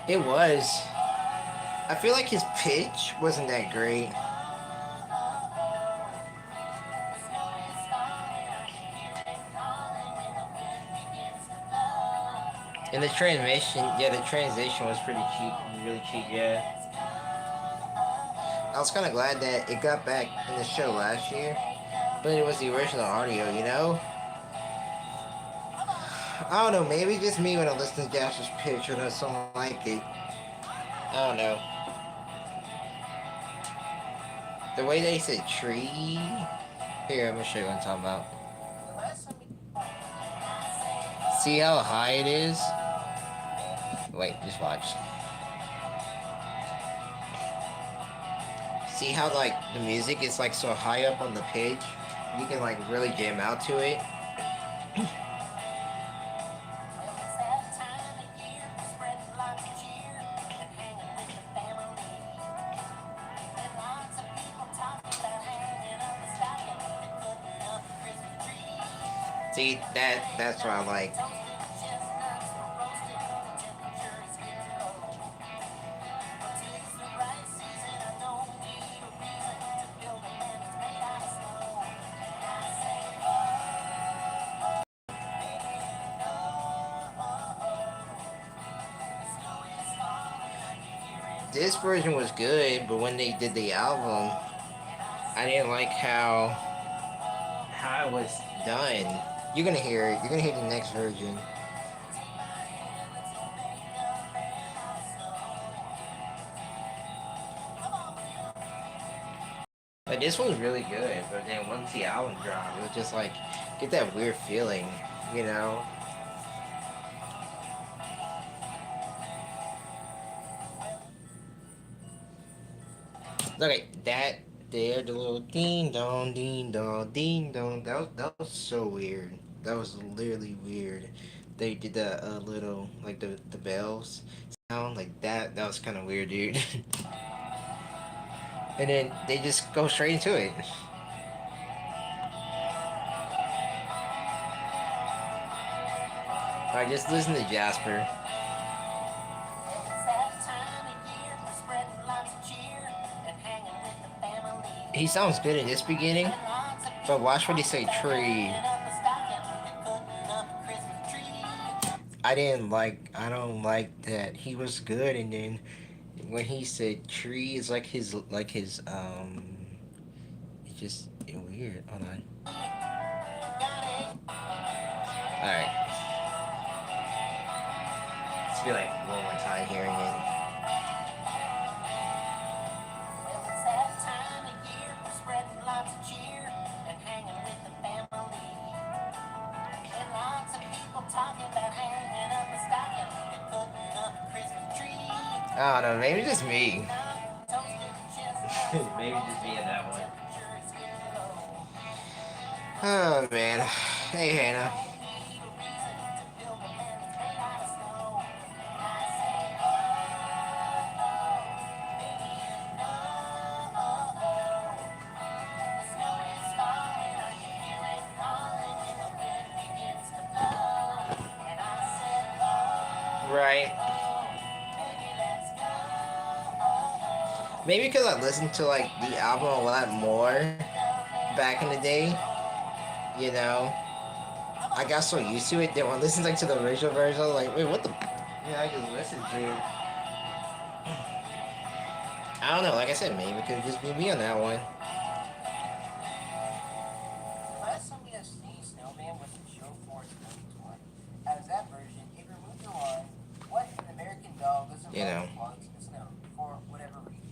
It was. I feel like his pitch wasn't that great. And the transmission, yeah, the transition was pretty cheap, really cheap, yeah. I was kind of glad that it got back in the show last year, but it was the original audio, you know? I don't know, maybe just me when I listen to Jasper's pitch or something like it. I don't know. The way they said tree. Here, I'm gonna show you what I'm talking about. See how high it is? Wait, just watch. See how, like, the music is, like, so high up on the pitch? You can, like, really jam out to it. See, that's what I like. This version was good, but when they did the album, I didn't like how it was done. You're gonna hear it. You're gonna hear the next version. But this one's really good, but then once the album dropped, it was just like, get that weird feeling, you know? Look at that there, the little ding dong, ding dong, ding dong. That was so weird. That was literally weird. They did the little, like the bells sound like that. That was kind of weird, dude. And then they just go straight into it. Alright, just listen to Jasper. It's that time of year for spreading lots of cheer and hanging with the family. He sounds good in this beginning, but watch what he say tree. I don't like that he was good, and then when he said tree, it's like his, it's just weird. Hold on. Alright. Let's be like one more time hearing it. It's that time of year for spreading lots of cheer and hanging with the family. And lots of people talking about hanging up a stocking and putting up a Christmas tree. I don't know, maybe just me. Toasted chestnuts, Maybe just me in that one. temperature is getting low. Oh man. Hey Hannah. Need a reason to build a man that's made out of snow. And I say, baby, you know, the snow is falling, I can hear it calling when the wind begins to blow. And I said, Right. baby, let's go. Maybe because I listened to like the album a lot more back in the day, you know. I got so used to it that when I listened like to the original version, I was like, wait, what the? Yeah, I just listened to. I don't know. Like I said, maybe it could just be me on that one. Last time we have seen Snowman was in Show Force 2020. As that version, it removed the line, what if an American dog doesn't You know. run plugs in the snow for whatever reason.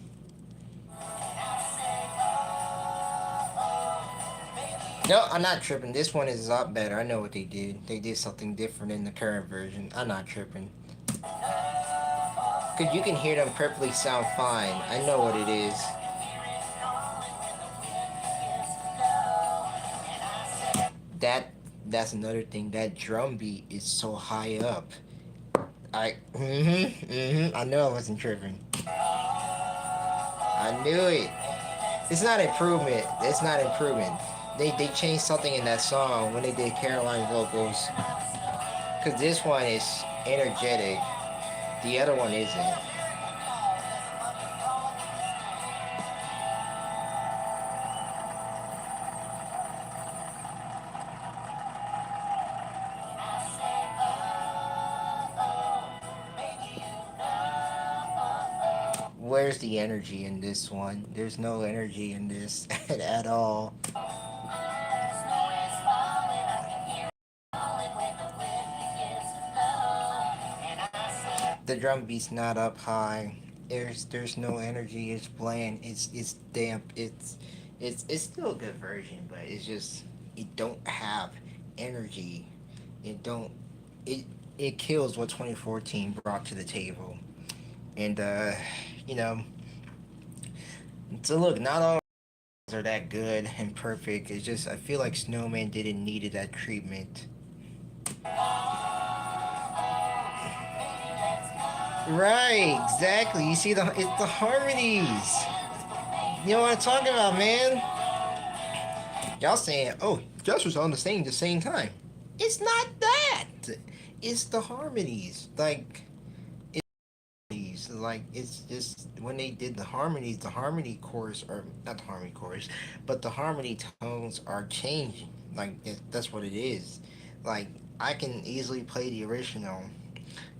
No, I'm not tripping. This one is a lot better. I know what they did. They did something different in the current version. I'm not tripping. Cause you can hear them perfectly sound fine. I know what it is. That's another thing. That drum beat is so high up. I know I wasn't tripping. I knew it. It's not improvement. It's not improvement. They changed something in that song when they did Caroline vocals. Cause this one is energetic. The other one isn't. Where's the energy in this one? There's no energy in this at all. The drum beat's not up high. There's no energy. It's bland. It's damp. It's still a good version, but it's just it don't have energy. It kills what 2014 brought to the table. And you know, so look, not all are that good and perfect. It's just I feel like Snowman didn't needed that treatment. Right, exactly. You see it's the harmonies. You know what I'm talking about, man? Y'all saying, oh, Just was on the same time. It's not that. It's the harmonies. It's just when they did the harmonies, the harmony chorus, or not the harmony chorus, but the harmony tones are changing. That's what it is. Like, I can easily play the original,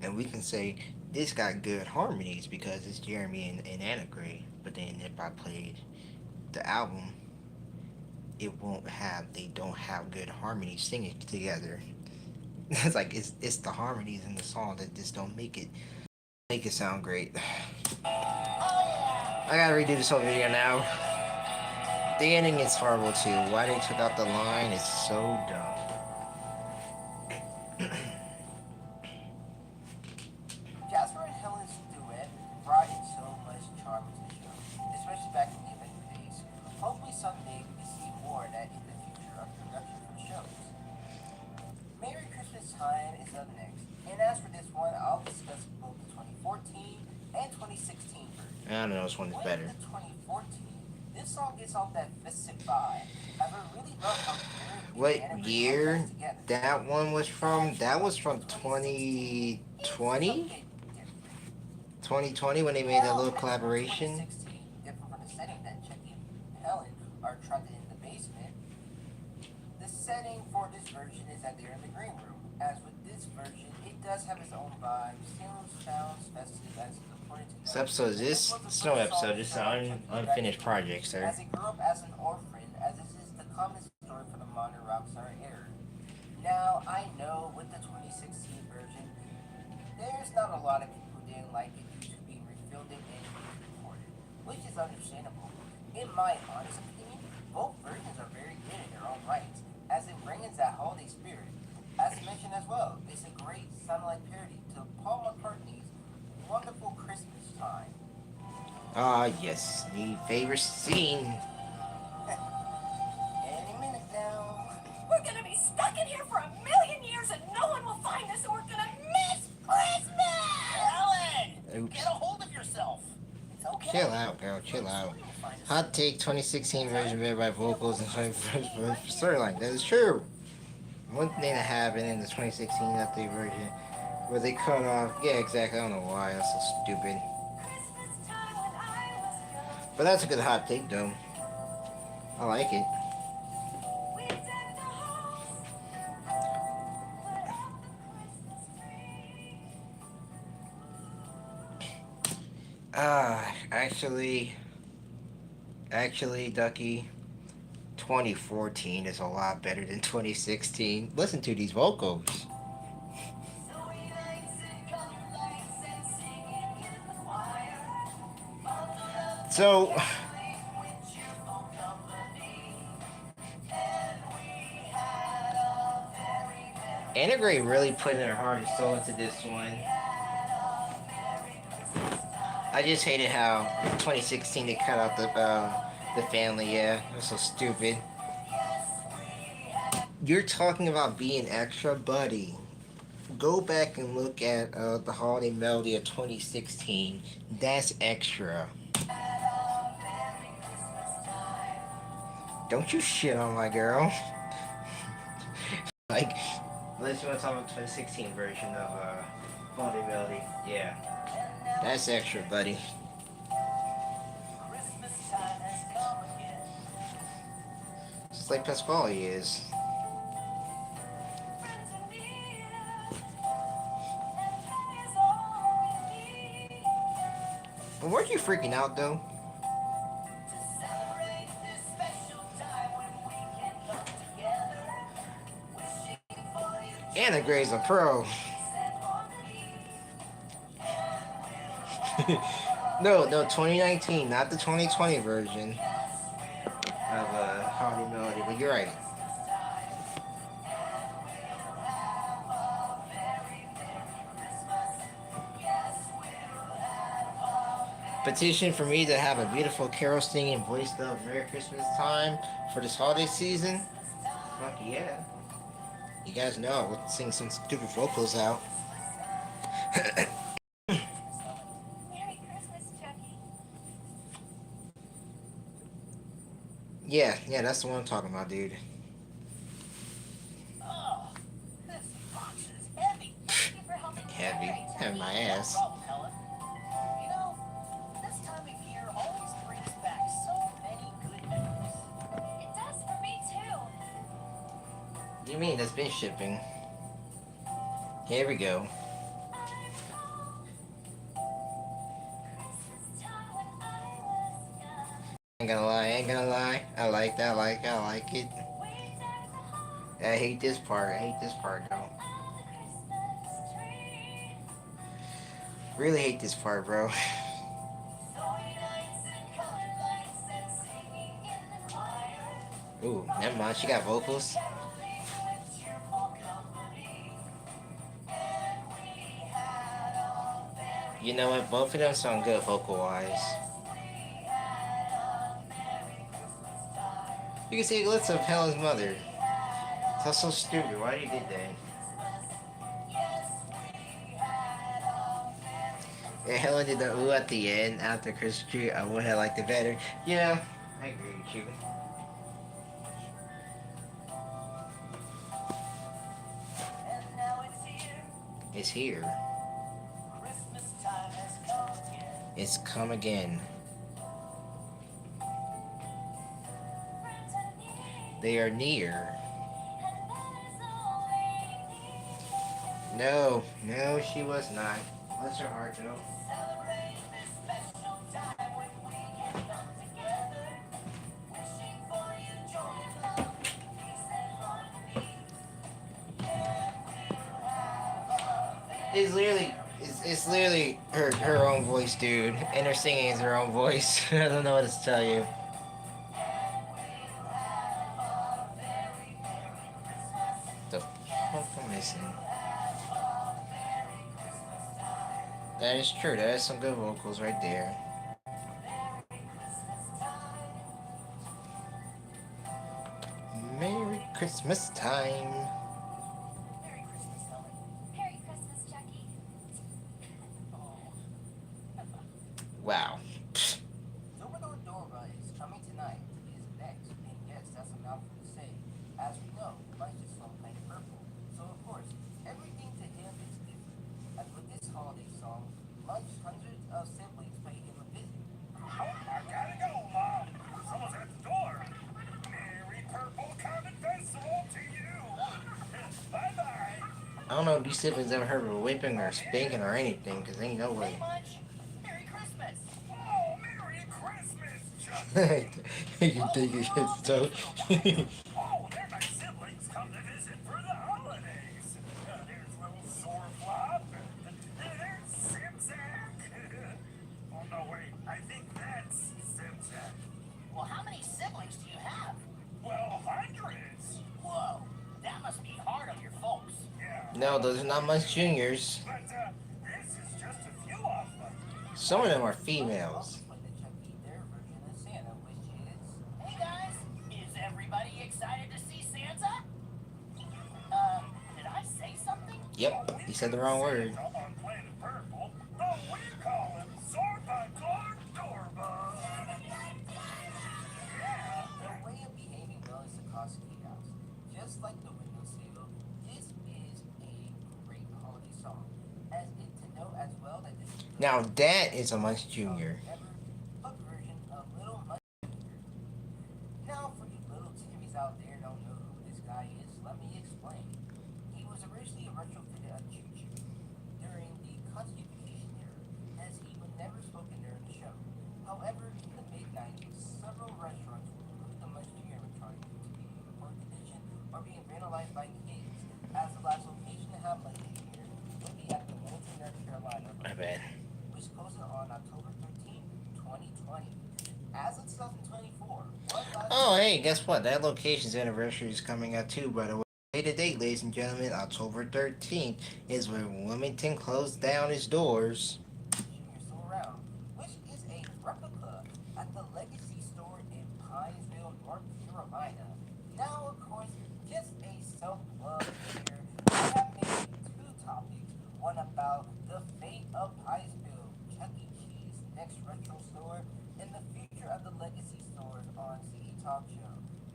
and we can say this got good harmonies because it's Jeremy and Anna Gray. But then if I played the album, they don't have good harmonies singing together. It's like it's the harmonies in the song that just don't make it sound great. I gotta redo this whole video now. The ending is horrible too. Why they took out the line is so dumb. Jasper and Helen's duet brought in so much charm to the show, especially back in the Avenger days. Hopefully someday we can see more of that in the future of production for shows. Merry Christmas Time is up next, and as for this one, I'll discuss both the 2014 and 2016 version. I don't know which one is better. With the 2014, this song gives off that festive vibe. I really love how Karen What and Anna year Green together. that one was from? That was from 2020? 2020 when they made that little collaboration. 2016, different from the setting that Chucky and Helen are trapped in the basement. The setting for this version is that they're in the green room. As with this version, it does have its own vibe. Sounds, festive as according to This episode is this? It's no episode. It's an unfinished project, sir. As he grew up as an orphan, as this is the common story for the modern rock star era. Now, I know with the 2016 version, there's not a lot of people who didn't like it due to being refilled and recorded, which is understandable. In my honest opinion, both versions are very good in their own rights, as it brings that holiday spirit. As mentioned as well, it's a great sound-like parody to Paul McCartney's Wonderful Christmas Time. Ah, yes. The favorite scene. Any minute now. We're gonna be stuck in here for 1,000,000 years and no one will find us and we're gonna miss Christmas! Ellen! Oops. Get a hold of yourself! It's okay. Chill out, girl. Chill out. Hot take 2016 version made by vocals and 21st storyline. That is true. One thing that happened in the 2016 update version where they cut off. Yeah, exactly. I don't know why. That's so stupid. Christmas time when I was young, But that's a good hot take, though. I like it. we decked the halls, put up the Christmas tree. Actually, Ducky, 2014 is a lot better than 2016. Listen to these vocals. Story lights and color lights and singing in the choir. Bundled up So, with cheerful company. And we had a very merry, Anna Gray really put in her heart and soul into this one. merry Christmas time. I just hated how 2016 they cut out the family. Yeah, it was so stupid. You're talking about being extra, buddy. Go back and look at the holiday melody of 2016. That's extra. Don't you shit on my girl. Like, unless you want to talk about 2016 version of holiday melody. Yeah, that's extra, buddy. Christmas time has come again. Just like Pasquale is. Friends are near, and that is all we need But weren't you freaking out though? to celebrate this special time when we can come together. Wishing for you Anna Gray's a pro. peace and harmony. No, 2019, not the 2020 version of holiday melody. But you're right. Petition for me to have a beautiful carol singing voice of Merry Christmas time for this holiday season. Fuck yeah. You guys know I will sing some stupid vocals out. Merry Christmas, Chucky. Yeah, that's the one I'm talking about, dude. Oh, this box is heavy. Thank you for helping me Heavy. carry it. Having my ass. No problem, Helen. You know, this time of year always brings back so many good memories. It does for me too. You mean that's been shipping? Here we go. Christmas time when I was young. Ain't gonna lie. I like that. I like it. We decked the halls I hate this part though. under the Christmas tree. Really hate this part, bro. Story lights and color lights and singing in the choir. Ooh, never mind. She got vocals. Caroling with cheerful company. And we had a very, You know what? Both of them sound good vocal wise. we had a merry Christmas time. You can see a glimpse of Helen's mother. That's so stupid. Why you did that? Yes, we had a very Yeah, Helen did the ooh at the end after Christmas tree. I would have liked it better. Yeah, I agree with you. And now it's here. It's here. Christmas time has come again. It's come again. Friends are near, They are near. and that is all we need. No, no, she was not. Bless her heart, Joe. Celebrate this special time when we can come together. Wishing for you joy and love, peace and harmony. And we'll have a It's literally her own voice, dude. And her singing is her own voice. I don't know what to tell you. The fuck am I missing? That is true. That is some good vocals right there. Merry Christmas time. Merry Christmas, Helen. Merry Christmas, Chucky. Wow. Dumbledore Dorba is coming tonight. He is next, and yes, that's a mouthful to say. As we know, Mike's just song playing purple. So of course, everything to him is different. As with this holiday song, Mike's hundreds of siblings pay him a visit. Oh, I gotta go, Mom. Someone's at the door. Merry Purple Comet Festival to you. Bye-bye. I don't know if these siblings ever heard of a whipping or spanking or anything, because ain't no way. Hey, Munch. Merry Christmas. Oh, Merry Christmas, Chuck. You can take it, so. Oh, they're my siblings come to visit for the holidays. There's little Sorflop, and there's Simzak. Oh, no, wait, I think that's Simzak. Well, how many siblings do you have? Well, hundreds. Whoa, that must be hard on your folks. Yeah, No, those are not much juniors. but this is just a few of them. Some of them are females. But the Chucky, their version of Santa, which is... Hey, guys. Is everybody excited to see Santa? Did I say something? Yep, he said the wrong word. Santa on Planet Purple, but we call him Zorba Clark Dorba. Yeah. Their way of behaving though is to cause chaos. Just like the windowsill, this is a great holiday song. As it to know as well that this is Now that is a much junior. ever punk version of Little Much Junior. Now for you little Timmies out there don't know who this guy is, let me explain. He was originally retrofitted a choo-choo during the Constitution era, as he was never spoken during the show. However, in the mid-90s, several restaurants removed the Much Junior electronic due to being in poor condition or being vandalized by kids, as the last location to have Much Junior would be at the Wilmington, North Carolina, My bad. which closed on October 13, 2020. As of 2024, one last Oh, hey, guess what? That location's anniversary is coming up too, by the way. Today, ladies and gentlemen, October 13th is when Wilmington closed down its doors. Junior still around, which is a replica at the Legacy store in Pinesville, North Carolina. Now, of course, just a self-love here. We have made two topics. One about the fate of Pinesville, Chuck E. Cheese, next retro store, and the future of the Legacy stores on CE Talk Show.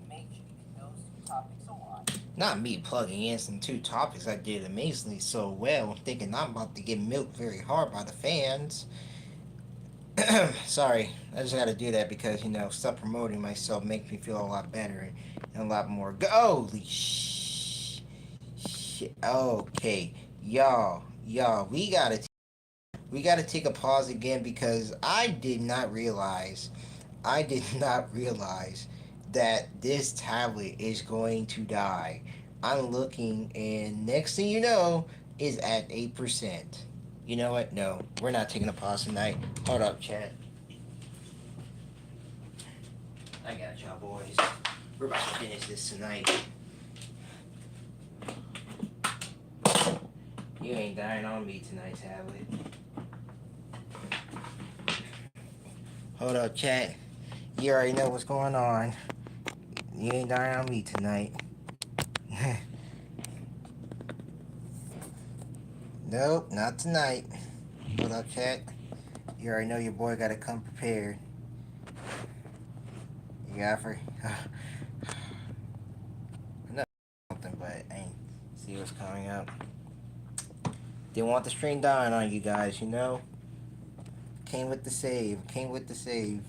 Make sure you get those two topics a watch. Not me plugging in some two topics I did amazingly so well, thinking I'm about to get milked very hard by the fans. Sorry, I just gotta do that because, stop promoting myself makes me feel a lot better and a lot more. Holy shit. Okay, y'all, we gotta take a pause again because I did not realize that this tablet is going to die. I'm looking, and next thing you know, is at 8%. You know what? No, we're not taking a pause tonight. Hold up, chat. I got y'all boys. We're about to finish this tonight. You ain't dying on me tonight, tablet. Hold up, chat. You already know what's going on. You ain't dying on me tonight. Nope, not tonight. Hold up, chat. You already know your boy gotta come prepared. Yeah, I forgot. I know something, but I ain't see what's coming up. Didn't want the stream dying on you guys, you know? Came with the save. Came with the save.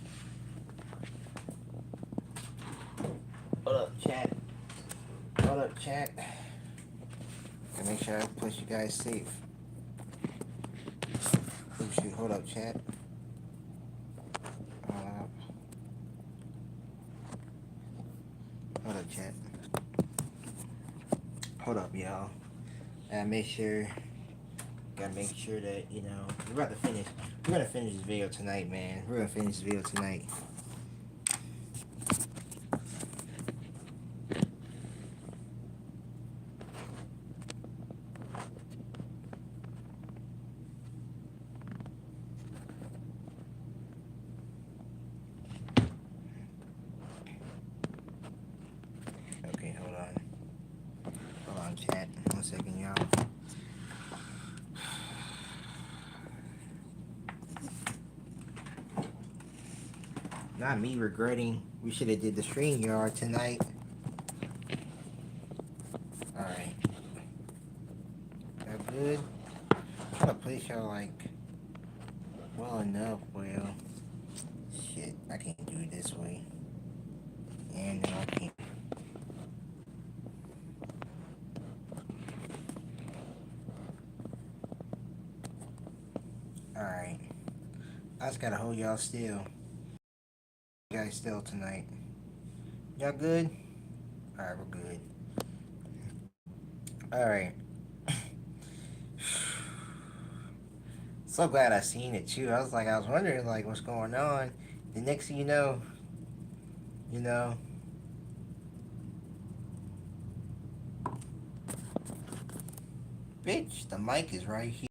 Hold up, chat. Hold up, chat. Gotta make sure I push you guys safe. Oh shoot, hold up, chat. Hold up, chat. Hold up, y'all. Gotta make sure that, you know, we're about to finish. We're gonna finish this video tonight, man. We're gonna finish this video tonight. Okay, hold on. Hold on, chat. 1 second, y'all. Not me regretting we should have did the StreamYard tonight. Alright. That good? I'm trying to place y'all like well enough. Well, shit, I can't do it this way. And no, I can't. Alright. I just gotta hold y'all still. You guys still tonight. Y'all good? Alright, we're good. Alright. So glad I seen it too. I was wondering like what's going on. The next thing you know, bitch, the mic is right here.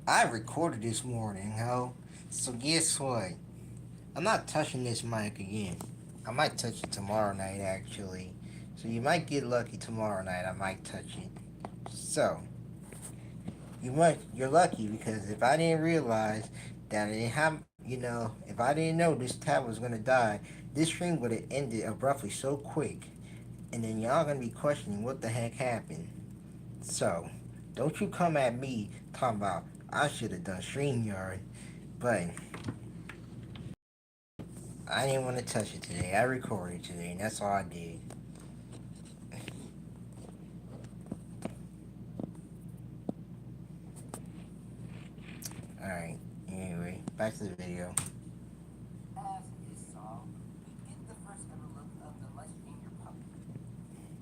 I recorded this morning, ho. So guess what? I'm not touching this mic again. I might touch it tomorrow night actually. So you might get lucky tomorrow night. I might touch it. So you're lucky because if I didn't realize that I didn't have, if I didn't know this tab was gonna die, this stream would have ended abruptly so quick, and then y'all gonna be questioning what the heck happened. So don't you come at me talking about I should have done StreamYard, but I didn't want to touch it today. I recorded today, and that's all I did. Alright, anyway, back to the video. As is song, we get the first ever look of the Lush Junior puppet.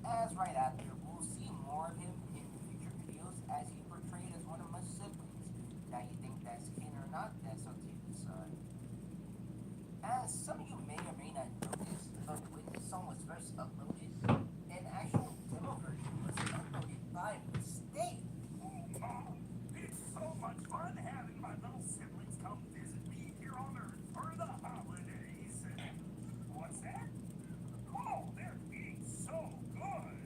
As right after, we'll see more of him in future videos as he portrayed as one of Lush's siblings. Now you think that's canon or not, that's up to you to decide. As some of you may or may not notice, but when this song was first uploaded, an actual demo version was uploaded by mistake. Mom, it's so much fun having my little siblings come visit me here on Earth for the holidays. What's that? Oh, they're eating so good.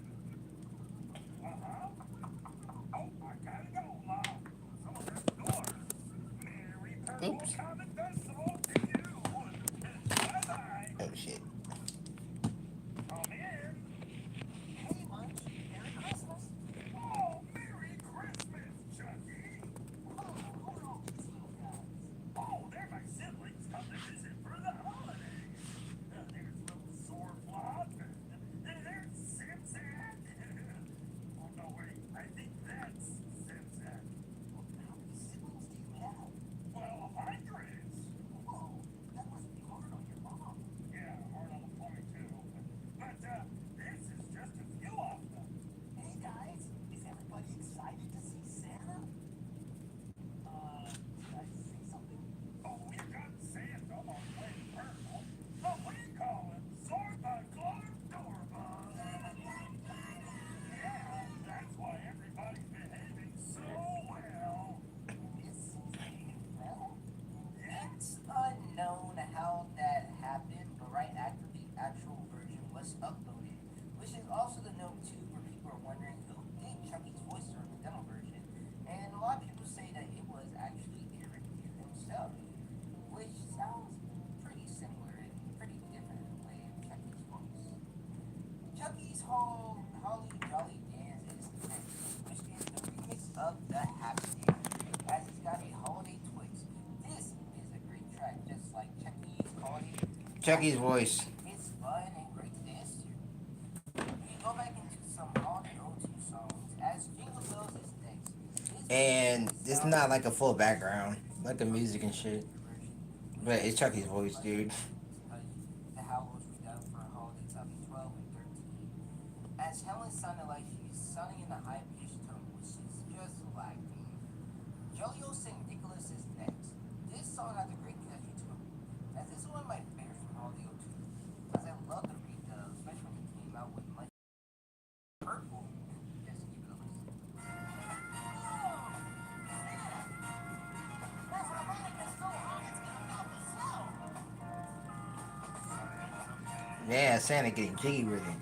Oh, I gotta go, Mom. Someone's at the door. Merry purple Oops. comet festival to you. Bye. whole Holly Jolly Dance is next, which is the remix of the Happy Dance, as it's got a holiday twist. This is a great track, just like Chucky's Holiday. Chucky's voice. It's fun and great to dance to. We go back into some holiday O2 songs, as Jingle Bells is next. And it's not like a full background, like the music and shit. But it's Chucky's voice, dude. The Howl was redone for holiday 2012 and 13. As Helen sounded like she's sounding in a high pitched tone, which is just lacking. Yo-Yo St. Nicholas is next. This song has a great catchy tune, as this is one of my favorites from Holiday O2, as I love the redub, especially when he came out with much purple. Just to give it a listen. Yeah, Santa getting jiggy with it.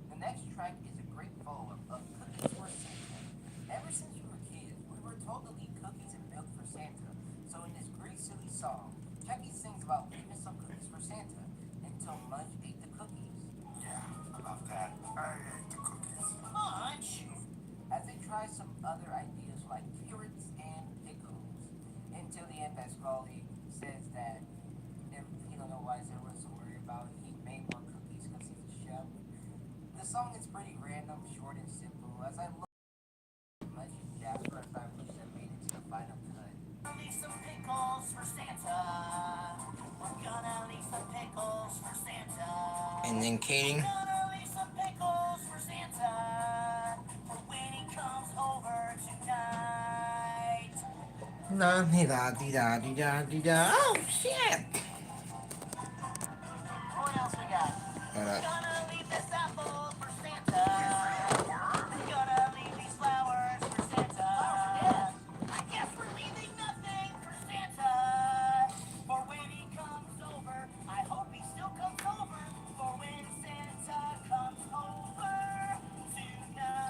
The next track is a great follow-up of Cookies for Santa. Ever since we were kids, we were told to leave cookies and milk for Santa. So in this great silly song, Chucky sings about leaving some cookies for Santa until Munch ate the cookies. Yeah, I love that. I ate the cookies. Munch! As they try some other ideas like carrots and pickles. Until the end, Pasquale says that if he don't know why Zero was so worried about it, he made more cookies because he's a chef. The song is pretty random, short and simple, as I love much as Jasper and 5% made it to the final cut. Leave some pickles for Santa. We're gonna leave some pickles for Santa. And then Katie. Gonna leave some pickles for Santa for when he comes over tonight. La di da di da di da di da. Oh shit! What else we got? Gonna leave this apple for Santa. Gonna leave these flowers for Santa. Yeah. I guess we're leaving nothing for Santa. For when he comes over, I hope he still comes over. For when Santa comes over tonight.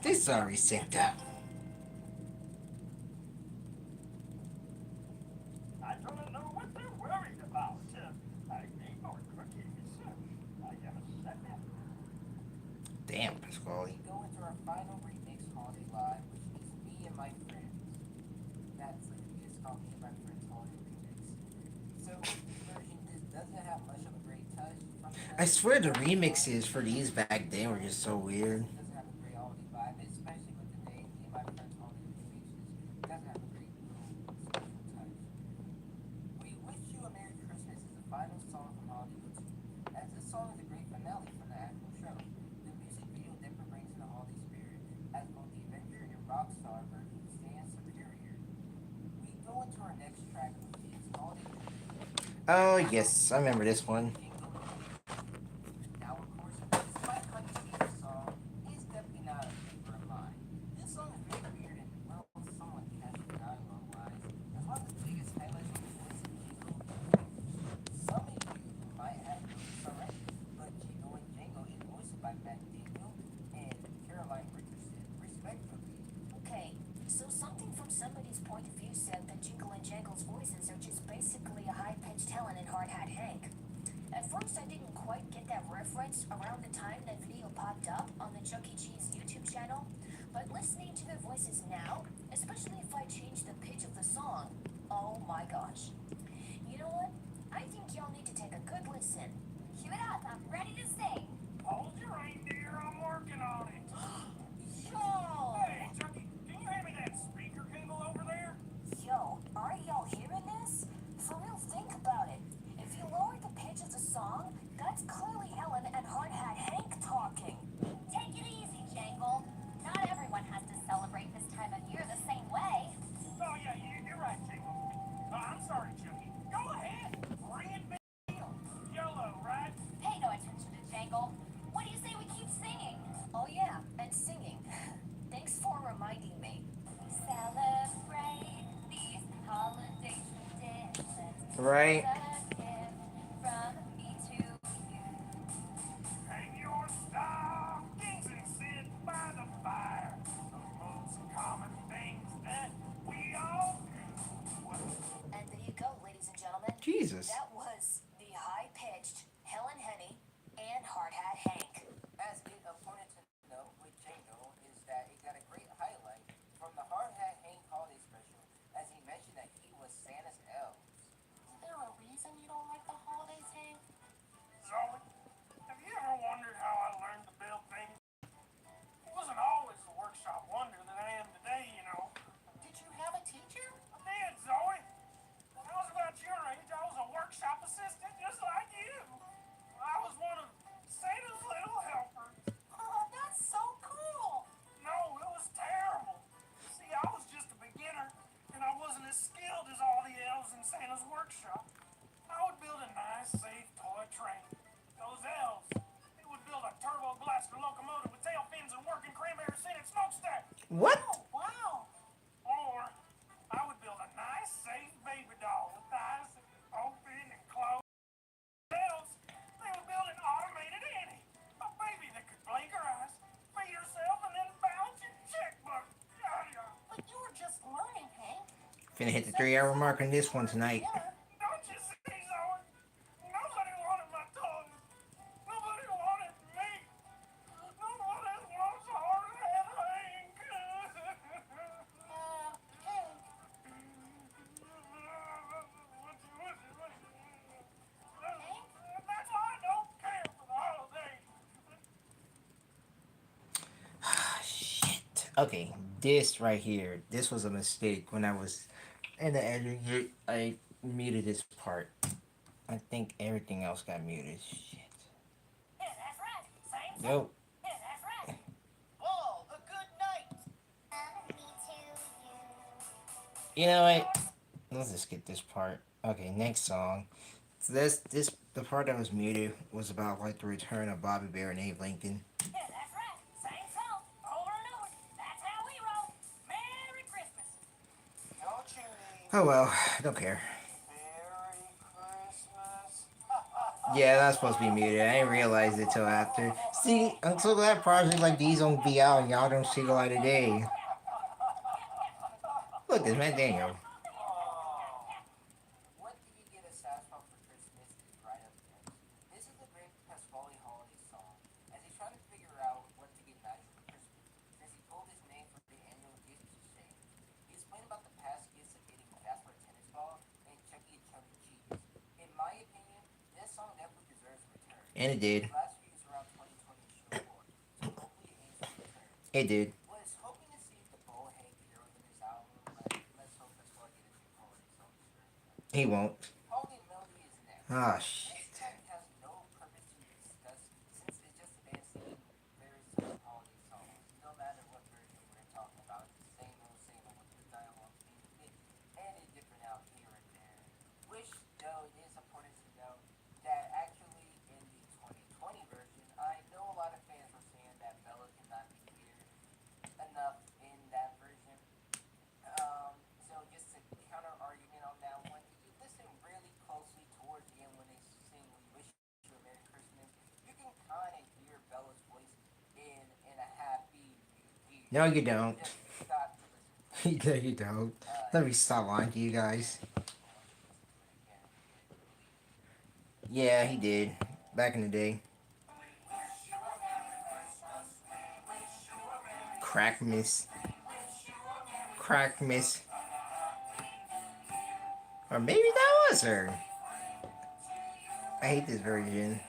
This sorry Santa. I don't know what they're worried about. I need more cookies. I haven't said that. Damn, Pasquale. We go into our final remix holiday live, which is Me and My Friends. That's it. It's called Me and My Friends Holiday Remix. So with this version, this doesn't have much of a great touch. I swear the remixes for these back then were just so weird. It doesn't have a great holiday vibe, especially with the name Me and My Friends Holiday Remixes. It doesn't have a great little special touch. We Wish You a Merry Christmas is the final song from Holiday O2, as this song is a great finale for the actual show. The music video definitely brings in the holiday spirit, as both the Avenger and Rockstar version stand superior. We go into our next track, which is Holiday Oh yes, I remember this one. Now, of course, despite Honey's favorite song, it's definitely not a favorite of mine. This song is very weird and, well, somewhat catchy dialogue-wise. It's one of the biggest highlights of the voice in Jingle. Some of you might course, I didn't quite get that reference around the time that video popped up on the Chuck E. Cheese YouTube channel, but listening to their voices now, especially if I change the pitch of the song, oh my gosh. You know what? I think y'all need to take a good listen. Cue it up. I'm ready to sing. Hold your reindeer, I'm working on it. Yo! Hey, Chucky, can you hand me that speaker cable over there? Yo, are y'all hearing this? For real, think about it. If you lower the pitch of the song, that's clearly Helen and Hard Hat Hank talking. Take it easy, Jangle. Not everyone has to celebrate this time of year the same way. Oh, yeah, you're right, Jingle. I'm sorry, Chucky. Go ahead. Red Bill. YOLO, right? Pay no attention to Jangle. What do you say we keep singing? Oh yeah, and singing. Thanks for reminding me. Celebrate these holidays today. Right? Let's give from me to you. Hang your stockings and sit by the fire. The most common things that we all do. And there you go, ladies and gentlemen. Jesus. That was the high-pitched Helen Henny and Hard Hat Hank. As it important to note with Django is that it got a great highlight from the Hard Hat Hank holiday special, as he mentioned that he was Santa's elves. Is there a reason you don't like the holidays, Hank? Zoe, have you ever wondered how I learned to build things? I wasn't always the workshop wonder that I am today, you know. Did you have a teacher? I did, Zoe. When I was about your age, I was a workshop assistant just like you. I was one of Santa's little helpers. Oh, that's so cool. No, it was terrible. See, I was just a beginner, and I wasn't as skilled as all the elves in Santa's workshop. I would build a nice, safe toy train. Those elves, they would build a turbo blaster locomotive with tail fins and working cranberry scented smokestack. What? Oh, wow. Or I would build a nice, safe baby doll with eyes open and closed. Elves, they would build an automated Annie, a baby that could blink her eyes, feed herself, and then balance your checkbook. Yada. But you were just learning, Hank. Finna hit the 3-hour mark on this one tonight. Don't you see, Zoe? Nobody wanted my toys. Nobody wanted me. Nobody wants Hard Hat Hank. Hank. That's why I don't care for the holidays. Shit. Okay, this right here. This was a mistake when I was in the editing. I muted this part. I think everything else got muted. Shit. Yeah, that's right. Same Yo. Yeah, that's right. Whoa, a good night! Me to you. You know what? Let's just skip this part. Okay, next song. So this the part that was muted was about like the return of Bobby Bear and Abe Lincoln. Yeah, that's right. Same song. Over and over. That's how we roll. Merry Christmas. Don't you need Oh well, I don't care. Merry Christmas? Yeah, that's supposed to be muted. I didn't realize it till after. See, I'm so glad projects like these don't be out and y'all don't see the light of day. Look, it's Matt Daniel. What do you get a Sasquatch for Christmas is right up next. This is the Great Pasquale holiday song, as he's trying to figure out what to get Nigel for Christmas, since he pulled his name for the annual gift exchange. He explained about the past gifts of getting Jasper a tennis ball and Chucky a Chuck E. Cheese. In my opinion, this song definitely deserves a return. And it did. His last few years around 2020 showboard, so hopefully it aims to return. It did. Was hoping to see the Bull Hank heroes in this album, but let's hope that's what I get a new holiday song this year. He won't. Holiday Melody is next. Ah, This shit. track has no purpose to discuss since it's just a band singing various different holiday songs. No matter what version we're talking about, it's the same old with the dialogue being a bit and a different out here and there. Which, though, it is important to note that actually in the 2020 version, I know a lot of fans were saying that Bella cannot be weird enough in that version. So just a counter argument on that one, if you listen really closely towards the end when they sing "We Wish You a Merry Christmas," you can kind of hear Bella's voice in a happy new year. No, you don't. Just got to listen. No, you don't. Let me stop lying to you guys. Yeah, he did. back in the day. Crack Miss. Crack Miss. Or maybe that was her. I hate this version.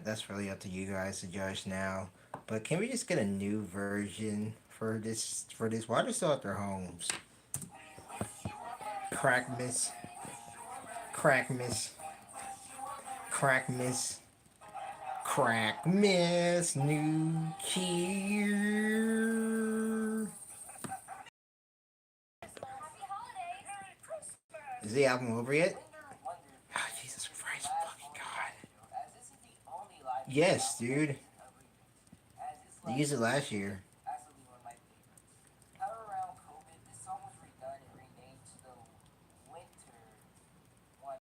That's really up to you guys to judge now. But can we just get a new version for this? Why are they still at their homes? Crack Miss. Crack Miss. Crack Miss. Crack Miss. New Cheer. Is the album over yet? Oh, Jesus Christ, fucking God. Yes, dude. They used it last year. Absolutely one of my favorites. However, around COVID, this song was redone and renamed to the Winter One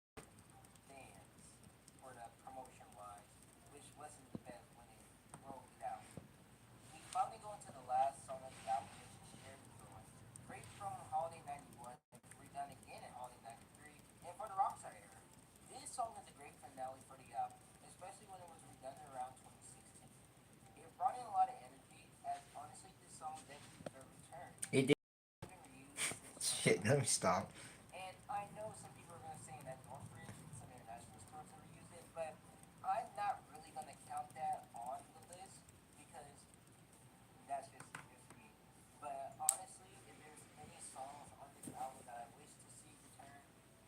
Dance for the promotion wise, which wasn't the best when it rolled it out. We finally go into the last song of the album, which is Share the Joy. Great from Holiday 91, redone again in Holiday 93, and for the Rockstar era. This song is a great finale for the album, especially when it was redone around 2016. It brought in a lot of energy, as honestly, this song definitely deserved a return. It did. It's been reused since Shit, let me stop. and I know some people are going to say that Northridge and some international stores have reused it, but I'm not really going to count that on the list because that's just me. But honestly, if there's any songs on this album that I wish to see return,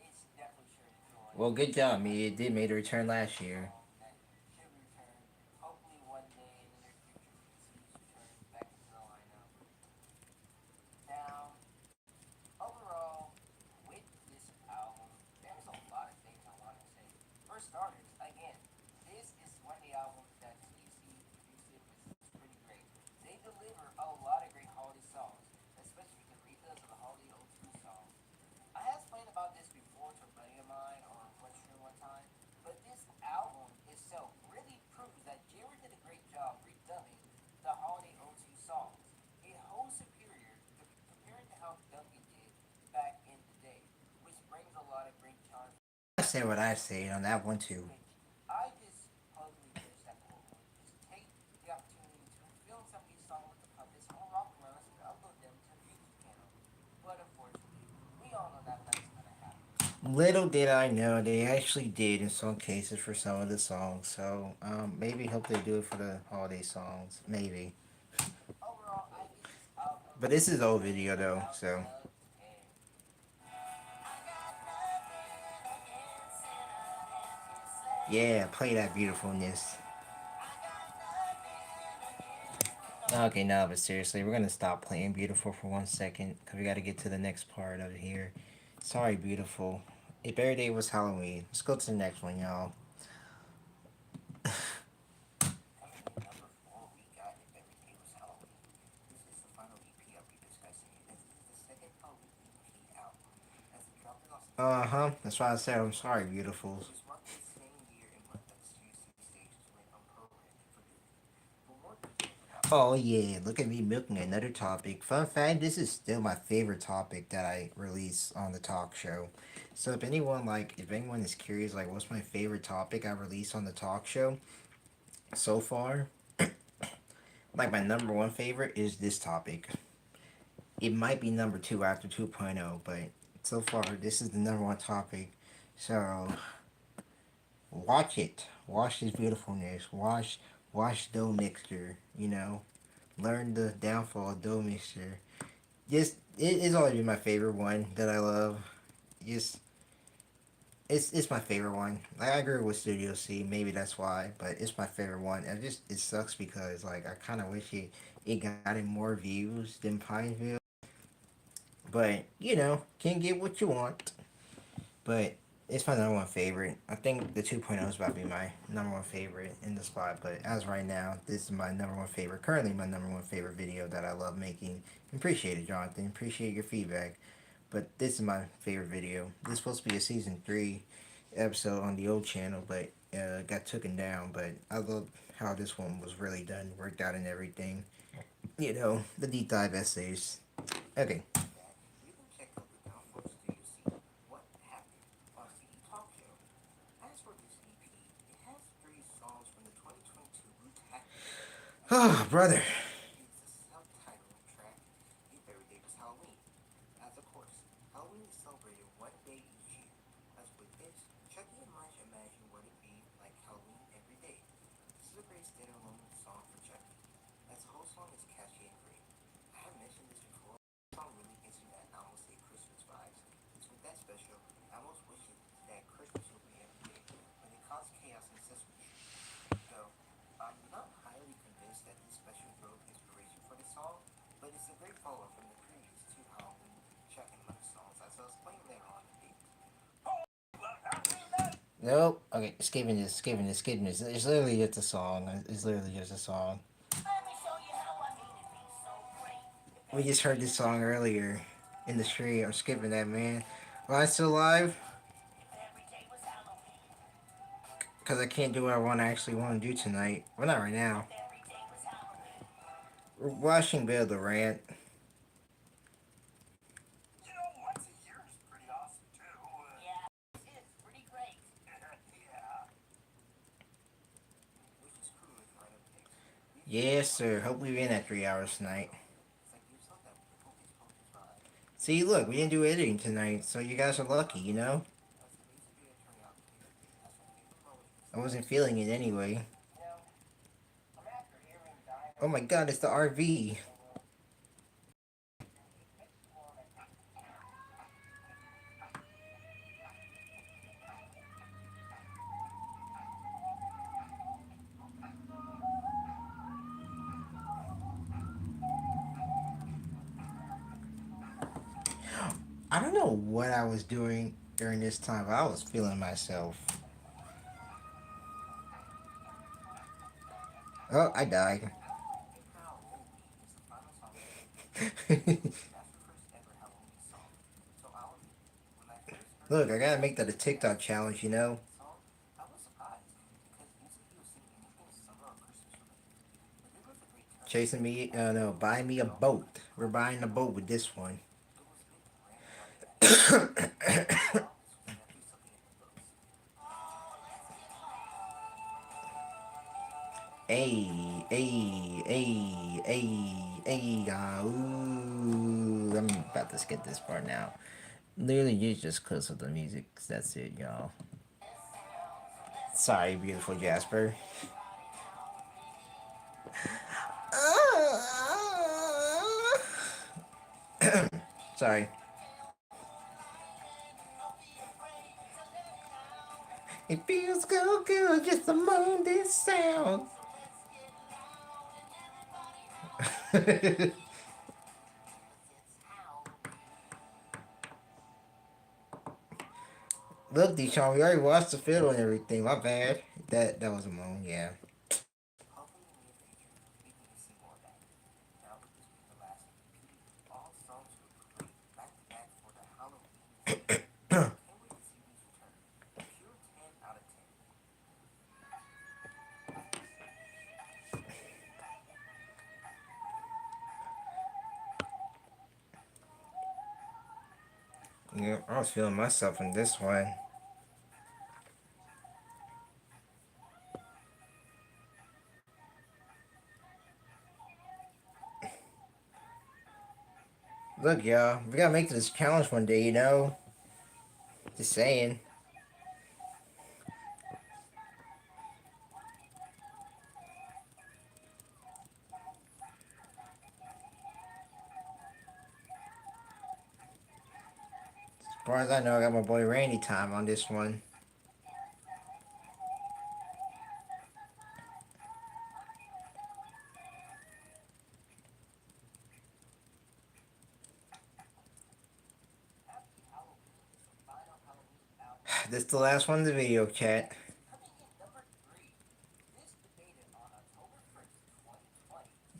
it's definitely Share the Joy. Well, good job, me. It did make a return last year. Song that should return. Hopefully, one day in the near future, we can see this return back into the lineup. Now, overall, with this album, there's a lot of things I want to say. For starters, again, this is one of the albums that TDC produced it, which is pretty great. They deliver a lot of great holiday songs, especially the Ritas of the Holiday O2 songs. I have explained about this before to a buddy of mine on one stream one time, but this album itself really proves that Jared did a great job redubbing the Holiday O2 songs. It holds superior compared to how Duncan did back in the day, which brings a lot of great charms, I say what I say on that one too. which I just totally wish that people would just take the opportunity to film some of these songs with the puppets or rock around and upload them to the YouTube channel. But unfortunately, we all know that that's gonna happen. Little did I know they actually did in some cases for some of the songs. So maybe hope they do it for the holiday songs. Maybe. Overall, I give this album But this is old video though, out so of 10. yeah, play that beautifulness. Okay, no, but seriously, we're gonna stop playing beautiful for 1 second because we got to get to the next part of here. Sorry, beautiful. If every day was Halloween, let's go to the next one, y'all. Coming in number 4, we got If Every Day Was Halloween. This is the final EP I'll be discussing. This is the second full EP album, as it dropped in October. That's why I said I'm sorry, beautifuls. It was marked the same year and month that CUC Stages went unprogrammed for good. For more details about Oh yeah, look at me milking another topic. Fun fact, this is still my favorite topic that I release on the talk show. So if anyone is curious, like what's my favorite topic I release on the talk show so far, like my number one favorite is this topic. It might be number two after 2.0, but so far this is the number one topic. So watch it. Watch this beautifulness. Watch Dough Mixture, learn the downfall of Dough Mixture. Just it's always been my favorite one that I love. Just it's my favorite one. Like, I agree with Studio C, maybe that's why, but it's my favorite one. And it sucks because like I kind of wish it got in more views than Pineville, but can't get what you want. But it's my number one favorite. I think the 2.0 is about to be my number one favorite in the spot. But as right now, this is my number one favorite. Currently, my number one favorite video that I love making. Appreciate it, Jonathan. Appreciate your feedback. But this is my favorite video. This is supposed to be a season 3 episode on the old channel, but got taken down. But I love how this one was really done, worked out and everything. The deep dive essays. Okay. you can check out the downfall Oh, brother. It's the subtitle track, The Very Day Was Halloween. As of course, Halloween is celebrated one day each year. As with this, Chucky and Marge imagine what it'd be like Halloween every day. This is a great standalone song for Chucky, as the whole song is catchy and great. I have mentioned this before, the song really gives you that, I almost say, Christmas vibes. It's with that special, I almost wish that Christmas would be every day, when it caused chaos in Sesame Street. Though, I'm not highly convinced that this special drove inspiration for the song, but it's a great follow from the previous two Halloween Chuck and Mother songs, as I'll explain later on in the video. Nope. Okay, skipping this. It's literally just a song. It's literally just a song. Let me show you how I made it be so great. We just heard this song earlier in the street. I'm skipping that, man. Well, I still live Every day was Halloween. because I can't do what I actually want to do tonight. Well, not right now. Every day was Halloween. We're watching Bill the Rant. You know, once a year is pretty awesome too. Yeah, it's pretty great. Yeah. Which is cool if I don't think. Yes, sir. Hope we win that 3 hours tonight. It's like you saw that Hocus Pocus vibe. See, look, we didn't do editing tonight, so you guys are lucky, you know? As the music video turned out to be, as my favorite moment. I wasn't feeling it anyway. You know, I'm after hearing Dino. Oh my god, it's the RV. I don't know what I was doing during this time, but I was feeling myself. Oh, I died. Look, I gotta make that a TikTok challenge, you know? Chasing me, no, buy me a boat. We're buying a boat with this one. Hey, hey, hey, hey, hey, ooh. I'm about to skip this part now. Literally, it's just because of the music. That's it, y'all. Sorry, beautiful Jasper. Sorry. It feels so good just among this sound. Look, Deshaun, we already watched the fiddle and everything. My bad. That was a moan, yeah. Yeah, I was feeling myself in this one. Look, y'all, we gotta make this challenge one day, you know? Just saying. As far as I know, I got my boy Randy time on this one. This is the last one in the video, chat.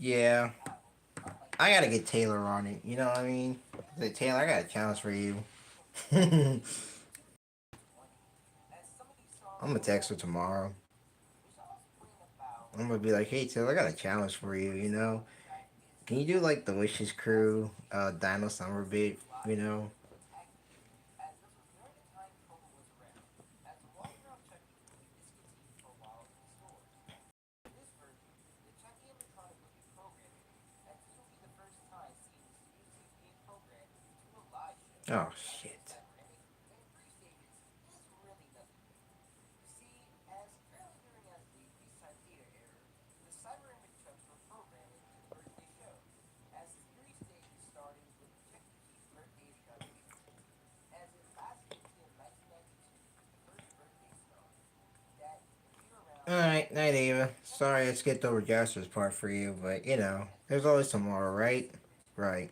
Yeah. I gotta get Taylor on it, you know what I mean? Say, Taylor, I got a challenge for you. I'm gonna text her tomorrow. I'm gonna be like, hey Taylor, I got a challenge for you, you know? Can you do like the Wishes Crew, Dino Summer bit, you know? Oh shit. Alright, night Ava. Sorry I skipped over Jasper's part for you, but you know, there's always tomorrow, right? Right.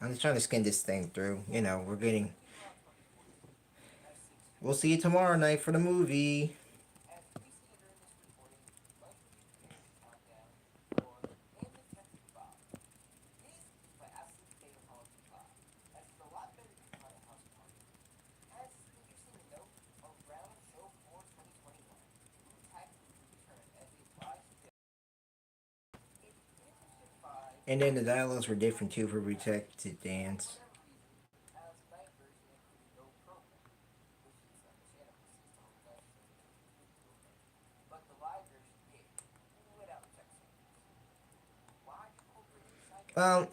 I'm just trying to skin this thing through. You know, we're getting. We'll see you tomorrow night for the movie. And then the dialogues were different too for Protected Dance.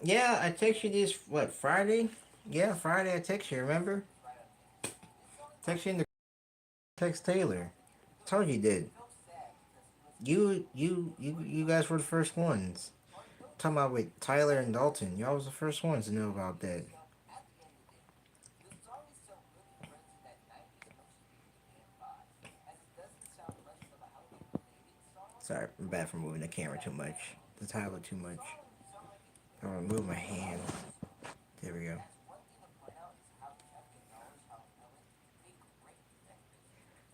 Yeah, I text you this, what, Friday? Yeah, Friday I text you, remember? Text you in the text Taylor. Told you did. You guys were the first ones. Talking about with Tyler and Dalton. Y'all was the first ones to know about that. Sorry, I'm bad for moving the camera too much. The Tyler too much. I'm gonna move my hand. There we go.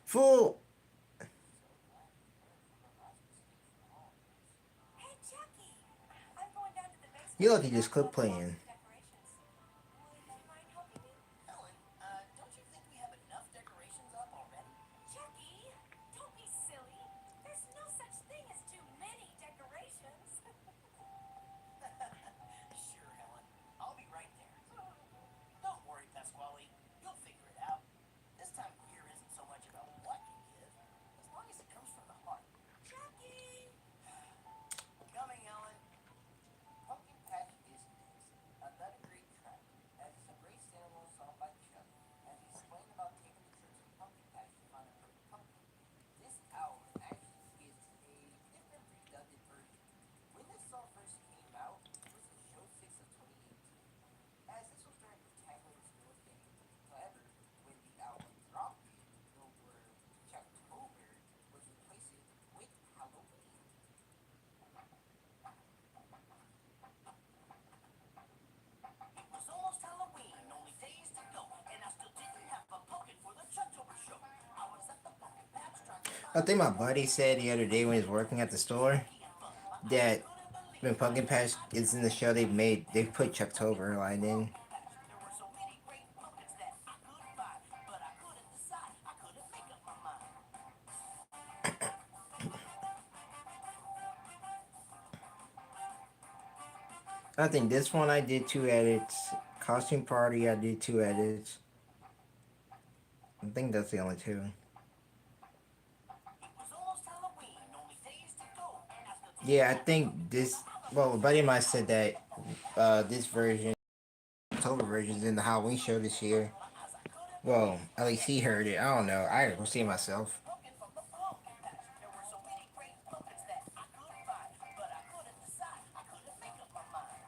Fool! Hey, Chucky! I'm going down to the basement. You lucky just clip playing. Decorations. Would you mind helping me? Ellen, don't you think we have enough decorations up already? Chucky, don't be silly. There's no such thing as too many decorations. Sure, Helen. I'll be right there. Don't worry, Pasquale. You'll figure it out. This time of year isn't so much about what you give, as long as it comes from the heart. Chucky! Coming, Ellen. Pumpkin Patch is next. Another great track, as it's a great standalone song by Chuck, as he explained about taking the trip to Pumpkin Patch to find a perfect pumpkin. This album actually is a different redundant version. When this song first came out, it was in show 6 of 2018, as this was during the Tangler's North game. However, when the album dropped, the word Chucktober was replaced with Halloween. It was almost Halloween, only days to go, and I still didn't have a pumpkin for the Chucktober show. I was at the pumpkin patch trying to I find think my buddy said the other day when he was working at the store that when Pumpkin Patch is in the show they put Chucktober line in. there were so many great pumpkins that I couldn't find, but I couldn't decide. I couldn't make up my mind. I think this one I did 2 edits. Costume Party I did 2 edits. I think that's the only two. It was almost Halloween, only days to go, and I still didn't Yeah, I think this. Well, a buddy of mine said that this version, October version, is in the Halloween show this year. Well, at least he heard it. I don't know. I gotta go see it myself. pumpkin from the pumpkin patch. There were so many great pumpkins that I couldn't find, but I couldn't decide. I couldn't make up my mind.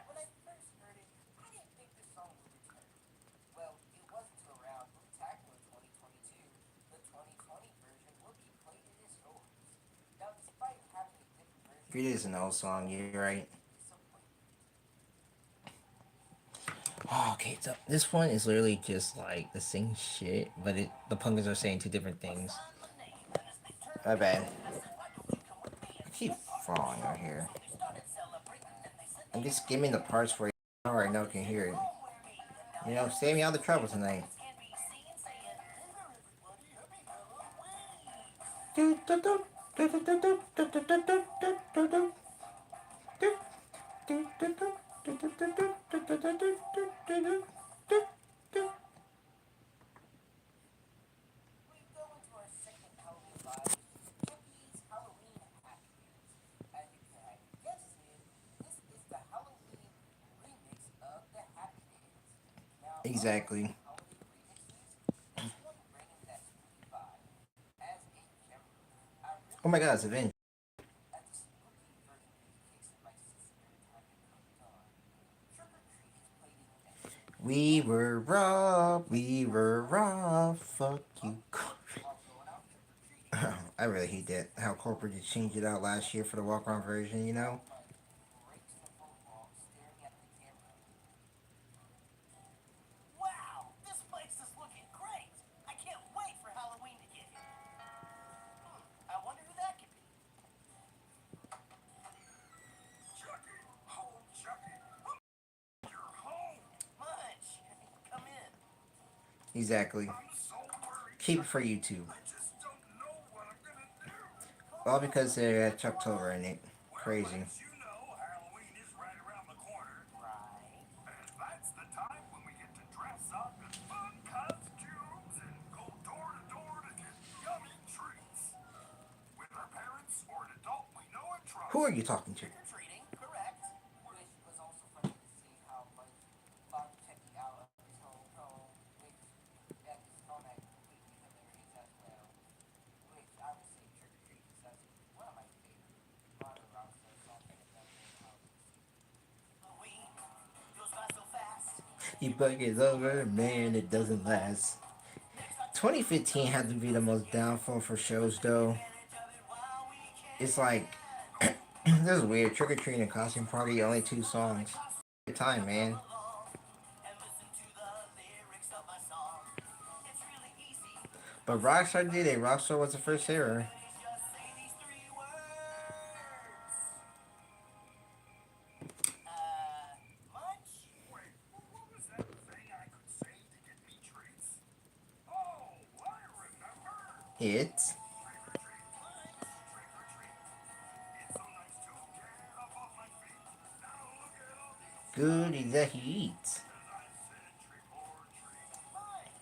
When I first heard it, I didn't think this song would return. Well, it wasn't until around Spectacular 2022, the 2020 version will be played in its stores. Now, despite having a different version, It is an old song. You're right. disappointing. Oh, okay, so this one is literally just like the same shit, but the pumpkins are saying two different things. My bad. I keep falling out here. I'm just skimming the parts where you already know can hear it. You know, save me all the trouble tonight. We go into our second Halloween live, Chucky's Halloween Happy Dance. As you can have guessed it, this is the Halloween remix of the Happy Dance. Now, Exactly. holiday remixes, this one brings that spooky vibe. As a camper, I Oh really my God, it's Avenged. as the spooky version kicks in my system every time it comes on. Trick or Treat is played in every We were robbed. We were robbed. Fuck you. while going out trick or treating. I really hate that. How corporate just changed it out last year for the walk on version, you know? Mike breaks the fourth wall, staring at the camera. Wow, this place is looking great! I can't wait for Halloween to get here. I wonder who that could be. Chucky! Oh, Chucky! You're home! Munch, come in. Exactly. I'm so worried. Keep it for YouTube. I just don't know what I'm gonna do. All because they had Chucktober in it. Well, Crazy. as you know, Halloween is right around the corner. Right. And that's the time when we get to dress up in fun costumes and go door to door to get yummy treats. With our parents or an adult we know and trust. Who are you talking to? Trick or treating, correct. Which was also funny to see how much Bob Chucky out of his whole home, which at his own act completely hilarious as well. Which I would say Trick or Treat is that's one of my favorite modern rockstar songs that I've ever heard. Halloween goes by so fast. You bucket over, man, it doesn't last. 2015 had to be the most downfall for shows, though. It's like, this is weird. Trick or Treat and Costume Party, only 2 songs. Good time, man. And listen to the lyrics of my song. It's really easy. But Rockstar did it. Rockstar was the first era. Just say these 3 words. Munch? Wait, what was that thing I could say to get me treats? Oh, I remember. It's Trick or treat. Trick or treat. It's so nice to get up off my feet. Now look at all these. goodies that he eats. As I said, trick or treat. Munch.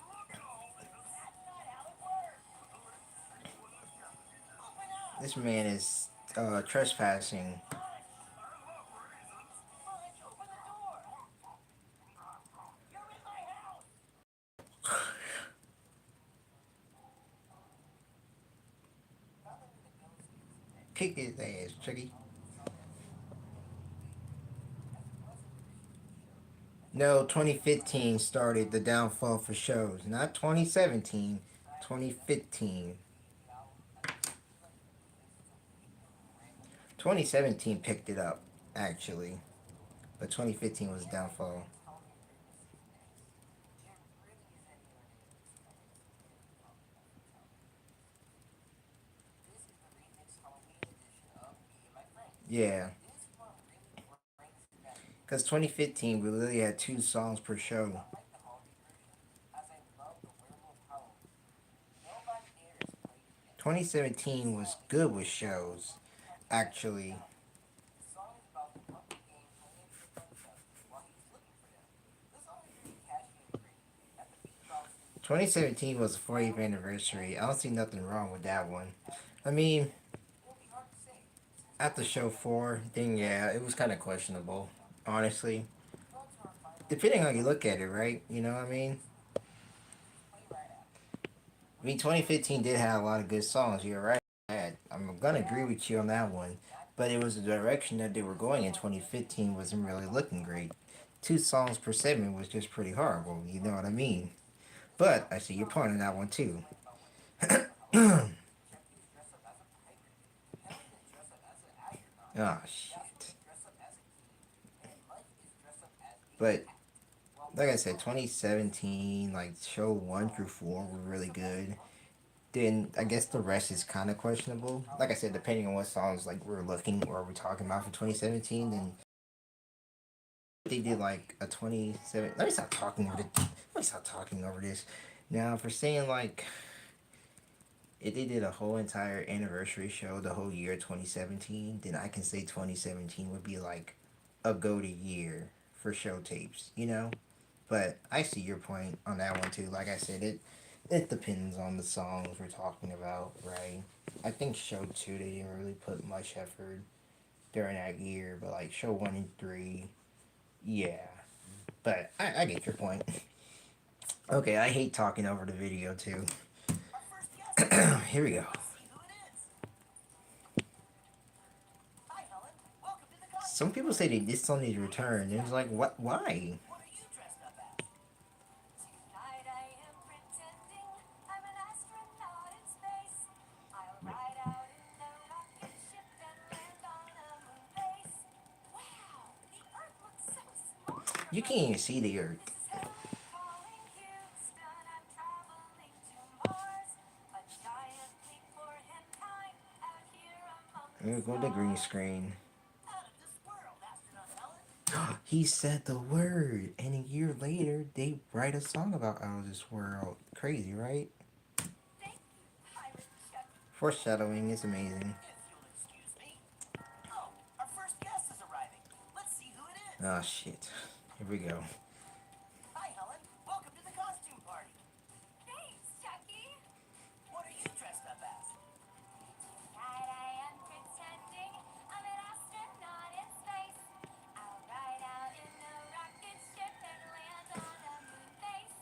Look at all this. That's not how it works. Let's see what I've got here. Open up. This man is trespassing. Munch. I love raisins. Munch, open the door. You're in my house. Kick his ass, Chucky. No, 2015 started the downfall for shows. Not 2017, 2015. 2017 picked it up, actually. But 2015 was the downfall. This is the remix Halloween edition of Me and My Friends. Yeah. This one really brings it back. Because 2015, we literally had 2 songs per show. I like the holiday version, as I love the werewolf Halloween. Nobody dares play it yet. 2017 was good with shows, actually. The song is about the pumpkin game playing for Chucky while he's looking for them. The song is really catchy and pretty. At the beat drops, 2017 was the 40th anniversary. I don't see nothing wrong with that one. I mean, it will be hard to say. after show 4, then yeah, it was kind of questionable, honestly. Go to our final Depending on how you look at it, right? You know what I mean? play right after. I mean, 2015 did have a lot of good songs. You're right. I'm gonna agree with you on that one. But it was the direction that they were going in 2015 wasn't really looking great. 2 songs per segment was just pretty horrible. You know what I mean? But I see your point on that one too. Oh shit. But like I said, 2017, like show 1 through 4 were really good. Then I guess the rest is kind of questionable. Like I said, depending on what songs like we're looking or we're talking about for 2017, then they did like a 27. Let me stop talking over this. Let me stop talking over this. Now, for saying like if they did a whole entire anniversary show the whole year 2017, then I can say 2017 would be like a go-to year for show tapes, you know? But I see your point on that one too. Like I said, it depends on the songs we're talking about, right? I think show 2 they didn't really put much effort during that year, but like show 1 and 3, yeah. But I get your point. Okay, I hate talking over the video too. Our first guest. Here we go. Let's see who it is. Hi, Helen. Welcome to the costume. Some people say that this song needs to return. And it's like, what? Why? What are you dressed up as? Tonight I am pretending I'm an astronaut in space. I'll ride out in a rocket ship and land on a moon base. Wow, the Earth looks so small. You can't even see the earth. This is Helen calling Houston. I'm traveling to Mars. A giant leap for mankind out here among Here the we go to the green stars. screen. Out of this world, astronaut Helen. He said the word, and a year later, they write a song about out of this world. Crazy, right? Thank you, Pirate Chucky. Foreshadowing is amazing. If you'll excuse me. Oh, our first guest is arriving. Let's see who it is. Oh shit. Here we go. Hi, Helen. Welcome to the costume party. Thanks, Chucky. What are you dressed up as? Tonight I am pretending I'm an astronaut in space. I'll ride out in a rocket ship and land on a moon base.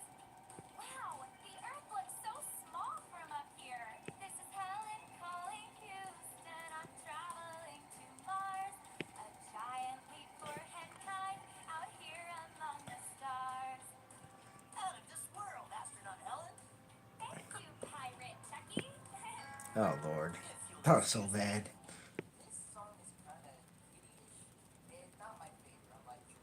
Wow, the Earth looks so small from up here. This is Helen calling Houston. I'm traveling to Mars. A giant leap for mankind out here among the stars. Out of this world, astronaut Helen. Thank you, Pirate Chucky. Oh lord. If you'll That was so bad. This song is kinda hideous. It's not my favorite, I like it.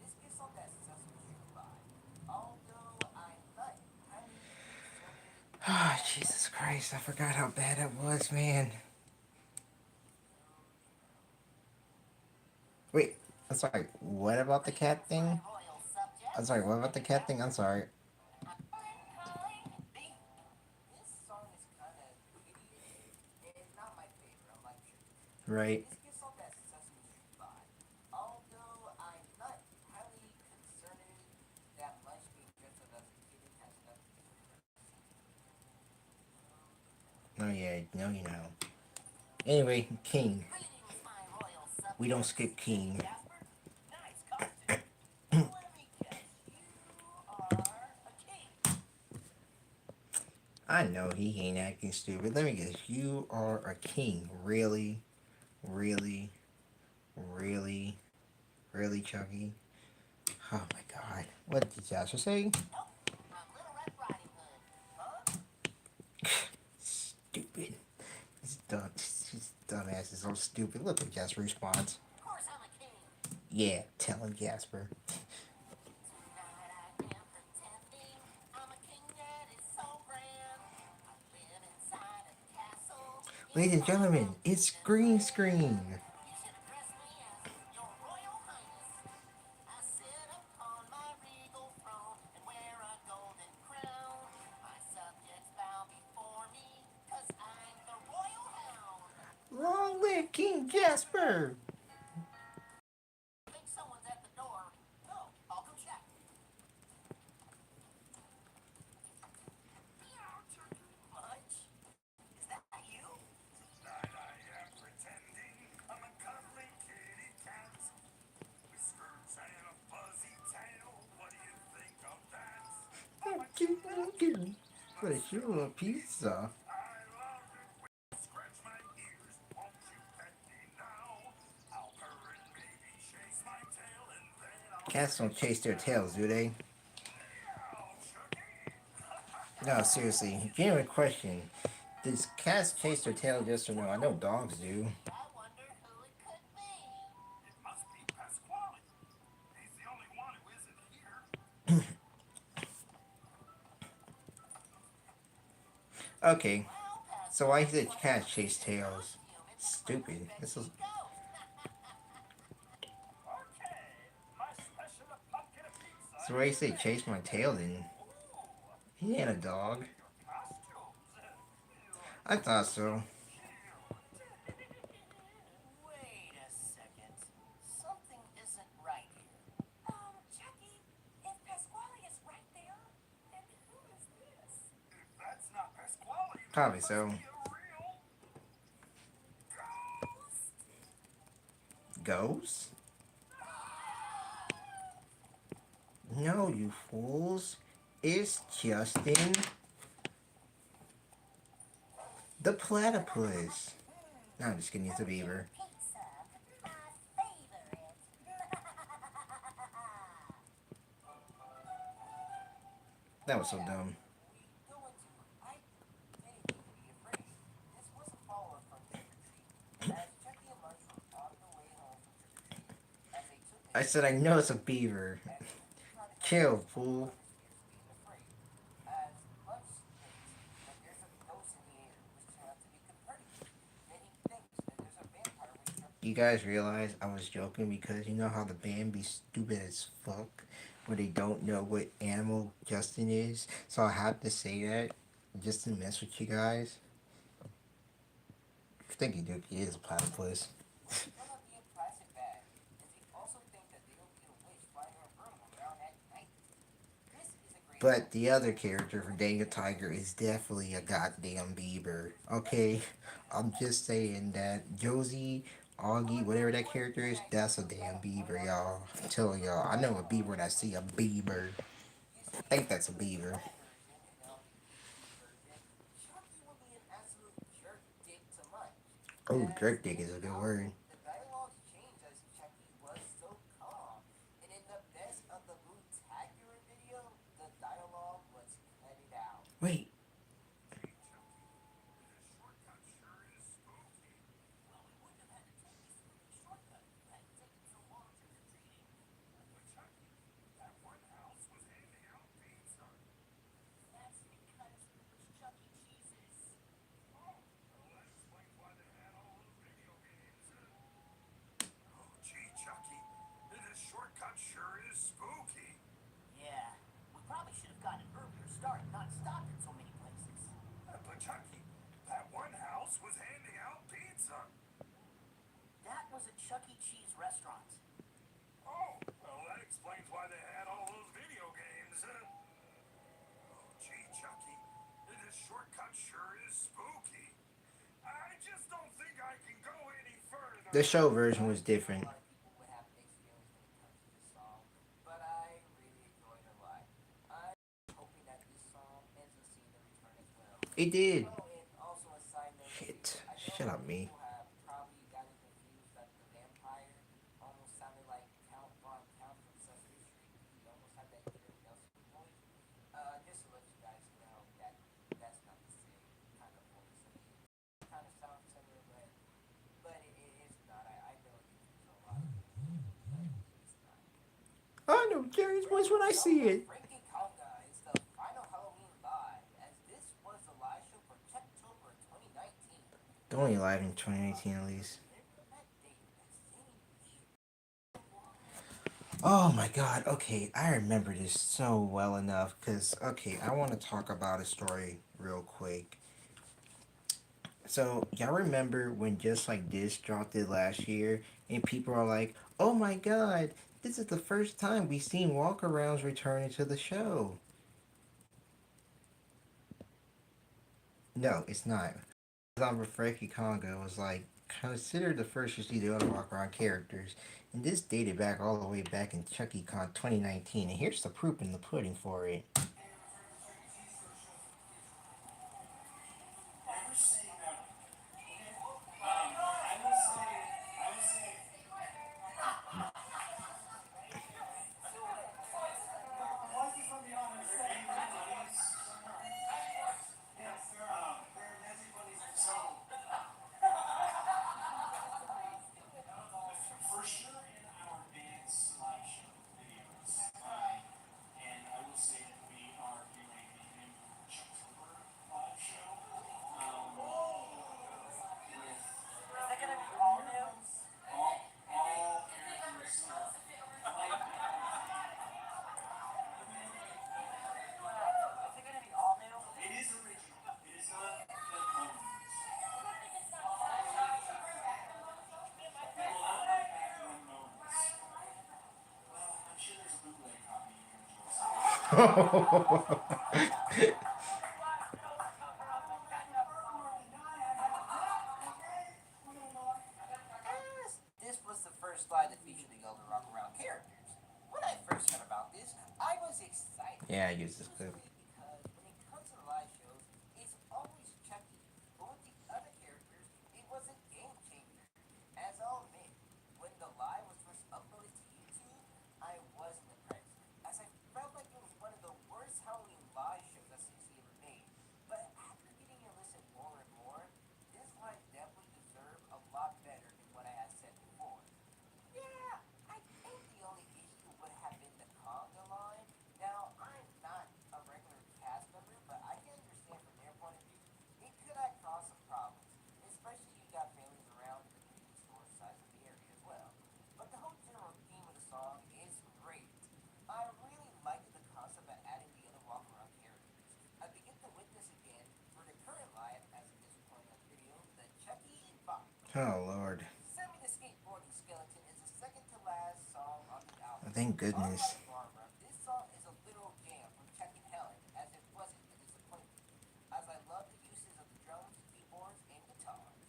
This gets on that Sesame Street vibe. Although I'm not highly concerning Ah, Jesus Christ. I forgot how bad that was, man. Wait. I'm sorry. What about the cat thing? royal subject. I'm sorry. What about the cat thing? I'm sorry. Me. This song is kinda hideous. It's not my favorite, I like it. Right. This gets on that Sesame Street vibe. Although I'm not highly concerned that much being dressed up as a kid has nothing to do with it. Oh yeah. No, you know. Anyway, King. Greetings, my royal subject. We don't skip King. Jasper, nice costume. Let me guess. You are a king. I know he ain't acting stupid. Let me guess. You are a king. Really? Really? Really? Really, Chucky? Oh my god. What did Jasper say? Nope, I'm Little Red Riding Hood. Huh? Stupid. This dumb. This dumbass is so stupid. Look what Jasper responds. Of course I'm a king. Yeah, telling Jasper. Tonight I am pretending I'm a king that is so grand. I live inside a castle. Ladies and gentlemen, it's green screen. You should address me as your royal highness. I sit upon my regal throne and wear a golden crown. My subjects bow before me, 'cause I'm the royal hound. Long live King Jasper. I think someone's at the door. Oh, I'll go check. Much? Is that you? Tonight I am pretending I'm a cuddly kitty cat. Whiskers and a fuzzy tail. What do you think of that? What a cute little pizza. I love it. Scratch my ears. Won't you pet me now? I'll purr and maybe chase my tail and then I'll Cats don't chase their tails, do they? meow, Chucky. No, seriously. Genuine question. Does cats chase their tail, yes or no? I know dogs do. I wonder who it could be. It must be Pasquale. He's the only one who isn't here. Okay, Well, so why did cats chase tails? Stupid. This is. Okay, my special pumpkin pizza. So why you say chase my tail then? He ain't a dog. Costumes. I thought so. Wait a second. Something Probably so. Ghost? No, you fools. It's Justin the platypus. No, I'm just kidding. It's a beaver. Pizza, my favorite. That was so dumb. We go into I didn't need to be afraid. This was a follow-up from trick or treat. As Chucky and Munch were on the way home from trick or treat, as they took I said I know it's a beaver. Chill, fool. afraid. As Munch thinks that there's a ghost in the air, which turned out to be Copernicus. Then he thinks that there's a vampire which You guys realize I was joking because you know how the band be stupid as fuck where they don't know what animal Justin is? So I had to say that just to mess with you guys. Stinky Dookie is a platypus. turn out be a plastic bag, as he also thinks that they don't get a wish flying in a room around at night. This is a great But the other character for Daniel Tiger is definitely a goddamn beaver. Okay? I'm just saying that Josie, Augie, whatever that character is, that's a damn beaver, y'all. I'm telling y'all, I know a beaver when I see a beaver. I think that's a beaver. Chucky would be an absolute jerk dick to Munch. Oh, jerk dick is a good word. The dialogues changed as Chucky was so calm. And in the best of the Boo-tacular video, the dialogue was edited out. Wait, That's because it was Chuck E. Cheese's. Gee, Chucky, this shortcut sure is spooky. Yeah, we probably should have gotten an earlier start, not stopped at so many places. But Chucky, that one house was handing out pizza. That was a Chuck E. Cheese restaurant. Oh, well, that explains why they had all those video games. Oh, gee, Chucky, this shortcut sure is spooky. I just don't think I can go any further. the show version was different. A lot of people would have mixed feelings when it comes to this song, but I really enjoyed it a lot. I'm hoping that this song ends with seeing the return as well. It did. Oh, and also a side note, Shit. I know Shut up, me. people have probably gotten confused that the vampire almost sounded like Count Von Count from Sesame Street. He almost had that Gary Nelson voice. Just to let you guys know that that's not the same kind of voice. I mean, it kind of sounds similar, but it's not. I know it confuses a lot of people, but it's not. I know Jerry's voice when I see it. Frankie Conga is the final Halloween live, as this was the live show for Techtober 2019. They're only live in 2018 at least. Oh my god, okay, I remember this so well enough because, okay, I want to talk about a story real quick. So, y'all remember when Just Like This dropped it last year and people are like, oh my god, this is the first time we've seen walkarounds returning to the show. No, it's not. On Frankie Congo was like considered the first to see the other walk around characters, and this dated back all the way back in Chucky Con 2019. And here's the proof in the pudding for it. For sure in our dance slideshow videos, and I will say that we are doing a new Chucktober live show. With Is that gonna be all new? all characters. Is it gonna be all new? It is original. It is not the clones. It will not be back one moments. Well, I'm sure there's a bootleg copy you can enjoy. Yeah, I use this clip. Because when it comes to live shows, it's always Chucky. But with the other characters, it was a game changer. As I'll admit, when the live was first uploaded to YouTube, I wasn't impressed, as I felt like it was one of the worst Halloween live shows that CC ever made. But after getting to listen more and more, this live definitely deserved a lot better than what I had said before. Yeah, I think the only issue would have been the conga line. Now, I'm not a regular cast member, but I can understand from their point of view, it could have caused some problems, especially if you got families around in the convenience store size of the area as well. But the whole general theme of the song is great. I really liked the concept of adding the other walk around characters. I begin to witness again for the current live as it is playing on video, the Chucky and Bob. Oh Lord. Send Me the Skateboarding Skeleton is the second to last song on the album. Thank goodness. Unlike Barbara, this song is a little jam from Chuck and Helen, as it wasn't a disappointment, as I love the uses of the drums, keyboards, and guitars.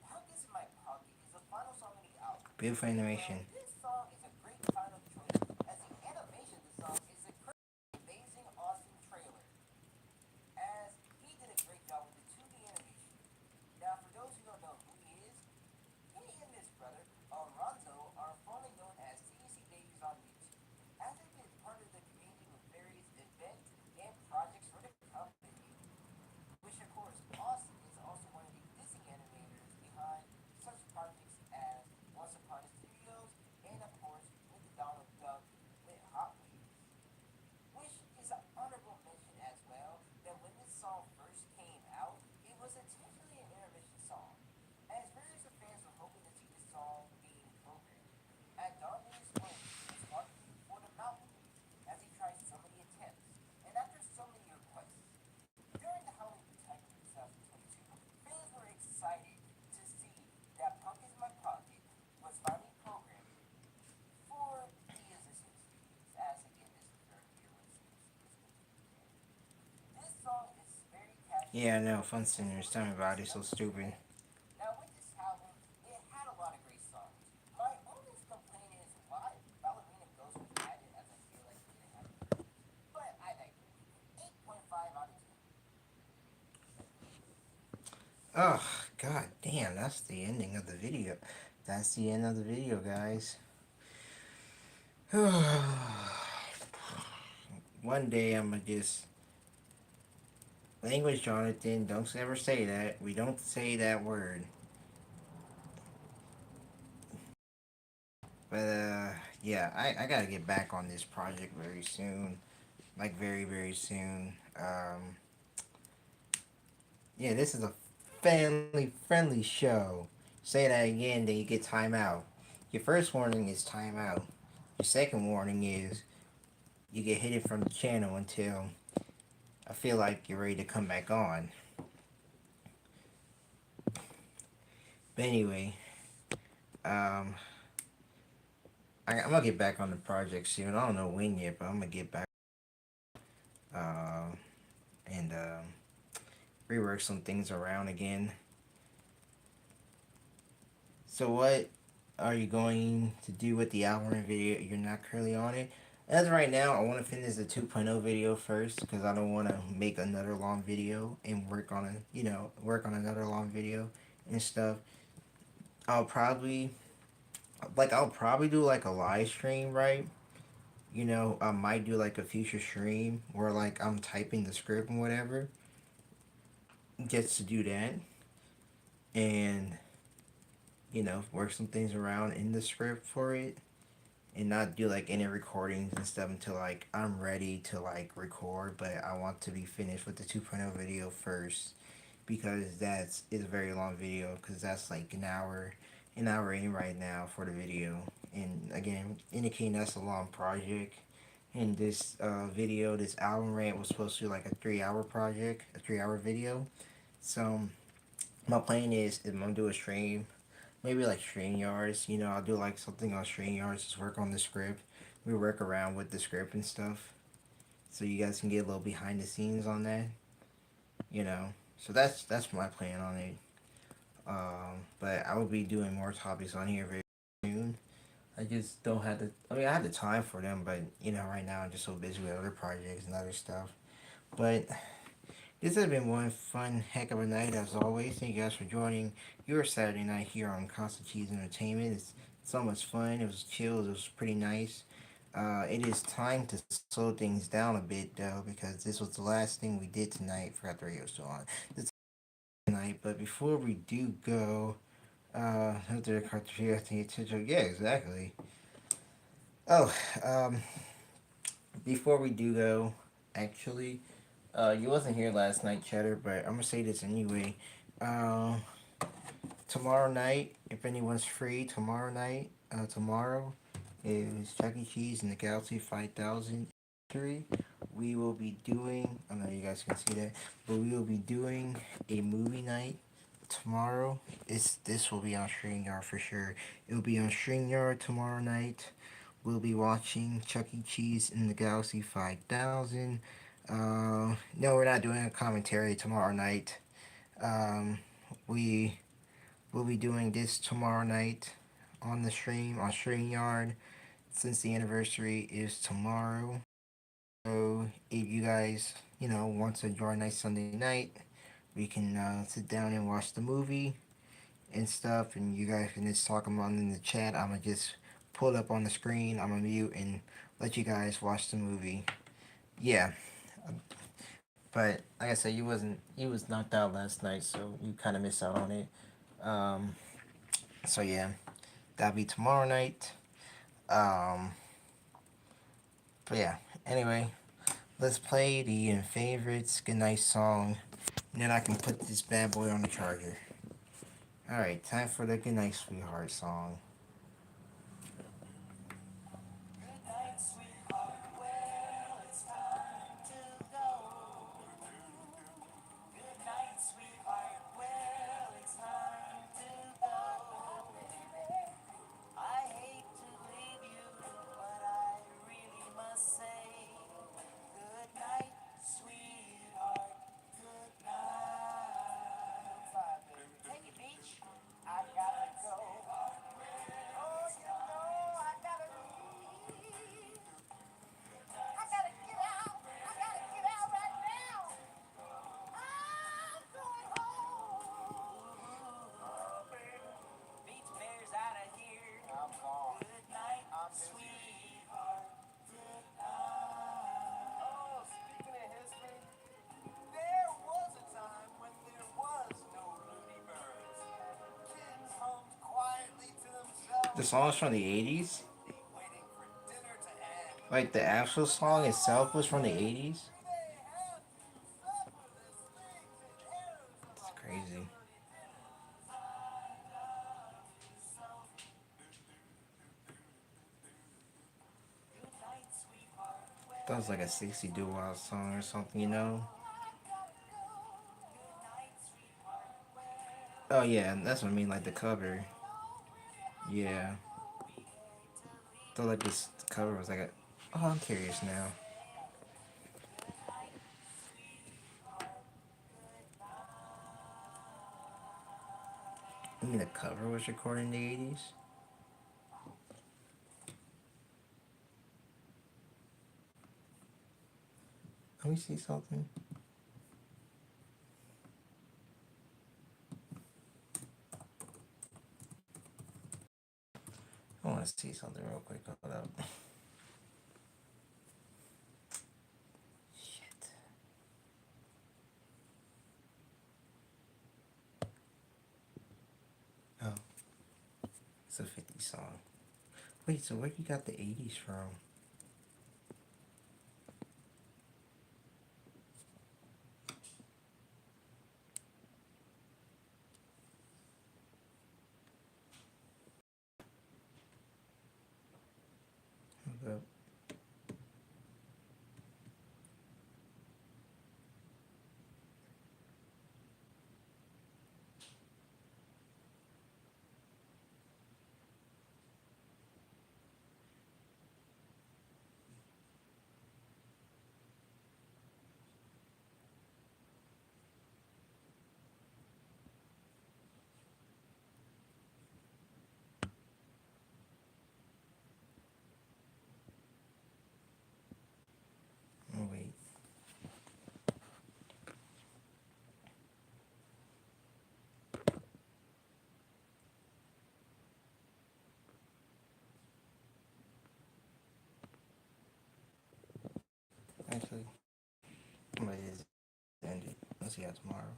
Pumpkins in My Pocket is the final song on the album. Beautiful animation. This song is a great final choice, as the animation of the song is a crazy, amazing, awesome trailer, as he did a great job with the 2D animation. Now, for those who don't know who he is, he and his brother, Alonzo, are formerly known as CDC Babies on YouTube, as they've been part of the community with various events and projects for the company, which of course Austin is also one of the Disney animators behind such projects as Once Upon a Studios and of course with Donald Duck with Hot Wheels. Which is an honorable mention as well, that when this song first came out, it was intentionally an intermission song, as various of fans were hoping to see this song being programmed. At Don explained he was arguing for the Mountain Dew, as he tried so many attempts, and after so many requests. During the Halloween Spectacular 2022, fans were excited to see that Pumpkins in My Pocket was finally programmed for the existing studios, as again this is the third year when CDC was continuing. This song is very catchy. Yeah, I know. Fun Sinners. Tell me about it. So stupid. Now with this album, it had a lot of great songs. My only complaint is why Ballerina Ghost was added, as I feel like it didn't have to be. But I digress. 8.5 out of 10. Oh, god damn. That's the ending of the video. That's the end of the video, guys. One day I'm gonna just. Language, Jonathan. Don't ever say that. We don't say that word. But, yeah, I gotta get back on this project very soon. Like, very, very soon. Yeah, this is a family-friendly show. Say that again, then you get time out. Your first warning is time out. Your second warning is you get hidden from the channel until I feel like you're ready to come back on. But anyway, I'm gonna get back on the project soon. I don't know when yet, but I'm gonna get back and rework some things around again. So what are you going to do with the album video? You're not currently on it. As of right now, I want to finish the 2.0 video first because I don't want to make another long video and work on another long video and stuff. I'll probably do like a live stream, right? I might do like a future stream where like I'm typing the script and whatever. Gets to do that. And work some things around in the script for it. And not do like any recordings and stuff until like I'm ready to like record, but I want to be finished with the 2.0 video first because it's a very long video because that's like an hour in right now for the video. And again, indicating that's a long project. And this this album rant was supposed to be like a 3-hour project, a 3-hour video. So my plan is I'm gonna do a stream. Maybe like StreamYards, I'll do like something on StreamYards, just work on the script. We work around with the script and stuff. So you guys can get a little behind the scenes on that. So that's my plan on it. But I will be doing more topics on here very soon. I just don't have the. I mean, I have the time for them, but right now I'm just so busy with other projects and other stuff. But this has been one fun heck of a night as always. Thank you guys for joining your Saturday night here on Constant Cheese Entertainment. It's so much fun. It was chill. It was pretty nice. It is time to slow things down a bit though, because this was the last thing we did tonight. Forgot the radio still on. This tonight, but before we do go, after the cartridge, I think attention. Yeah, exactly. Oh, before we do go, actually, you wasn't here last night, Cheddar, but I'm gonna say this anyway. Uh, Tomorrow night, if anyone's free, tomorrow is Chuck E. Cheese in the Galaxy 5000 3. We will be doing, I know you guys can see that, but we will be doing a movie night tomorrow. This will be on StreamYard for sure. It will be on StreamYard tomorrow night. We'll be watching Chuck E. Cheese in the Galaxy 5000. No, we're not doing a commentary tomorrow night. We will be doing this tomorrow night on the stream on StreamYard since the anniversary is tomorrow. So if you guys, want to enjoy a nice Sunday night, we can sit down and watch the movie and stuff, and you guys can just talk about it in the chat. I'm gonna just pull up on the screen. I'm gonna mute and let you guys watch the movie. Yeah, but like I said, you was knocked out last night, so you kind of missed out on it. Um, so yeah, that'll be tomorrow night. Um, but yeah, anyway, let's play the favorites goodnight song, and then I can put this bad boy on the charger. All right, time for the goodnight sweetheart song. Good night, sweetheart. Well, it's time to go. Good night, sweetheart. Well, it's time to go. I hate to leave you, but I really must say, good night, sweetheart. Good night. Take it, Beach. I gotta go. Oh, I gotta leave. I gotta get out. I gotta get out right now. I'm going home. Beach Bear's out of here. I'm gone. Good night, sweetheart. Good night. Oh, speaking of history, there was a time when there was no Looney Birds. Kids hummed quietly to themselves. The song's from the 80s? Waiting for dinner to end. Like the actual song itself was from the 80s? It's crazy. That was like a 60 doo-wop song or something. Oh yeah, that's what I mean, like the cover. Yeah. Thought like this cover was like a. Oh, I'm curious now. I mean, the cover was recorded in the 80s? Let me see something. I want to see something real quick. Hold up. Shit. Oh. It's a 50 song. Wait, so where you got the 80s from? Hold up. see y'all tomorrow.